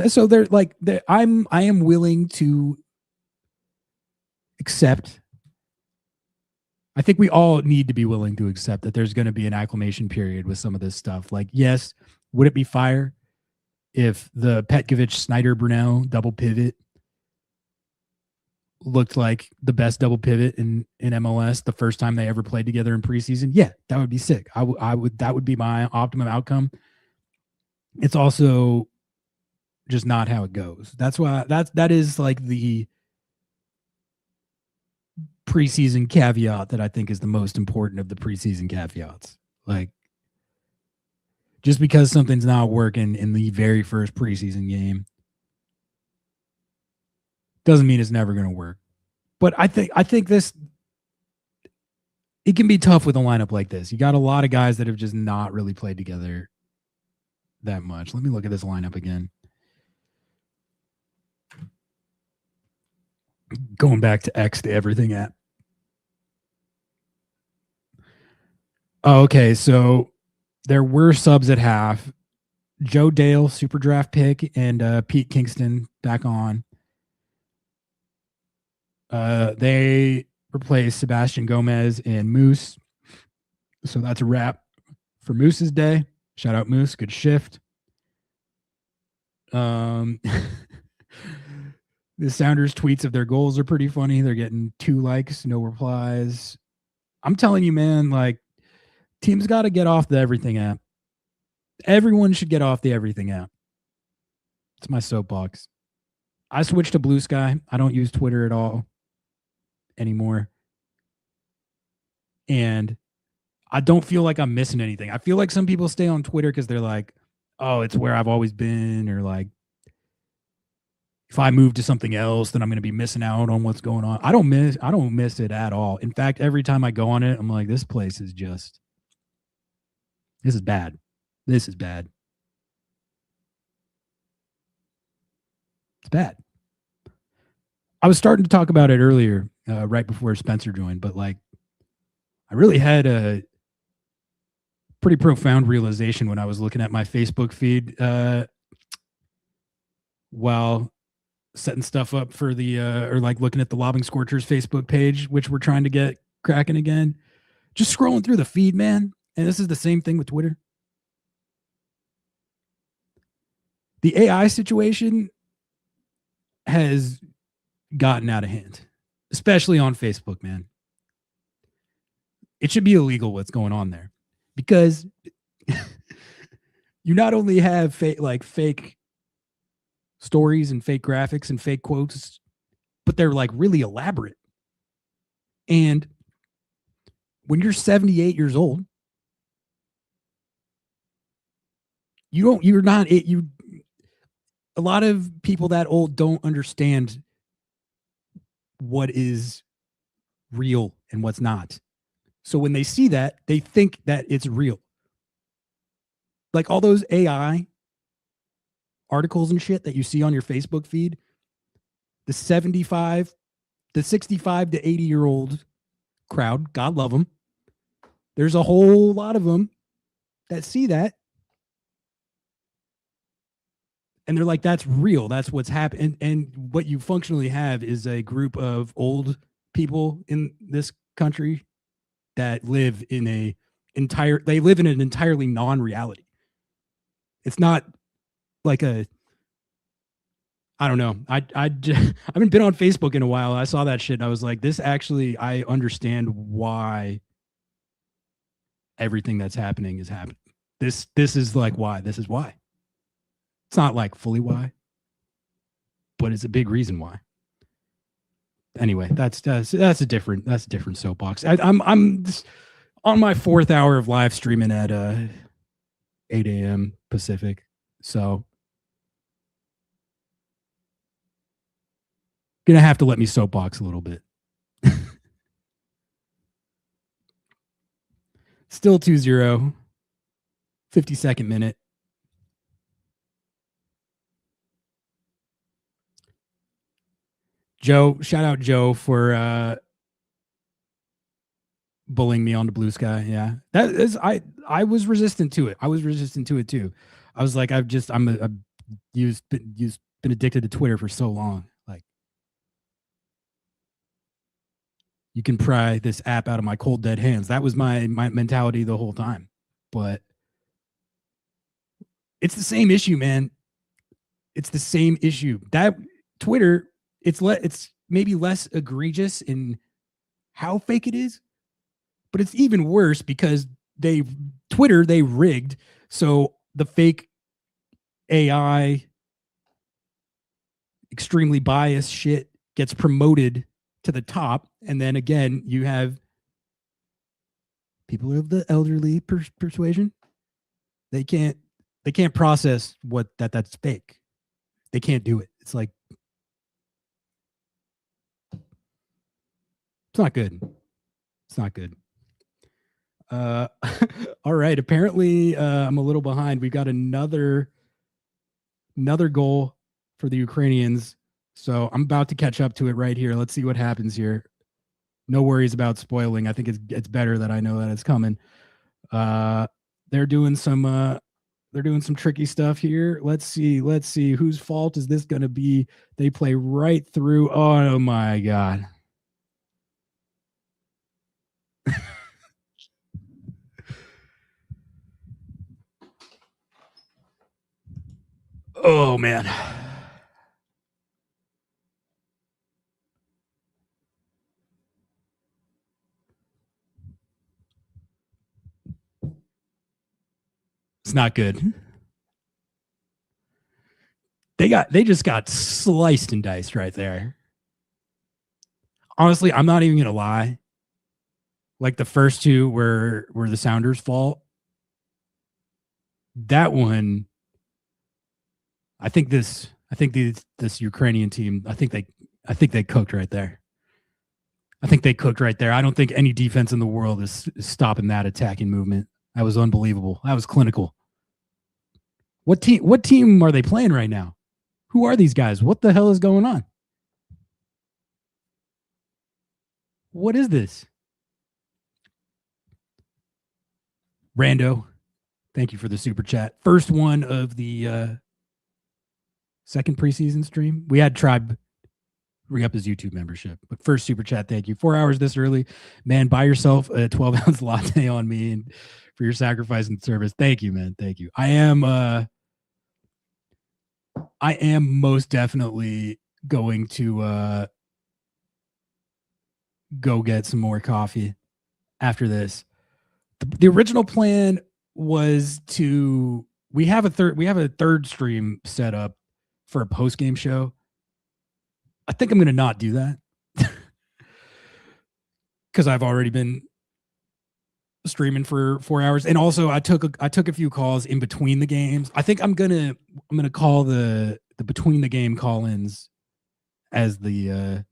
so they're like I am willing to accept. I think we all need to be willing to accept that there's going to be an acclimation period with some of this stuff. Like, yes, would it be fire if the Petkovic Snyder Brunel double pivot looked like the best double pivot in MLS the first time they ever played together in preseason? Yeah, that would be sick. I would that would be my optimum outcome. It's also just not how it goes. That's why that is like the preseason caveat that I think is the most important of the preseason caveats. Like, just because something's not working in the very first preseason game doesn't mean it's never going to work. But I think this, it can be tough with a lineup like this. You got a lot of guys that have just not really played together that much. Let me look at this lineup again. Going back to X to everything app. Oh, okay, so there were subs at half. Joe Dale, super draft pick, and Pete Kingston back on. They replaced Sebastian Gomez and Moose. So that's a wrap for Moose's day. Shout out Moose, good shift. The Sounders tweets of their goals are pretty funny. They're getting 2 likes, no replies. I'm telling you, man, like, teams got to get off the everything app. Everyone should get off the everything app. It's my soapbox. I switched to Blue Sky. I don't use Twitter at all anymore. And I don't feel like I'm missing anything. I feel like some people stay on Twitter because they're like, oh, it's where I've always been, or like, if I move to something else, then I'm going to be missing out on what's going on. I don't miss it at all. In fact, every time I go on it, I'm like, this place is just, this is bad. This is bad. It's bad. I was starting to talk about it earlier, right before Spencer joined, but like, I really had a pretty profound realization when I was looking at my Facebook feed while setting stuff up for the or like looking at the Lobbing Scorchers Facebook page, which we're trying to get cracking again. Just scrolling through the feed, man. And this is the same thing with Twitter. The AI situation has gotten out of hand, especially on Facebook, man. It should be illegal what's going on there, because you not only have fake stories and fake graphics and fake quotes, but they're like really elaborate. And when you're 78 years old, a lot of people that old don't understand what is real and what's not. So when they see that, they think that it's real. Like all those AI articles and shit that you see on your Facebook feed, the 65 to 80-year-old crowd, God love them. There's a whole lot of them that see that. And they're like, that's real. That's what's happening. And what you functionally have is a group of old people in this country that live in an entirely non-reality. It's not like I don't know. I haven't been on Facebook in a while. I saw that shit and I was like, I understand why everything that's happening is happening. This is like why. This is why. It's not like fully why, but it's a big reason why. Anyway, that's a different soapbox. I'm on my 4th hour of live streaming at 8 a.m. Pacific. So gonna have to let me soapbox a little bit. Still 2-0. 52nd minute. Joe, shout out Joe for bullying me on the Blue Sky. Yeah, that is I was resistant to it. I was resistant to it too. I was like, I've been addicted to Twitter for so long. Like, you can pry this app out of my cold dead hands. That was my mentality the whole time. But it's the same issue, man. It's the same issue. That Twitter, it's maybe less egregious in how fake it is, but it's even worse because they rigged, so the fake AI extremely biased shit gets promoted to the top, and then again you have people of the elderly persuasion. They can't process that's fake. They can't do it. It's like, it's not good. It's not good. All right. Apparently, I'm a little behind. We've got another goal for the Ukrainians. So I'm about to catch up to it right here. Let's see what happens here. No worries about spoiling. I think it's better that I know that it's coming. They're doing some tricky stuff here. Let's see whose fault is this going to be. They play right through. Oh my God. Oh man. It's not good. They just got sliced and diced right there. Honestly, I'm not even gonna lie. Like, the first two were the Sounders' fault. That one, I think this Ukrainian team, I think they cooked right there. I think they cooked right there. I don't think any defense in the world is stopping that attacking movement. That was unbelievable. That was clinical. What team are they playing right now? Who are these guys? What the hell is going on? What is this? Rando, thank you for the super chat. First one of the second preseason stream. We had Tribe re-up his YouTube membership, but first super chat, thank you. 4 hours this early. Man, buy yourself a 12-ounce latte on me and for your sacrifice and service. Thank you, man. Thank you. I am most definitely going to go get some more coffee after this. The original plan was we have a third stream set up for a post-game show. I think I'm going to not do that because I've already been streaming for 4 hours, and also I took a few calls in between the games. I think I'm gonna call the between the game call-ins as the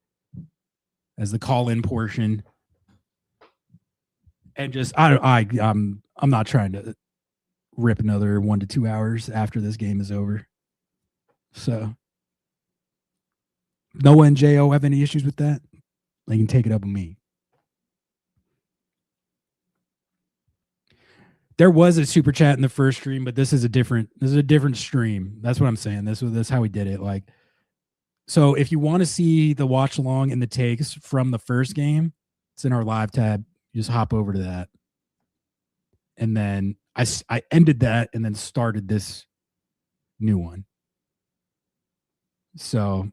call-in portion, and just I'm not trying to rip another 1 to 2 hours after this game is over. So Noah and Jo have any issues with that? They can take it up with me. There was a super chat in the first stream, but this is a different stream. That's what I'm saying. That's how we did it. Like, so if you want to see the watch along and the takes from the first game, it's in our live tab. You just hop over to that. And then I ended that and then started this new one. So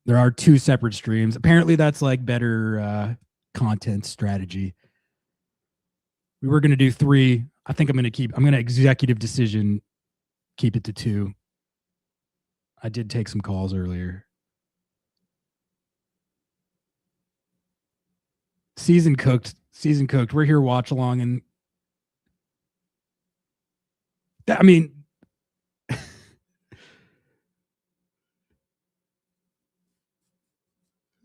there are 2 separate streams. Apparently that's like better content strategy. We were going to do 3. I think I'm going to executive decision, keep it to 2. I did take some calls earlier. Season cooked. We're here watch along, and I mean,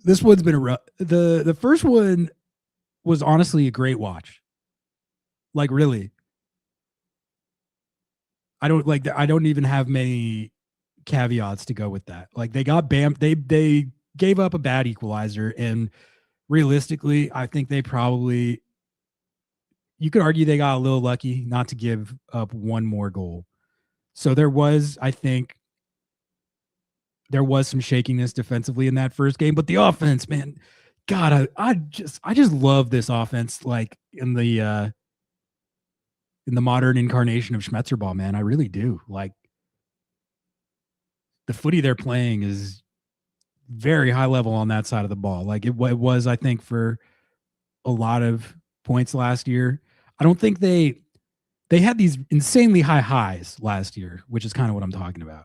this one's been a rough. The first one was honestly a great watch. Like really, I don't even have many caveats to go with that. Like they got bam, they gave up a bad equalizer, and realistically, I think they probably, you could argue they got a little lucky not to give up one more goal. So there was, I think, there was some shakiness defensively in that first game, but the offense, man, God, I just love this offense. Like in the modern incarnation of Schmetzer ball, man, I really do. Like the footy they're playing is very high level on that side of the ball. Like it was, I think, for a lot of points last year. I don't think they had these insanely high highs last year, which is kind of what I'm talking about.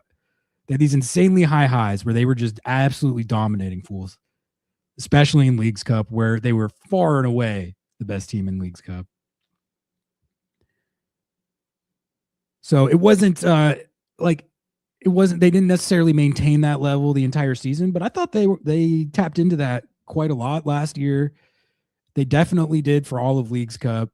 They had these insanely high highs where they were just absolutely dominating fools, especially in Leagues Cup, where they were far and away the best team in Leagues Cup. So it wasn't they didn't necessarily maintain that level the entire season, but I thought they tapped into that quite a lot last year. They definitely did for all of Leagues Cup.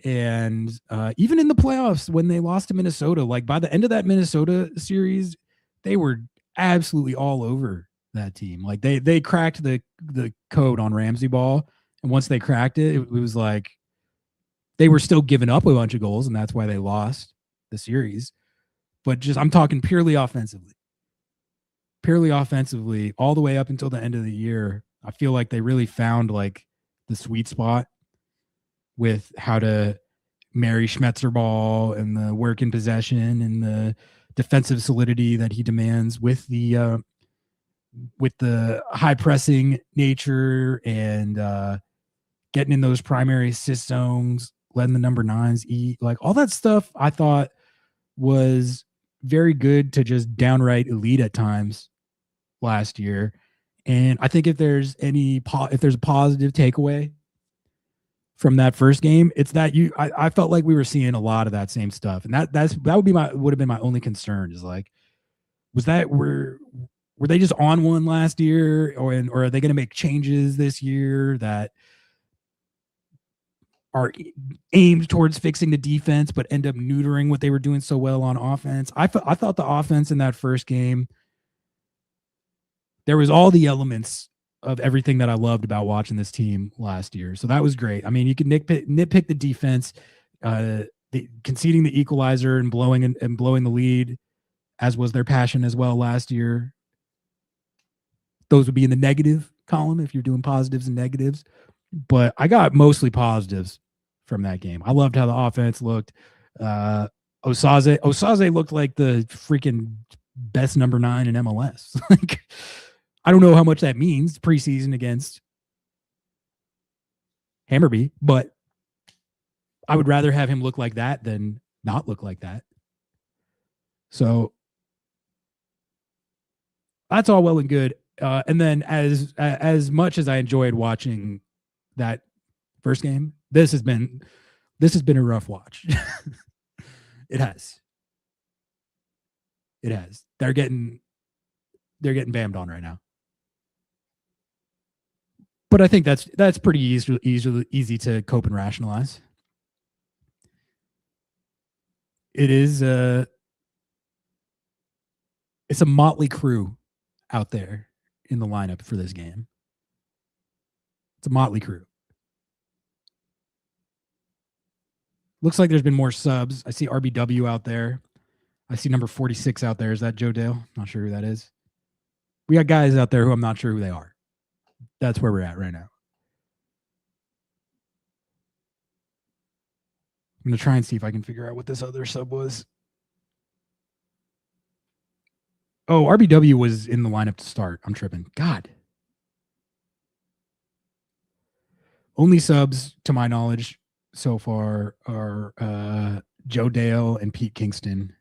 And even in the playoffs when they lost to Minnesota, like by the end of that Minnesota series, they were absolutely all over that team. Like they cracked the code on Ramsey ball. And once they cracked it, it was like they were still giving up a bunch of goals, and that's why they lost the series. But just, I'm talking purely offensively. Purely offensively, all the way up until the end of the year, I feel like they really found like the sweet spot with how to marry Schmetzer ball and the work in possession and the defensive solidity that he demands with the high pressing nature and getting in those primary assist zones, letting the number 9s eat, like all that stuff. I thought was very good to just downright elite at times last year. And I think if there's a positive takeaway from that first game, it's that I felt like we were seeing a lot of that same stuff. And that would have been my only concern, is like, were they just on one last year, or are they going to make changes this year that are aimed towards fixing the defense, but end up neutering what they were doing so well on offense? I thought the offense in that first game, there was all the elements of everything that I loved about watching this team last year. So that was great. I mean, you could nitpick the defense, conceding the equalizer and blowing the lead, as was their passion as well last year. Those would be in the negative column if you're doing positives and negatives. But I got mostly positives from that game. I loved how the offense looked. Osaze looked like the freaking best number 9 in MLS. Like, I don't know how much that means preseason against Hammarby, but I would rather have him look like that than not look like that. So that's all well and good. And then as much as I enjoyed watching that first game, this has been a rough watch. It has. They're getting bammed on right now. But I think that's pretty easy to cope and rationalize. It is it's a motley crew out there in the lineup for this game. It's a motley crew. Looks like there's been more subs. I see RBW out there. I see number 46 out there. Is that Joe Dale? Not sure who that is. We got guys out there who I'm not sure who they are. That's where we're at right now. I'm going to try and see if I can figure out what this other sub was. Oh, RBW was in the lineup to start. I'm tripping. God. Only subs, to my knowledge, so far are Joe Dale and Pete Kingston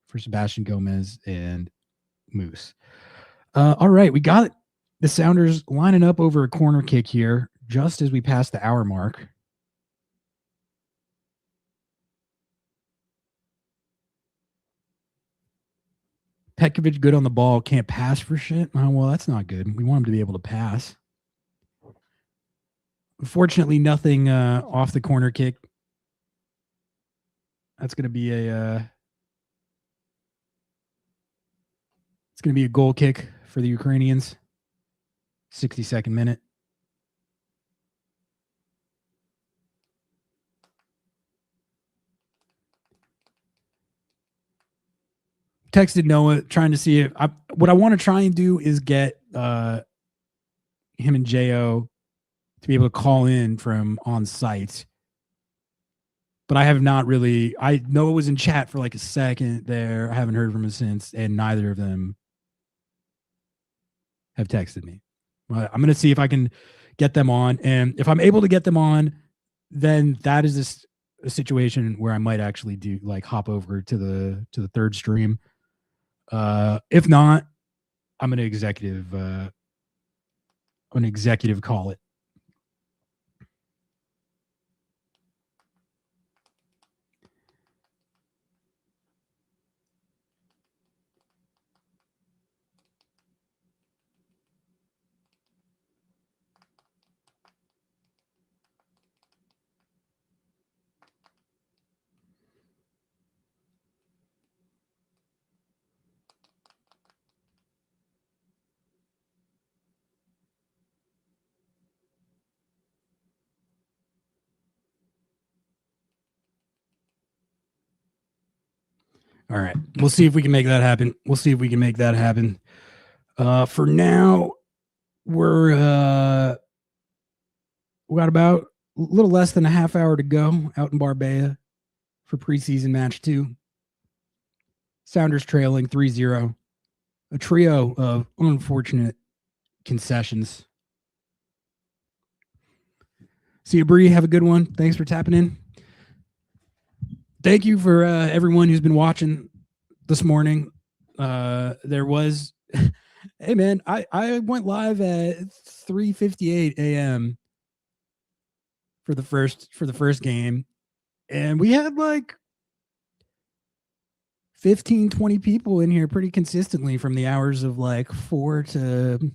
for Sebastian Gomez and Moose. All right, we got the Sounders lining up over a corner kick here just as we pass the hour mark. Petkovic good on the ball, can't pass for shit. Oh, well, that's not good. We want him to be able to pass. Unfortunately, nothing off the corner kick. That's going to be a it's going to be a goal kick for the Ukrainians. 62nd minute. Texted Noah trying to see if what I want to try and do is get him and Jo to be able to call in from on site. But I have not really. I know it was in chat for like a second there. I haven't heard from him since, and neither of them have texted me. I'm going to see if I can get them on, and if I'm able to get them on, then that is a situation where I might actually do like hop over to the third stream. If not, I'm going to executive call it. All right. We'll see if we can make that happen. For now, we got about a little less than a half hour to go out in Marbella for preseason match 2. Sounders trailing 3-0. A trio of unfortunate concessions. See you, Bree. Have a good one. Thanks for tapping in. Thank you for everyone who's been watching this morning. There was, hey man, I went live at 3:58 a.m. for the first game, and we had like 15, 20 people in here pretty consistently from the hours of like 4 to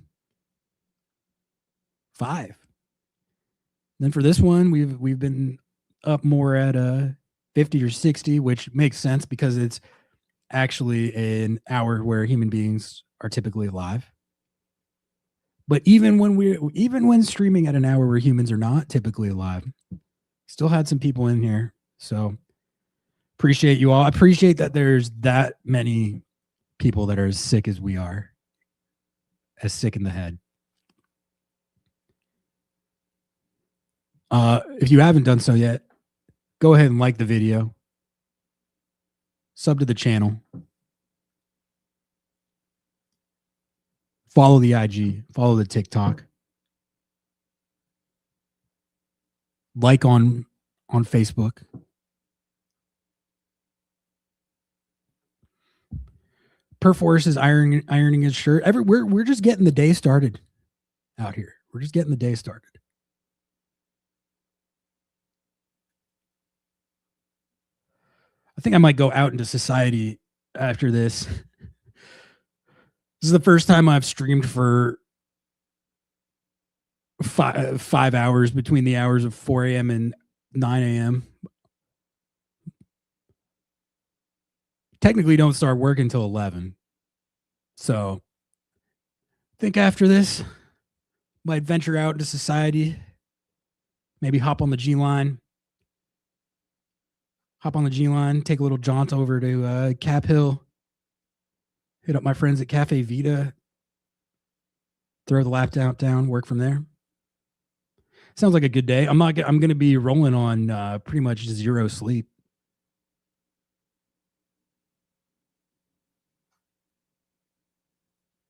5. Then for this one, we've been up more at 50 or 60, which makes sense because it's actually an hour where human beings are typically alive. But even when streaming at an hour where humans are not typically alive, still had some people in here. So appreciate you all. I appreciate that there's that many people that are as sick as we are, as sick in the head. If you haven't done so yet, go ahead and like the video. Sub to the channel. Follow the IG. Follow the TikTok. Like on Facebook. Perforce is ironing his shirt. We're just getting the day started out here. We're just getting the day started. I think I might go out into society after this. This is the first time I've streamed for 5 hours between the hours of 4 a.m. and 9 a.m. Technically don't start work until 11. So I think after this, might venture out into society, maybe hop on the G line. Take a little jaunt over to Cap Hill, hit up my friends at Cafe Vita, throw the laptop down, work from there. Sounds like a good day. I'm going to be rolling on pretty much 0 sleep.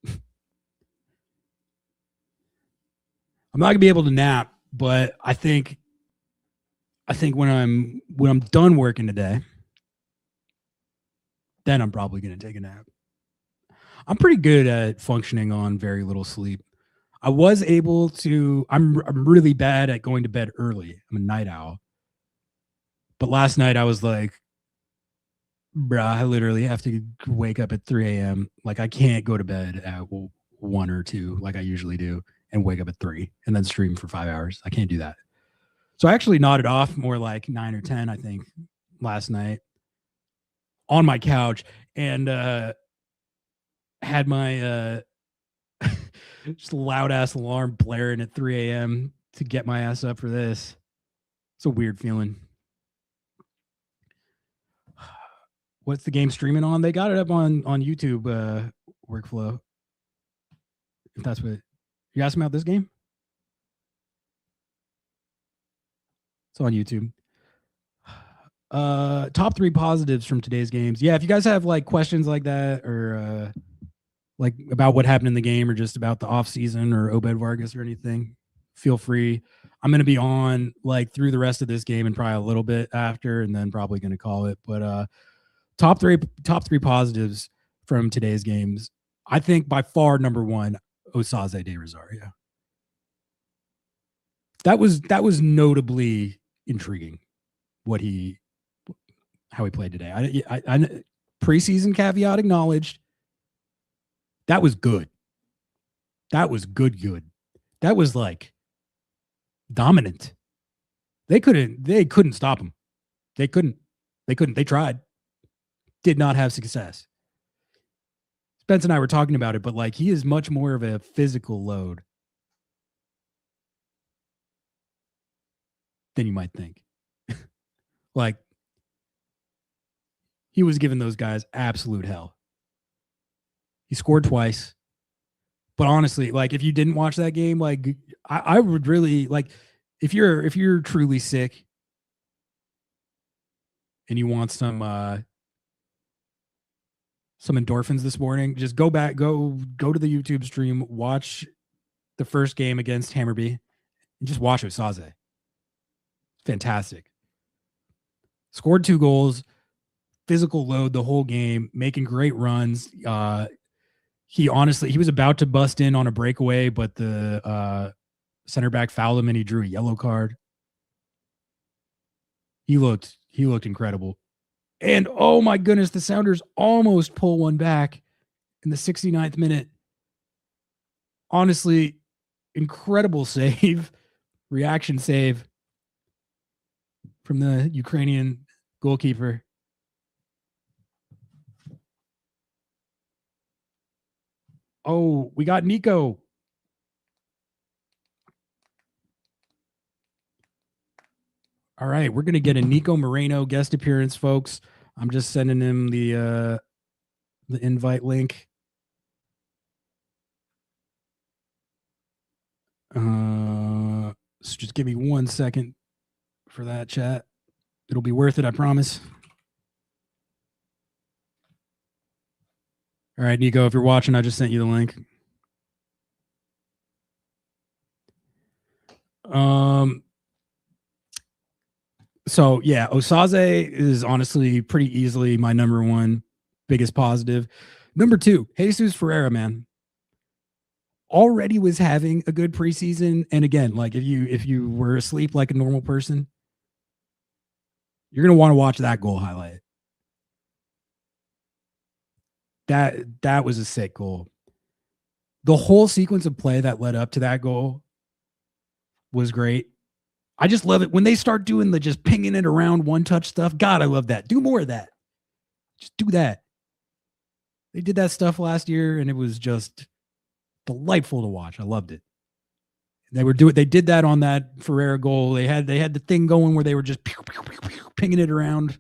I'm not going to be able to nap, but I think when I'm done working today, then I'm probably going to take a nap. I'm pretty good at functioning on very little sleep. I was able to. I'm really bad at going to bed early. I'm a night owl. But last night I was like, Bruh, I literally have to wake up at 3 a.m. Like I can't go to bed at 1 or 2 like I usually do and wake up at 3 and then stream for 5 hours. I can't do that. So I actually nodded off more like 9 or 10, I think, last night on my couch and had my just loud ass alarm blaring at 3 a.m. to get my ass up for this. It's a weird feeling. What's the game streaming on? They got it up on YouTube workflow. If that's what you asked me about this game. It's on YouTube. Top 3 positives from today's games. Yeah, if you guys have like questions like that or like about what happened in the game or just about the off season or Obed Vargas or anything, feel free. I'm going to be on like through the rest of this game and probably a little bit after and then probably going to call it. But top three positives from today's games. I think by far number 1, Osaze de Rosario. That was notably intriguing how he played today. I preseason caveat acknowledged. That was good. That was good. That was like dominant. They couldn't stop him. They couldn't. They tried. Did not have success. Spence and I were talking about it, but like he is much more of a physical load than you might think. Like he was giving those guys absolute hell. He scored twice. But honestly, like if you didn't watch that game, like I would really like if you're truly sick and you want some endorphins this morning, just go to the YouTube stream, watch the first game against Hammarby, and just watch Osaze. Fantastic. Scored 2 goals, physical load the whole game, making great runs. He was about to bust in on a breakaway, but the center back fouled him and he drew a yellow card. He looked incredible. And oh my goodness, the Sounders almost pull one back in the 69th minute. Honestly, incredible save, reaction save from the Ukrainian goalkeeper. Oh, we got Nico. All right, we're going to get a Nico Moreno guest appearance, folks. I'm just sending him the invite link. So just give me 1 second for that chat. It'll be worth it, I promise. All right, Nico, if you're watching, I just sent you the link. So yeah, Osaze is honestly pretty easily my number 1 biggest positive. Number 2, Jesus Ferreira, man. Already was having a good preseason. And again, like if you were asleep like a normal person, you're going to want to watch that goal highlight. That was a sick goal. The whole sequence of play that led up to that goal was great. I just love it when they start doing the just pinging it around one touch stuff. God, I love that. Do more of that. Just do that. They did that stuff last year and it was just delightful to watch. I loved it. They did that on that Ferreira goal. They had the thing going where they were just pinging it around.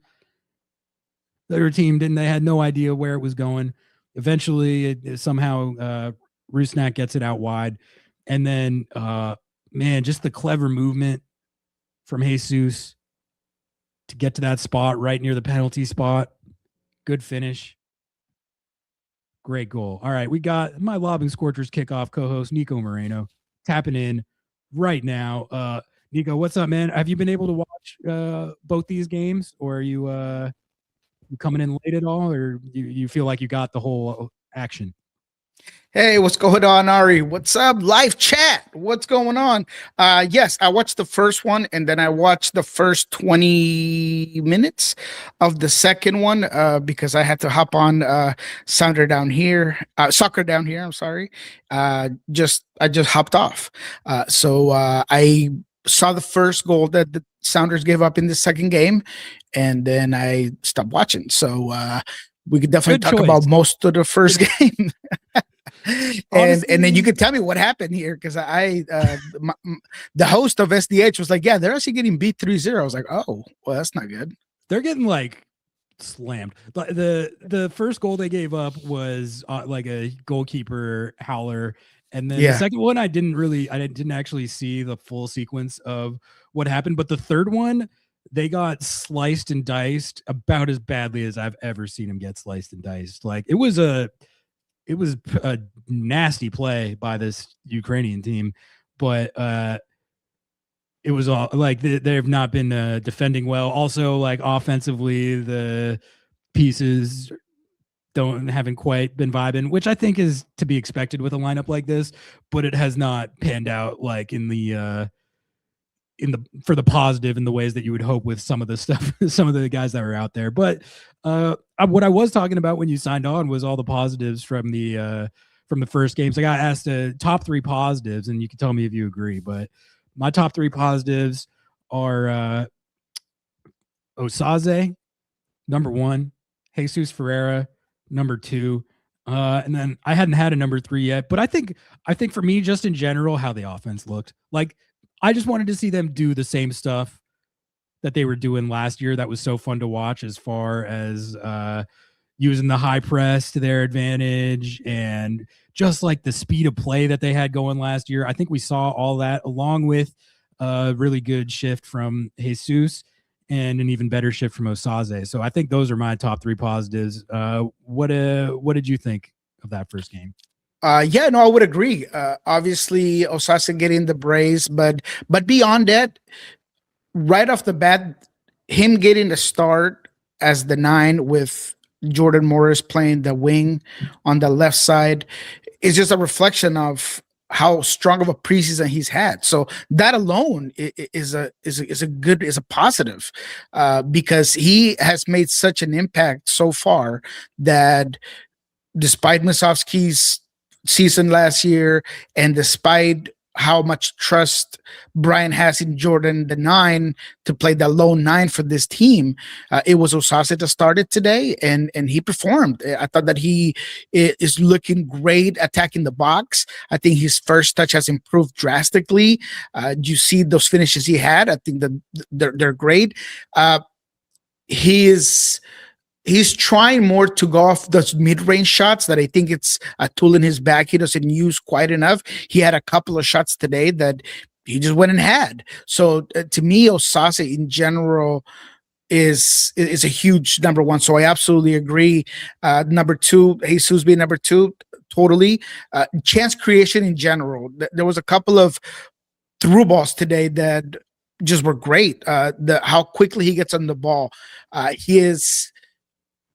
The other team they had no idea where it was going. Eventually somehow Rusnak gets it out wide. And then man, just the clever movement from Jesus to get to that spot right near the penalty spot. Good finish. Great goal. All right, we got my Lobbing Scorchers kickoff co-host, Nico Moreno, tapping in right now. Nico, what's up, man? Have you been able to watch both these games, or are you coming in late at all, or you feel like you got the whole action? Hey, what's going on, Ari? What's up? Live chat. What's going on? Yes, I watched the first one and then I watched the first 20 minutes of the second one because I had to hop on Soccer Down Here. I'm sorry. I just hopped off. I saw the first goal that the Sounders gave up in the second game, and then I stopped watching. So we could definitely Good talk choice. about most of the first game. And then you Honestly- could tell me what happened here because the host of SDH was like, yeah, they're actually getting beat 3-0. I was like, oh, well, that's not good. They're getting like slammed. The first goal they gave up was like a goalkeeper howler, and then Yeah. the second one I didn't actually see the full sequence of what happened, but the third one they got sliced and diced about as badly as I've ever seen them get sliced and diced. Like it was a nasty play by this Ukrainian team, but it was all like they've not been defending well. Also, like offensively, the pieces haven't quite been vibing, which I think is to be expected with a lineup like this. But it has not panned out like for the positive in the ways that you would hope with some of the stuff, some of the guys that were out there. But what I was talking about when you signed on was all the positives from the first games. I got asked top 3 positives, and you can tell me if you agree. But my top 3 positives are Osaze, number 1, Jesus Ferreira, number 2. And then I hadn't had a number 3 yet, but I think for me, just in general, how the offense looked, like I just wanted to see them do the same stuff that they were doing last year. That was so fun to watch, as far as using the high press to their advantage and just like the speed of play that they had going last year. I think we saw all that, along with a really good shift from Jesus and an even better shift from Osaze. So I think those are my top 3 positives. What did you think of that first game? Yeah, no, I would agree. Obviously, Osasa getting the brace, but beyond that, right off the bat, him getting the start as the 9 with Jordan Morris playing the wing on the left side is just a reflection of how strong of a preseason he's had. So that alone is a positive because he has made such an impact so far that despite Musovski's season last year, and despite how much trust Brian has in Jordan, the 9, to play the lone 9 for this team, it was Osase that started today, and he performed. I thought that he is looking great attacking the box. I think his first touch has improved drastically. You see those finishes he had. I think that they're great. He's trying more to go off those mid-range shots that I think it's a tool in his back he doesn't use quite enough. He had a couple of shots today that he just went and had. So to me, Osase in general is a huge number 1. So I absolutely agree. Number 2, Jesus being number 2, totally. Chance creation in general. There was a couple of through balls today that just were great. How quickly he gets on the ball. His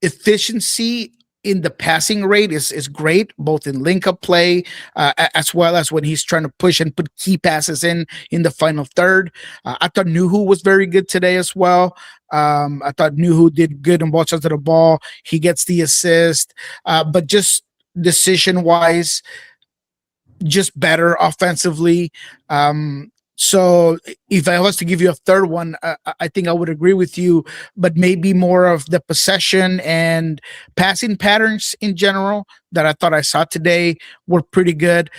efficiency in the passing rate is great, both in link-up play as well as when he's trying to push and put key passes in the final third. I thought Nuhu was very good today as well. I thought Nuhu did good on both sides of the ball. He gets the assist, but just decision-wise, just better offensively. So if I was to give you a third one, I think I would agree with you, but maybe more of the possession and passing patterns in general that I thought I saw today were pretty good.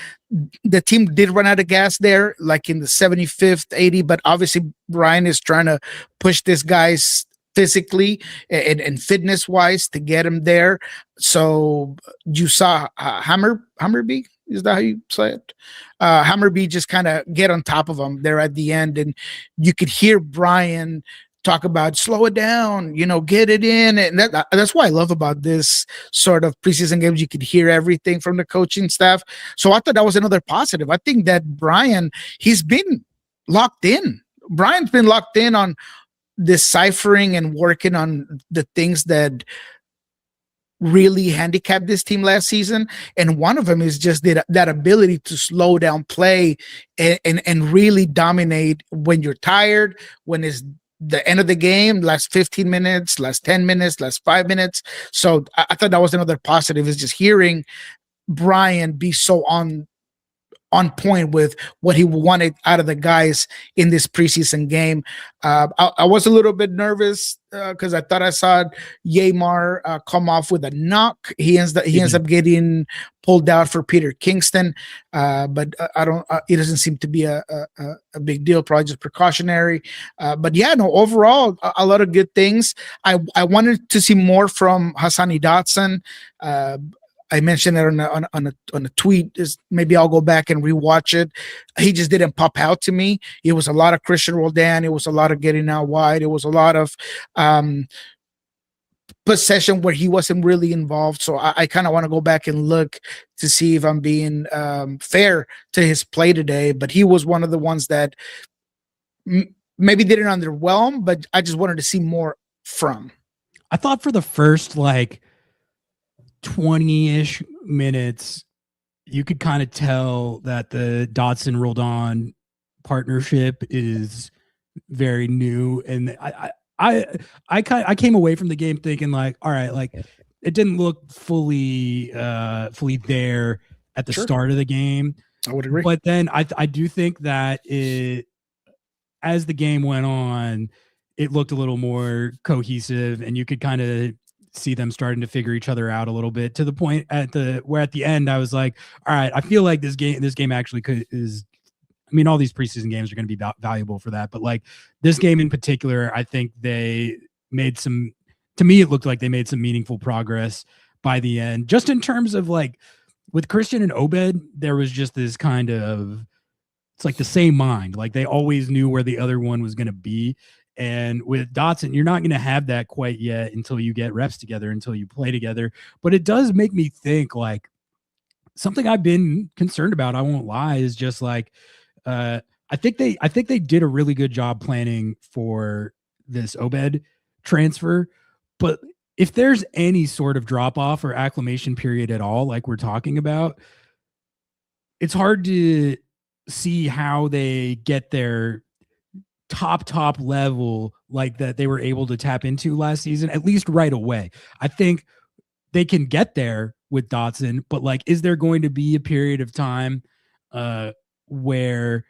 The team did run out of gas there, like in the 75th, 80, but obviously Brian is trying to push this guys physically and fitness wise to get him there. So you saw Hammerby. Is that how you say it? Hammerby just kind of get on top of him there at the end. And you could hear Brian talk about slow it down, get it in. And that's what I love about this sort of preseason games. You could hear everything from the coaching staff. So I thought that was another positive. I think that Brian, he's been locked in. Brian's been locked in on deciphering and working on the things that really handicapped this team last season, and one of them is just that ability to slow down play and really dominate when you're tired, when it's the end of the game, last 15 minutes, last 10 minutes, last 5 minutes. So I thought that was another positive, is just hearing Brian be so on point with what he wanted out of the guys in this preseason game. I was a little bit nervous because I thought I saw Yeimar come off with a knock. He ends up getting pulled out for Peter Kingston, but I don't. It doesn't seem to be a big deal. Probably just precautionary. But yeah, no. Overall, a lot of good things. I wanted to see more from Hassani Dotson. I mentioned it on a tweet. Maybe I'll go back and rewatch it. He just didn't pop out to me. It was a lot of Christian Roldan. It was a lot of getting out wide. It was a lot of possession where he wasn't really involved. So I kind of want to go back and look to see if I'm being fair to his play today. But he was one of the ones that maybe didn't underwhelm, but I just wanted to see more from. I thought for the first 20-ish minutes, you could kind of tell that the Dotson Roldan partnership is very new, and I came away from the game thinking all right, it didn't look fully there at the start of the game. I would agree, but then I do think that as the game went on, it looked a little more cohesive, and you could kind of see them starting to figure each other out a little bit, to the point at the end I was like, all right, I feel like this game actually all these preseason games are going to be valuable for that, but this game in particular, I think they made to me it looked like they made some meaningful progress by the end, just in terms of with Christian and Obed, there was just this kind of, it's like the same mind, they always knew where the other one was going to be. And with Dotson, you're not going to have that quite yet until you get reps together, until you play together. But it does make me think something I've been concerned about, I won't lie, is just I think they did a really good job planning for this Obed transfer. But if there's any sort of drop off or acclimation period at all, like we're talking about, it's hard to see how they get their top level that they were able to tap into last season, at least right away. I think they can get there with Dotson, but is there going to be a period of time where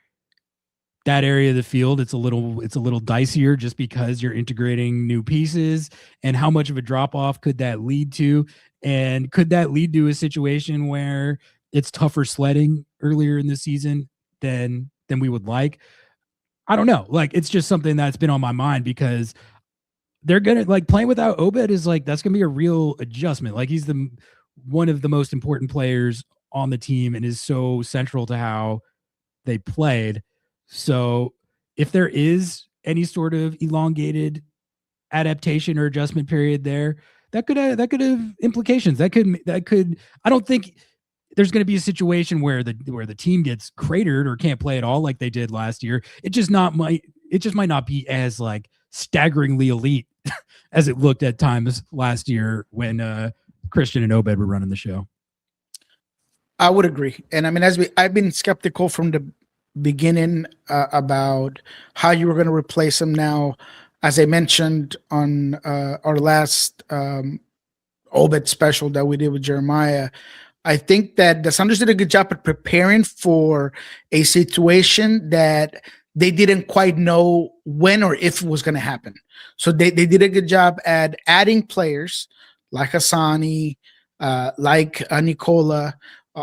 that area of the field, it's a little dicier just because you're integrating new pieces, and how much of a drop off could that lead to? And could that lead to a situation where it's tougher sledding earlier in the season than we would like? I don't know. It's just something that's been on my mind, because they're going to playing without Obed is that's going to be a real adjustment. He's one of the most important players on the team and is so central to how they played. So if there is any sort of elongated adaptation or adjustment period there, that could have implications. That could, I don't think there's going to be a situation where the team gets cratered or can't play at all like they did last year. It just might not be as staggeringly elite as it looked at times last year when Christian and Obed were running the show. I would agree. And I've been skeptical from the beginning about how you were going to replace him. Now, as I mentioned on our last Obed special that we did with Jeremiah, I think that the Sounders did a good job at preparing for a situation that they didn't quite know when or if it was going to happen. So they did a good job at adding players like Hassani, like Nicola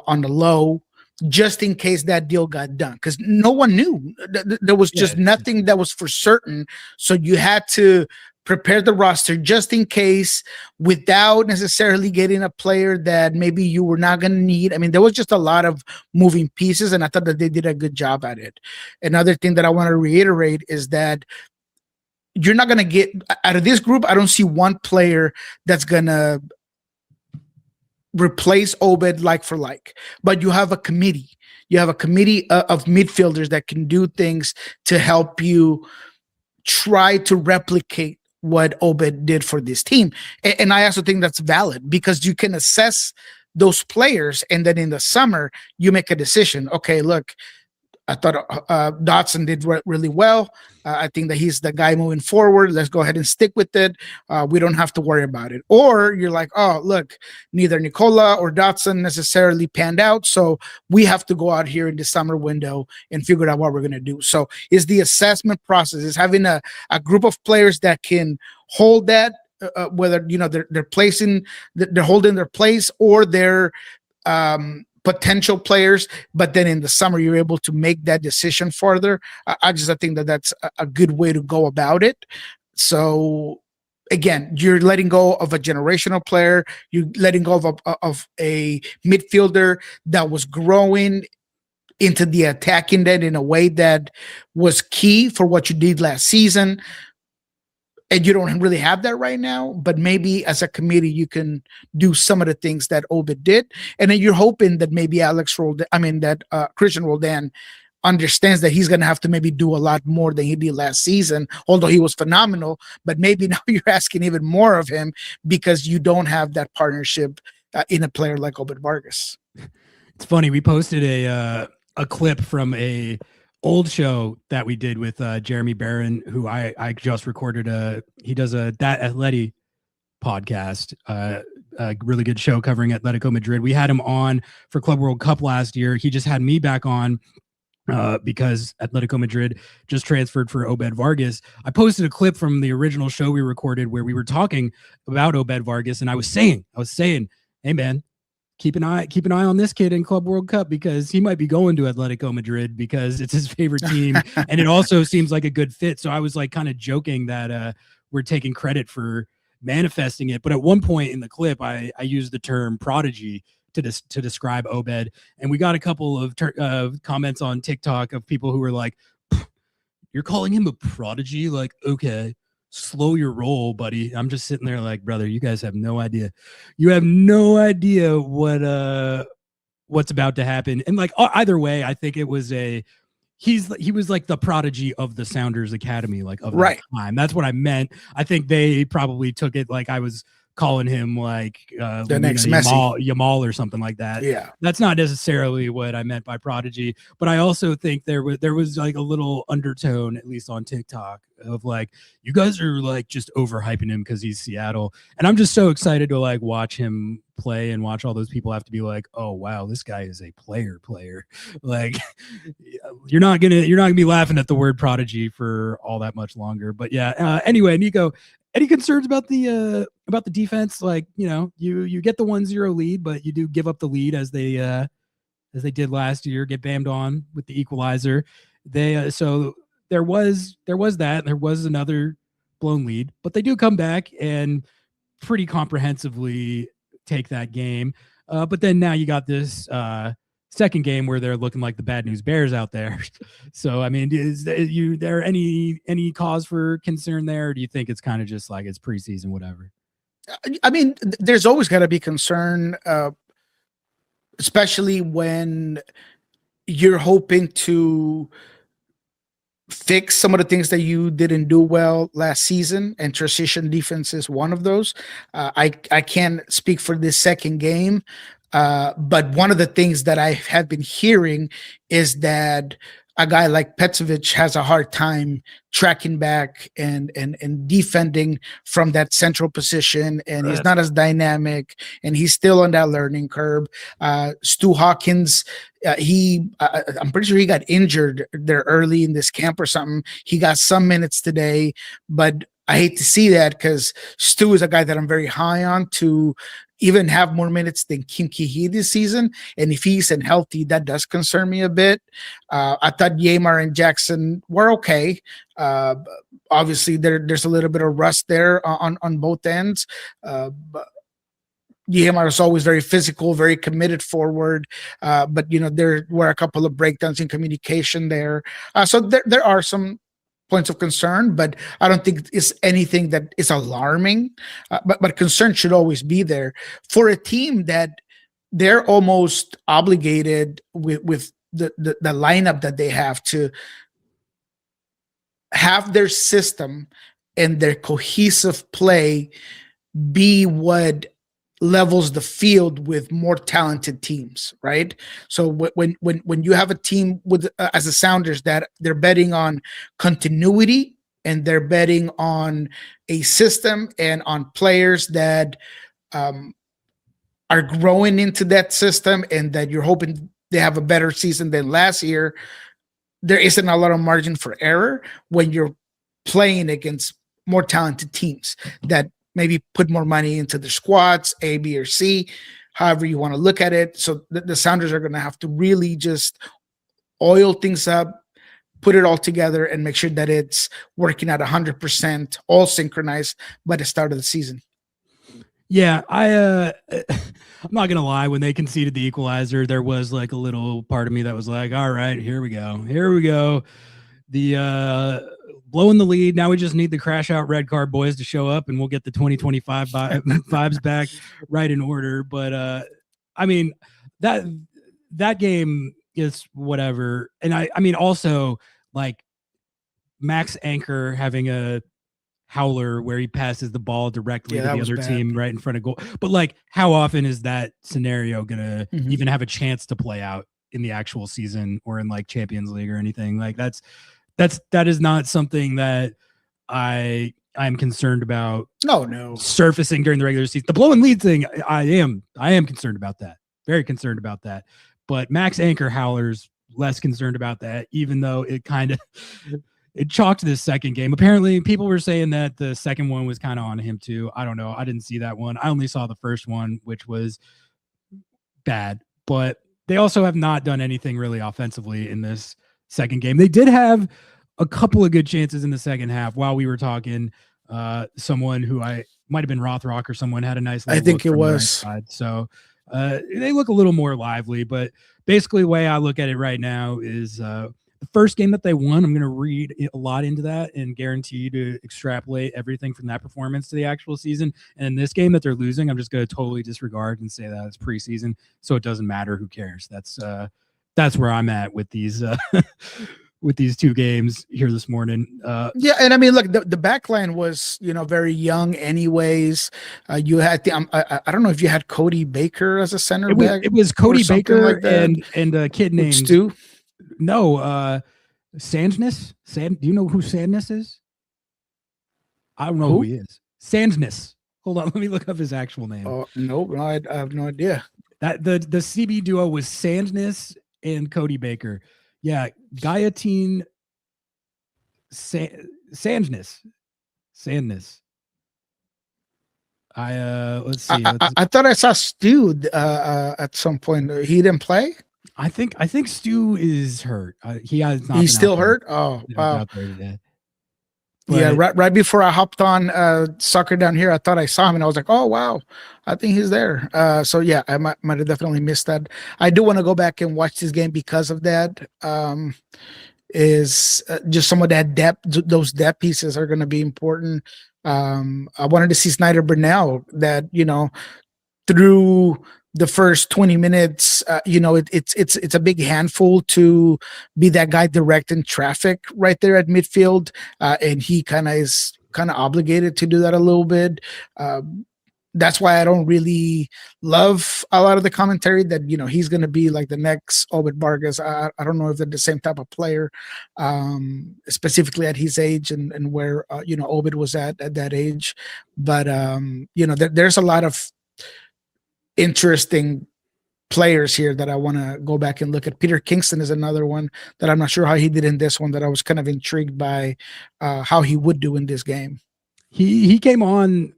on the low, just in case that deal got done. Because no one knew. There was just nothing that was for certain. So you had to prepare the roster just in case, without necessarily getting a player that maybe you were not going to need. There was just a lot of moving pieces, and I thought that they did a good job at it. Another thing that I want to reiterate is that you're not going to get out of this group. I don't see one player that's going to replace Obed like for like, but you have a committee. You have a committee of midfielders that can do things to help you try to replicate what Obed did for this team. And I also think that's valid because you can assess those players, and then in the summer you make a decision. Okay, look, I thought Dotson did really well. I think that he's the guy moving forward. Let's go ahead and stick with it. We don't have to worry about it. Or you're like, oh, look, neither Nicola or Dotson necessarily panned out, so we have to go out here in the summer window and figure out what we're going to do. So is the assessment process, is having a group of players that can hold that, whether they're holding their place or they're potential players, but then in the summer you're able to make that decision further. I think that that's a good way to go about it. So again, you're letting go of a generational player, you're letting go of a midfielder that was growing into the attacking end in a way that was key for what you did last season. And you don't really have that right now, but maybe as a committee, you can do some of the things that Obed did. And then you're hoping that maybe Christian Roldan understands that he's going to have to maybe do a lot more than he did last season, although he was phenomenal. But maybe now you're asking even more of him because you don't have that partnership in a player like Obed Vargas. It's funny. We posted a clip from a old show that we did with Jeremy Barron, who I just recorded. He does a That Atleti podcast, a really good show covering Atletico Madrid. We had him on for Club World Cup last year. He just had me back on because Atletico Madrid just transferred for Obed Vargas. I posted a clip from the original show we recorded where we were talking about Obed Vargas, and I was saying, hey man, keep an eye on this kid in Club World Cup because he might be going to Atletico Madrid because it's his favorite team. And it also seems like a good fit. So I was like kind of joking that we're taking credit for manifesting it. But at one point in the clip, I used the term prodigy to describe Obed. And we got a couple of comments on TikTok of people who were like, you're calling him a prodigy? Like, okay, slow your roll, buddy. I'm just sitting there like, brother, you guys have no idea. You have no idea what's about to happen. And like either way, I think it was he was like the prodigy of the Sounders Academy, like of that time. That's what I meant. I think they probably took it like I was calling him like the next Yamal or something like that. Yeah, that's not necessarily what I meant by prodigy, but I also think there was like a little undertone, at least on TikTok, of like, you guys are like just overhyping him because he's Seattle, and I'm just so excited to like watch him play and watch all those people have to be like, oh wow, this guy is a player. Like, you're not gonna be laughing at the word prodigy for all that much longer. But yeah, anyway, Nico, any concerns about the defense? Like, you get the 1-0 lead, but you do give up the lead as they did last year, get bammed on with the equalizer. So there was that. There was another blown lead, but they do come back and pretty comprehensively take that game. But then now you got this second game where they're looking like the bad news bears out there. So, I mean, is there any cause for concern there? Or do you think it's kind of just like it's preseason, whatever? I mean, there's always got to be concern, especially when you're hoping to fix some of the things that you didn't do well last season, and transition defense is one of those. I can't speak for this second game, but one of the things that I have been hearing is that a guy like Petzovic has a hard time tracking back and defending from that central position, and he's not as dynamic, and he's still on that learning curve. Stu Hawkins, I'm pretty sure he got injured there early in this camp or something. He got some minutes today, but I hate to see that because Stu is a guy that I'm very high on to even have more minutes than Kim Ki-hee this season. And if he isn't healthy, that does concern me a bit. I thought Yeimar and Jackson were okay. Obviously, there's a little bit of rust there on both ends. But Yeimar is always very physical, very committed forward. But, there were a couple of breakdowns in communication there. So there are some points of concern, but I don't think it's anything that is alarming. But concern should always be there for a team that they're almost obligated with the lineup that they have to have their system and their cohesive play be what levels the field with more talented teams, right? So when you have a team with as the Sounders that they're betting on continuity and they're betting on a system and on players that are growing into that system, and that you're hoping they have a better season than last year, there isn't a lot of margin for error when you're playing against more talented teams that maybe put more money into their squads, A, B, or C, however you want to look at it. So the Sounders are going to have to really just oil things up, put it all together, and make sure that it's working at 100%, all synchronized by the start of the season. Yeah, I'm not gonna lie. When they conceded the equalizer, there was like a little part of me that was like, "All right, here we go." The blowing the lead. Now we just need the crash out red card boys to show up, and we'll get the 2025 vibes back right in order. But I mean that game is whatever. And I mean also like Max Anchor having a howler where he passes the ball directly to the other team right in front of goal. But like, how often is that scenario gonna even have a chance to play out in the actual season or in like Champions League or anything? Like that is not something that I'm concerned about. No, surfacing during the regular season. The blowing lead thing, I am concerned about that. Very concerned about that. But Max Anchor howlers, less concerned about that, even though it kind of it chalked this second game. Apparently, people were saying that the second one was kind of on him too. I don't know. I didn't see that one. I only saw the first one, which was bad. But they also have not done anything really offensively in this second game. They did have a couple of good chances in the second half while we were talking. Someone who I might have been Rothrock or someone had a nice I think it was. Right. So they look a little more lively, but basically the way I look at it right now is the first game that they won, I'm going to read a lot into that and guarantee you to extrapolate everything from that performance to the actual season. And in this game that they're losing, I'm just going to totally disregard and say that it's preseason, so it doesn't matter. Who cares? That's where I'm at with these with these two games here this morning. Yeah, and I mean, look, the back line was very young, anyways. You had I don't know if you had Cody Baker as a center back. It was Cody Baker like and a kid named Stu. No, Sandness. Do you know who Sandness is? I don't know who he is. Sandness. Hold on, let me look up his actual name. Oh no, I have no idea. That the CB duo was Sandness and Cody Baker. Yeah, Gayatin Sandness. Let's see. I thought I saw Stu at some point. He didn't play. I think Stu is hurt. He's still hurt. Oh, wow. Yeah, right before I hopped on soccer down here, I thought I saw him, and I was like, "Oh wow, I think he's there." So yeah, I might have definitely missed that. I do want to go back and watch this game because of that. Is just some of that depth. Those depth pieces are going to be important. I wanted to see Snyder Burnell. That through the first 20 minutes, it's a big handful to be that guy directing traffic right there at midfield, and he is obligated to do that a little bit. That's why I don't really love a lot of the commentary that he's going to be like the next Obed Vargas. I don't know if they're the same type of player, specifically at his age and where Obed was at that age. But there's a lot of interesting players here that I want to go back and look at. Peter Kingston is another one that I'm not sure how he did in this one, that I was kind of intrigued by how he would do in this game. He came on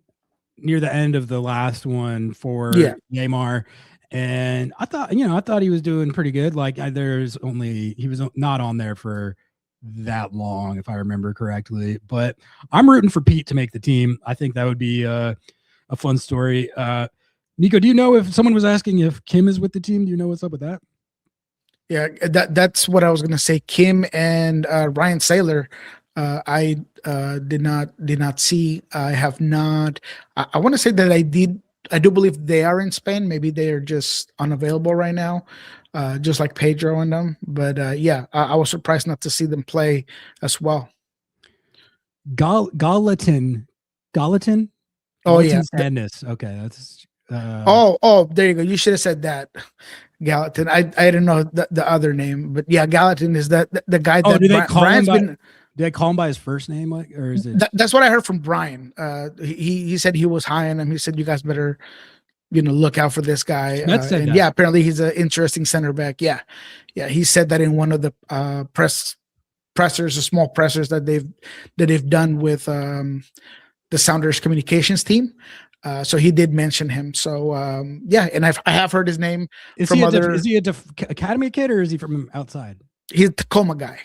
near the end of the last one for Neymar, and I thought he was doing pretty good. Like he was not on there for that long, if I remember correctly, but I'm rooting for Pete to make the team. I think that would be a fun story. Nico, do you know if someone was asking if Kim is with the team? Do you know what's up with that? Yeah, that's what I was going to say. Kim and Ryan Saylor, I did not see. I have not. I want to say that I did. I do believe they are in Spain. Maybe they are just unavailable right now, just like Pedro and them. But yeah, I was surprised not to see them play as well. Gallatin. Oh yeah. Sadness. Okay, that's. There you go. You should have said that. Gallatin. I didn't know the other name, but yeah, Gallatin is the guy that do they call Brian's him by, been. do they call him by his first name, like, or is it? That's what I heard from Brian. He said he was high on him. He said you guys better, look out for this guy. Said that. Yeah, apparently he's an interesting center back. Yeah, he said that in one of the pressers, the small pressers that they've done with the Sounders communications team. So he did mention him. So and I have heard his name. Is he a academy kid, or is he from outside? He's a Tacoma guy,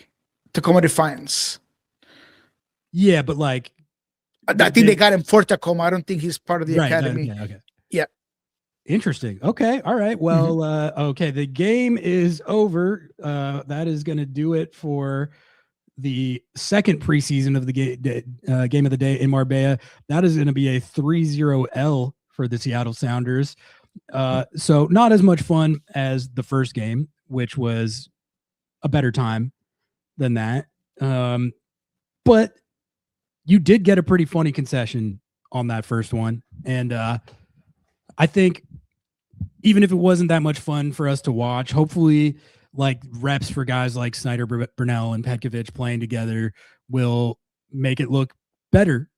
Tacoma Defiance. Yeah, but like, I think they got him for Tacoma. I don't think he's part of the academy. Okay. Yeah. Interesting. Okay. All right. Well, okay. The game is over. That is going to do it for the second preseason of the game of the day in Marbella. That is going to be a 3-0 L for the Seattle Sounders. So not as much fun as the first game, which was a better time than that. But you did get a pretty funny concession on that first one. And I think even if it wasn't that much fun for us to watch, hopefully like reps for guys like Snyder, Brunel, and Petkovic playing together will make it look better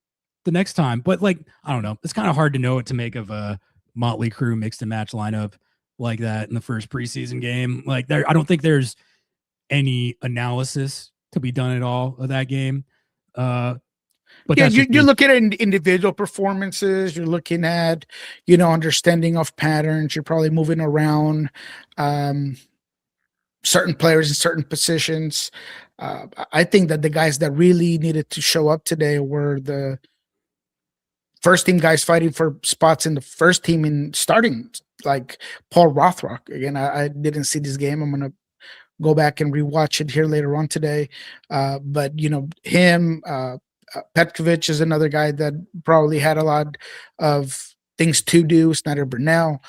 the next time. But like, I don't know, it's kind of hard to know what to make of a Motley Crue mixed and match lineup like that in the first preseason game. Like I don't think there's any analysis to be done at all of that game. But yeah, you're looking at individual performances. You're looking at, understanding of patterns. You're probably moving around certain players in certain positions. I think that the guys that really needed to show up today were the first team guys fighting for spots in the first team in starting, like Paul Rothrock. Again, I didn't see this game. I'm going to go back and rewatch it here later on today. But, him, Petkovic is another guy that probably had a lot of things to do. Snyder, Brunel.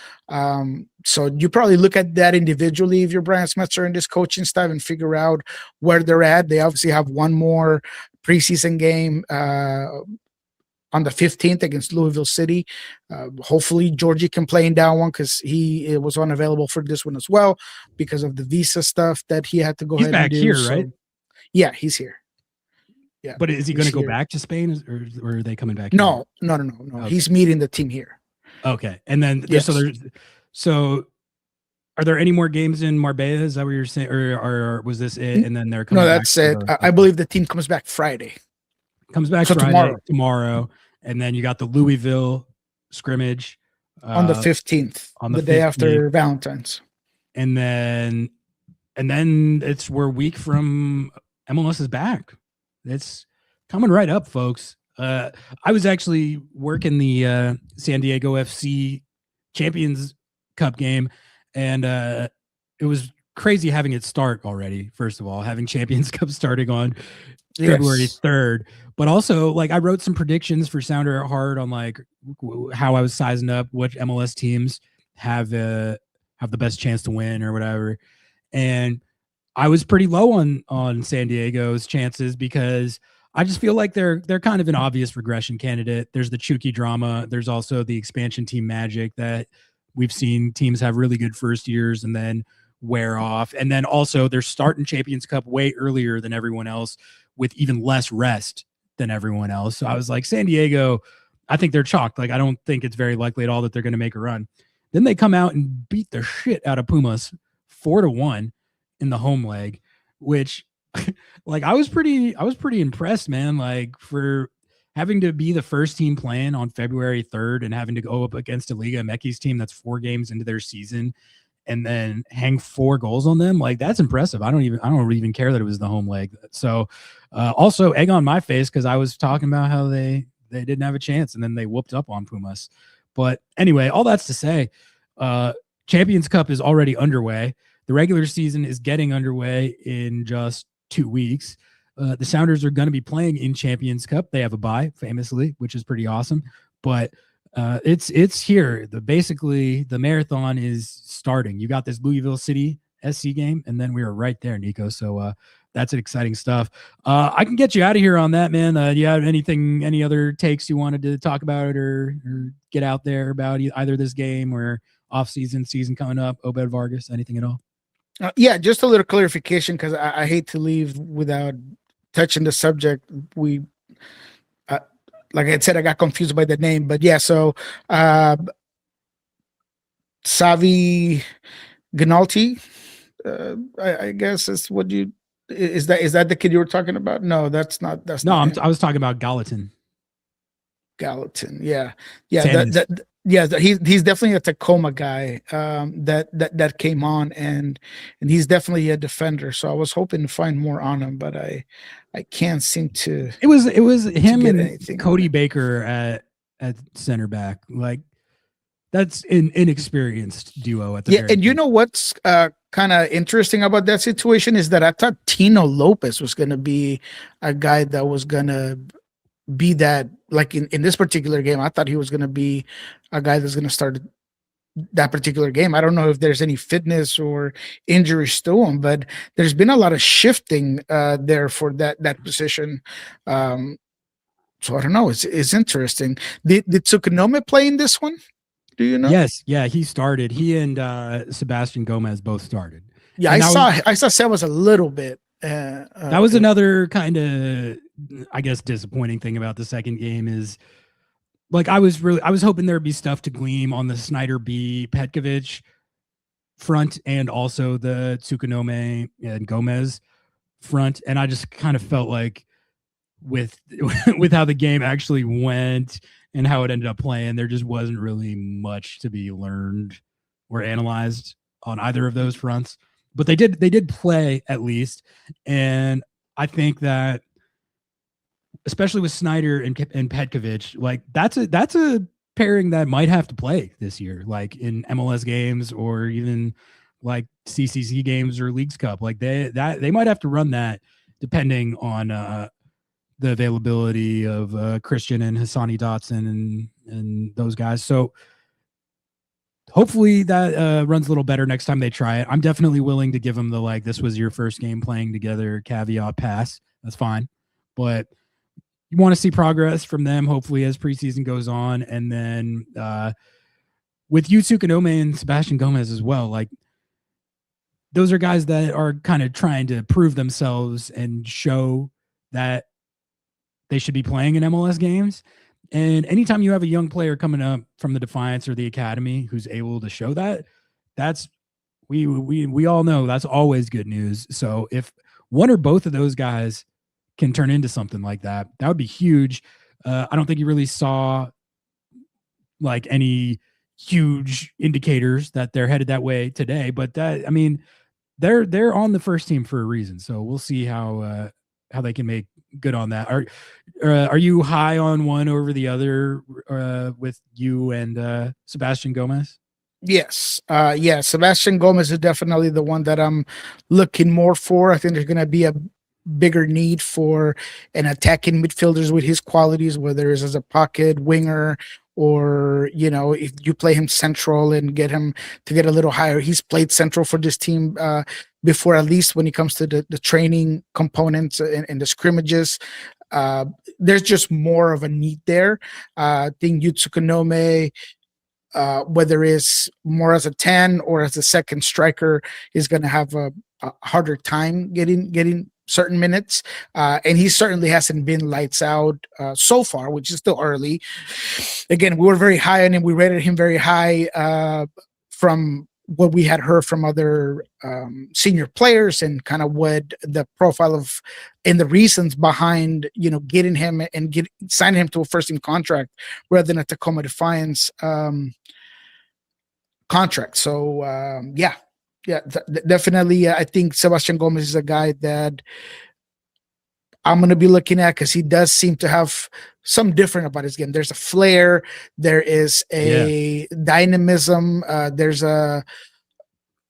So you probably look at that individually if you're Brian Smetzer and this coaching staff and figure out where they're at. They obviously have one more preseason game on the 15th against Louisville City. Hopefully Georgie can play in that one because he was unavailable for this one as well because of the visa stuff that he had to go ahead and do. He's back here, right? Yeah, he's here. Yeah, but is he going to go back to Spain, or are they coming back? No. Okay. He's meeting the team here. Okay, and then so are there any more games in Marbella? Is that what you're saying, or was this it? And then they're coming. No, that's it. I believe the team comes back Friday. Comes back Friday, tomorrow, and then you got the Louisville scrimmage on the 15th, on the day after Valentine's, and then we're a week from MLS is back. It's coming right up, folks. I was actually working the San Diego FC Champions Cup game, and it was crazy having it start already. First of all, having Champions Cup starting on February 3rd, but also like I wrote some predictions for Sounder at Heart on like how I was sizing up which MLS teams have the best chance to win or whatever, and I was pretty low on San Diego's chances because I just feel like they're kind of an obvious regression candidate. There's the Chucky drama. There's also the expansion team magic that we've seen teams have really good first years and then wear off. And then also they're starting Champions Cup way earlier than everyone else with even less rest than everyone else. So I was like, San Diego, I think they're chalked. Like, I don't think it's very likely at all that they're going to make a run. Then they come out and beat the shit out of Pumas 4-1 in the home leg, which like I was pretty impressed, man. Like for having to be the first team playing on February 3rd and having to go up against a Liga MX team that's 4 games into their season and then hang 4 goals on them. Like that's impressive. I don't even care that it was the home leg. So also egg on my face because I was talking about how they didn't have a chance and then they whooped up on Pumas. But anyway, all that's to say, Champions Cup is already underway. The regular season is getting underway in just 2 weeks. The Sounders are going to be playing in Champions Cup. They have a bye, famously, which is pretty awesome. But it's here. Basically, the marathon is starting. You got this Louisville City SC game, and then we are right there, Nico. So that's exciting stuff. I can get you out of here on that, man. Do you have any other takes you wanted to talk about or get out there about either this game or season coming up? Obed Vargas, anything at all? Yeah, just a little clarification because I hate to leave without touching the subject. We, like I said, I got confused by the name, but yeah. So, Savi Ganalti, I guess is what you is that the kid you were talking about? No, that's not. I was talking about Gallatin. Yeah. He's definitely a Tacoma guy that came on and he's definitely a defender. So I was hoping to find more on him, but I can't seem to. It was him and Cody Baker at center back. Like that's an inexperienced duo at the very and you know what's kind of interesting about that situation is that I thought Tino Lopez was going to be a guy that was going to be that, like in this particular game, I thought he was going to be a guy that's going to start that particular game. I don't know if there's any fitness or injuries to him, but there's been a lot of shifting there for that position. So I don't know. It's interesting. Did Tsukunome play in this one? Do you know? Yes. Yeah, he started. He and Sebastian Gomez both started. Yeah, I saw Sebas a little bit. That was another kind of, I guess, disappointing thing about the second game is like I was hoping there'd be stuff to glean on the Snyder B Petkovic front and also the Tsukunome and Gomez front, and I just kind of felt like with how the game actually went and how it ended up playing, there just wasn't really much to be learned or analyzed on either of those fronts. But they did play at least, and I think that especially with Snyder and Petkovic, like that's a pairing that might have to play this year, like in MLS games or even like CCC games or Leagues Cup. Like they might have to run that depending on the availability of Christian and Hassani Dotson and those guys. So hopefully that runs a little better next time they try it. I'm definitely willing to give them the, like, this was your first game playing together caveat pass. That's fine. But you want to see progress from them, hopefully, as preseason goes on. And then with Tsukunome and Sebastian Gomez as well, like, those are guys that are kind of trying to prove themselves and show that they should be playing in MLS games. And anytime you have a young player coming up from the Defiance or the Academy who's able to show that, that's we all know that's always good news. So if one or both of those guys can turn into something like that, that would be huge. I don't think you really saw like any huge indicators that they're headed that way today, but that, I mean, they're on the first team for a reason. So we'll see how they can make good on that. Are you high on one over the other with you and Sebastian Gomez? Yes. Sebastian Gomez is definitely the one that I'm looking more for. I think there's going to be a bigger need for an attacking midfielders with his qualities, whether it's as a pocket winger or, you know, if you play him central and get him to get a little higher. He's played central for this team before, at least when it comes to the training components and the scrimmages. There's just more of a need there. I think Tsukunome, whether it's more as a 10 or as a second striker, is going to have a harder time getting certain minutes. And he certainly hasn't been lights out so far, which is still early. Again, we were very high on him. We rated him very high from what we had heard from other senior players and kind of what the profile of and the reasons behind, you know, getting him and signing him to a first team contract rather than a Tacoma Defiance contract. So definitely. I think Sebastian Gomez is a guy that I'm going to be looking at because he does seem to have some different about his game. There's a flair. There is a dynamism. There's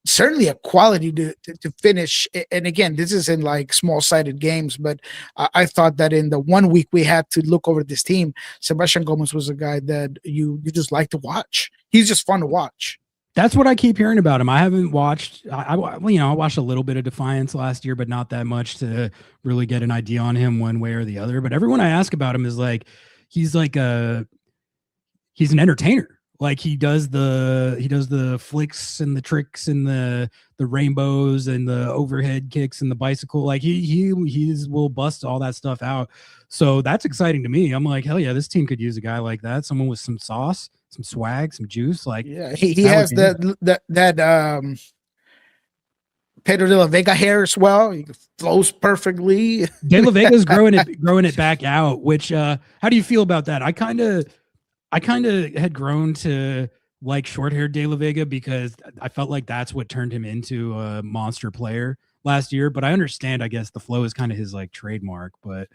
certainly a quality to finish. And again, this is in like small-sided games, but I thought that in the 1 week we had to look over this team, Sebastian Gomez was a guy that you just like to watch. He's just fun to watch. That's what I keep hearing about him. I haven't watched. I watched a little bit of Defiance last year, but not that much to really get an idea on him one way or the other. But everyone I ask about him is like, he's an entertainer. Like he does the flicks and the tricks and the rainbows and the overhead kicks and the bicycle. Like he will bust all that stuff out. So that's exciting to me. I'm like, hell yeah, this team could use a guy like that. Someone with some sauce, some swag, some juice. Like, yeah, he has that Pedro de la Vega hair as well. He flows perfectly. De La Vega's growing it back out. Which how do you feel about that? I kind of had grown to like short-haired De La Vega because I felt like that's what turned him into a monster player last year. But I understand, I guess the flow is kind of his like trademark. But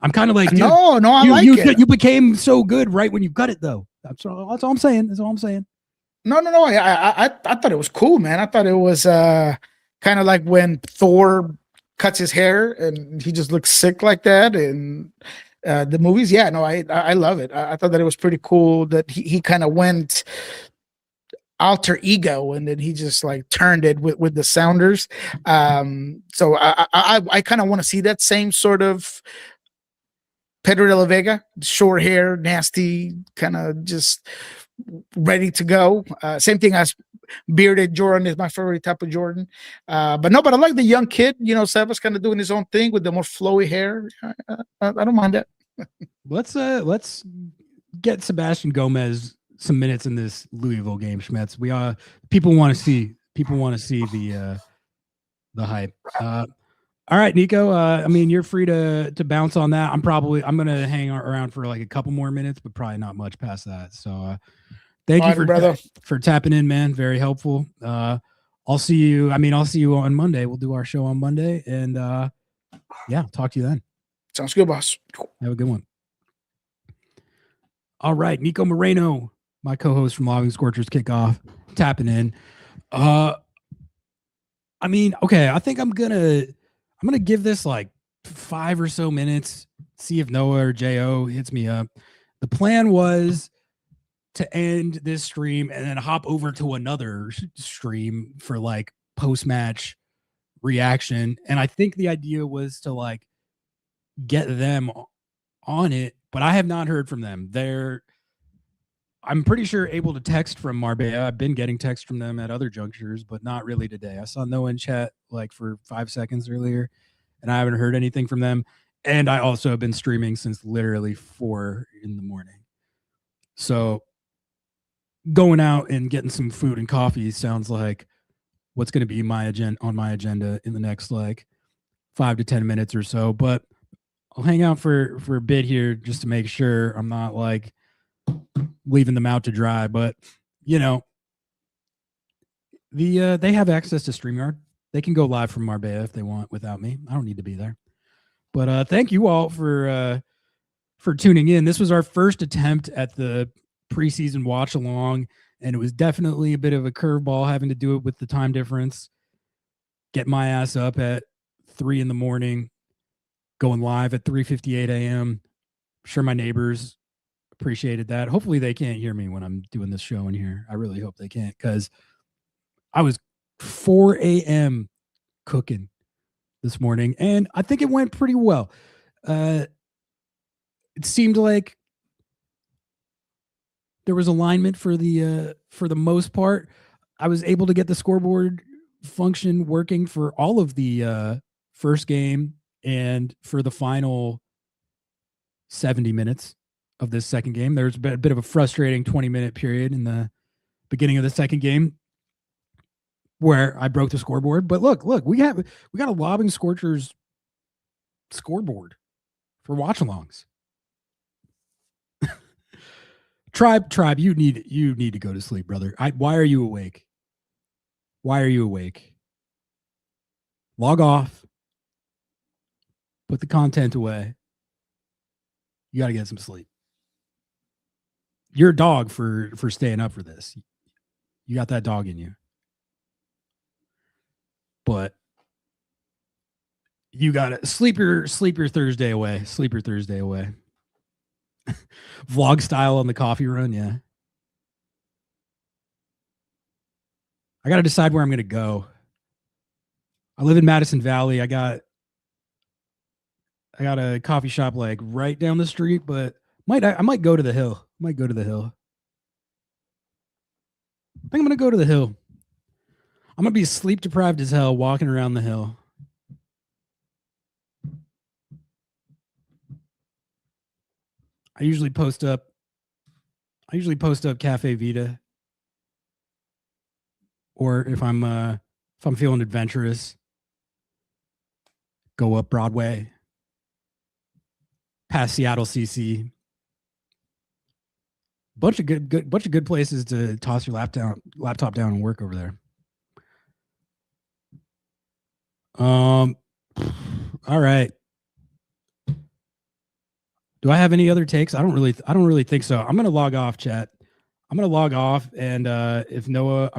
I'm kind of like, dude, no, I like it. You became so good right when you got it, though. That's all I'm saying. That's all I'm saying. No. I thought it was cool, man. I thought it was kind of like when Thor cuts his hair and he just looks sick like that. And the movies, yeah, no, I love it. I thought that it was pretty cool that he kind of went alter ego and then he just like turned it with the Sounders. So I kind of want to see that same sort of Pedro de la Vega, short hair, nasty, kind of just ready to go. Same thing as bearded Jordan is my favorite type of Jordan. But I like the young kid, Sebas kind of doing his own thing with the more flowy hair. I don't mind that. Let's get Sebastian Gomez some minutes in this Louisville game, Schmetz. People want to see the hype. All right, Nico. I mean, you're free to bounce on that. I'm gonna hang around for like a couple more minutes, but probably not much past that. So thank you for tapping in, man. Very helpful. I'll see you on Monday. We'll do our show on Monday, and yeah, talk to you then. Sounds good, boss. Have a good one. All right, Nico Moreno, my co-host from Lobbing Scorchers Kickoff, tapping in. I mean, okay, I think I'm gonna give this like 5 or so minutes, see if Noah or Jo hits me up. The plan was to end this stream and then hop over to another stream for like post-match reaction. And I think the idea was to like get them on it, but I have not heard from them. I'm pretty sure able to text from Marbella. I've been getting text from them at other junctures, but not really today. I saw Noah in chat like for 5 seconds earlier, and I haven't heard anything from them. And I also have been streaming since literally 4 a.m. So going out and getting some food and coffee sounds like what's going to be on my agenda in the next like 5 to 10 minutes or so. But I'll hang out for a bit here just to make sure I'm not like leaving them out to dry. But they have access to StreamYard. They can go live from Marbella if they want without me. I don't need to be there. But thank you all for tuning in. This was our first attempt at the preseason watch along, and it was definitely a bit of a curveball having to do it with the time difference. Get my ass up at 3 a.m, going live at 3:58 a.m. I'm sure my neighbors appreciated that. Hopefully they can't hear me when I'm doing this show in here. I really hope they can't, because I was 4 a.m. cooking this morning, and I think it went pretty well. It seemed like there was alignment for the most part. I was able to get the scoreboard function working for all of the first game and for the final 70 minutes of this second game. There's a bit of a frustrating 20-minute period in the beginning of the second game where I broke the scoreboard. But look, we got a Lobbing Scorchers scoreboard for watch-alongs. Tribe, you need to go to sleep, brother. Why are you awake? Log off. Put the content away. You got to get some sleep. You're a dog for staying up for this. You got that dog in you. But you got to sleep your Thursday away. Sleep your Thursday away. Vlog style on the coffee run, yeah. I got to decide where I'm going to go. I live in Madison Valley. I got a coffee shop like right down the street, but I might go to the hill. I might go to the hill. I think I'm going to go to the hill. I'm going to be sleep deprived as hell walking around the hill. I usually post up Cafe Vita. Or if I'm feeling adventurous, go up Broadway, past Seattle CC. Bunch of good places to toss your laptop down and work over there. All right. Do I have any other takes? I don't really think so. I'm gonna log off, chat. I'm gonna log off, and if Noah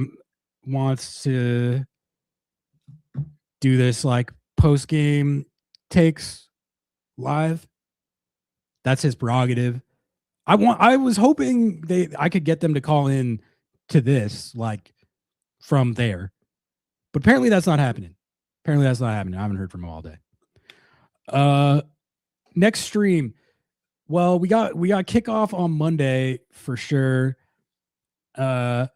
wants to do this like post game takes live, that's his prerogative. I was hoping I could get them to call in to this like from there, but apparently that's not happening. I haven't heard from him all day. Next stream. Well, we got kickoff on Monday for sure. You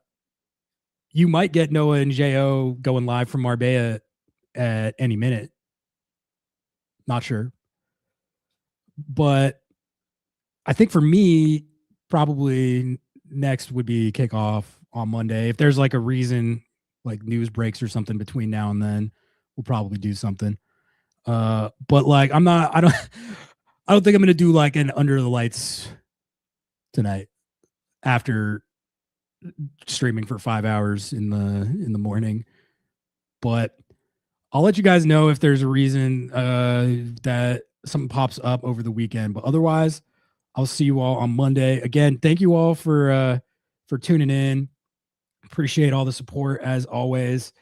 might get Noah and Jo going live from Marbella at any minute. Not sure. But I think for me, probably next would be kickoff on Monday. If there's like a reason, like news breaks or something between now and then, we'll probably do something. But like I don't think I'm gonna do like an under the lights tonight after streaming for 5 hours in the morning. But I'll let you guys know if there's a reason that something pops up over the weekend. But otherwise, I'll see you all on Monday. Again, thank you all for tuning in. Appreciate all the support as always.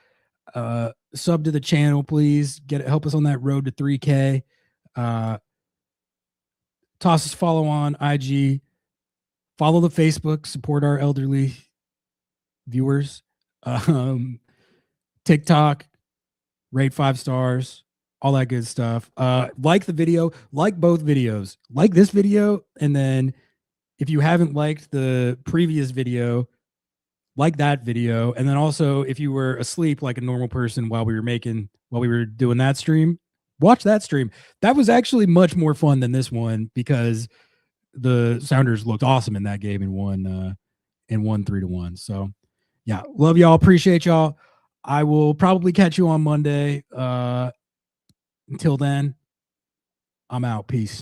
Sub to the channel, please. Help us on that road to 3K. Toss us follow on IG. Follow the Facebook. Support our elderly viewers. TikTok. Rate 5 stars. All that good stuff. Like the video. Like both videos. Like this video. And then if you haven't liked the previous video, like that video. And then also if you were asleep like a normal person while we were doing that stream, watch that stream. That was actually much more fun than this one because the Sounders looked awesome in that game and won 3-1. So yeah, love y'all. Appreciate y'all. I will probably catch you on Monday. Until then, I'm out. Peace.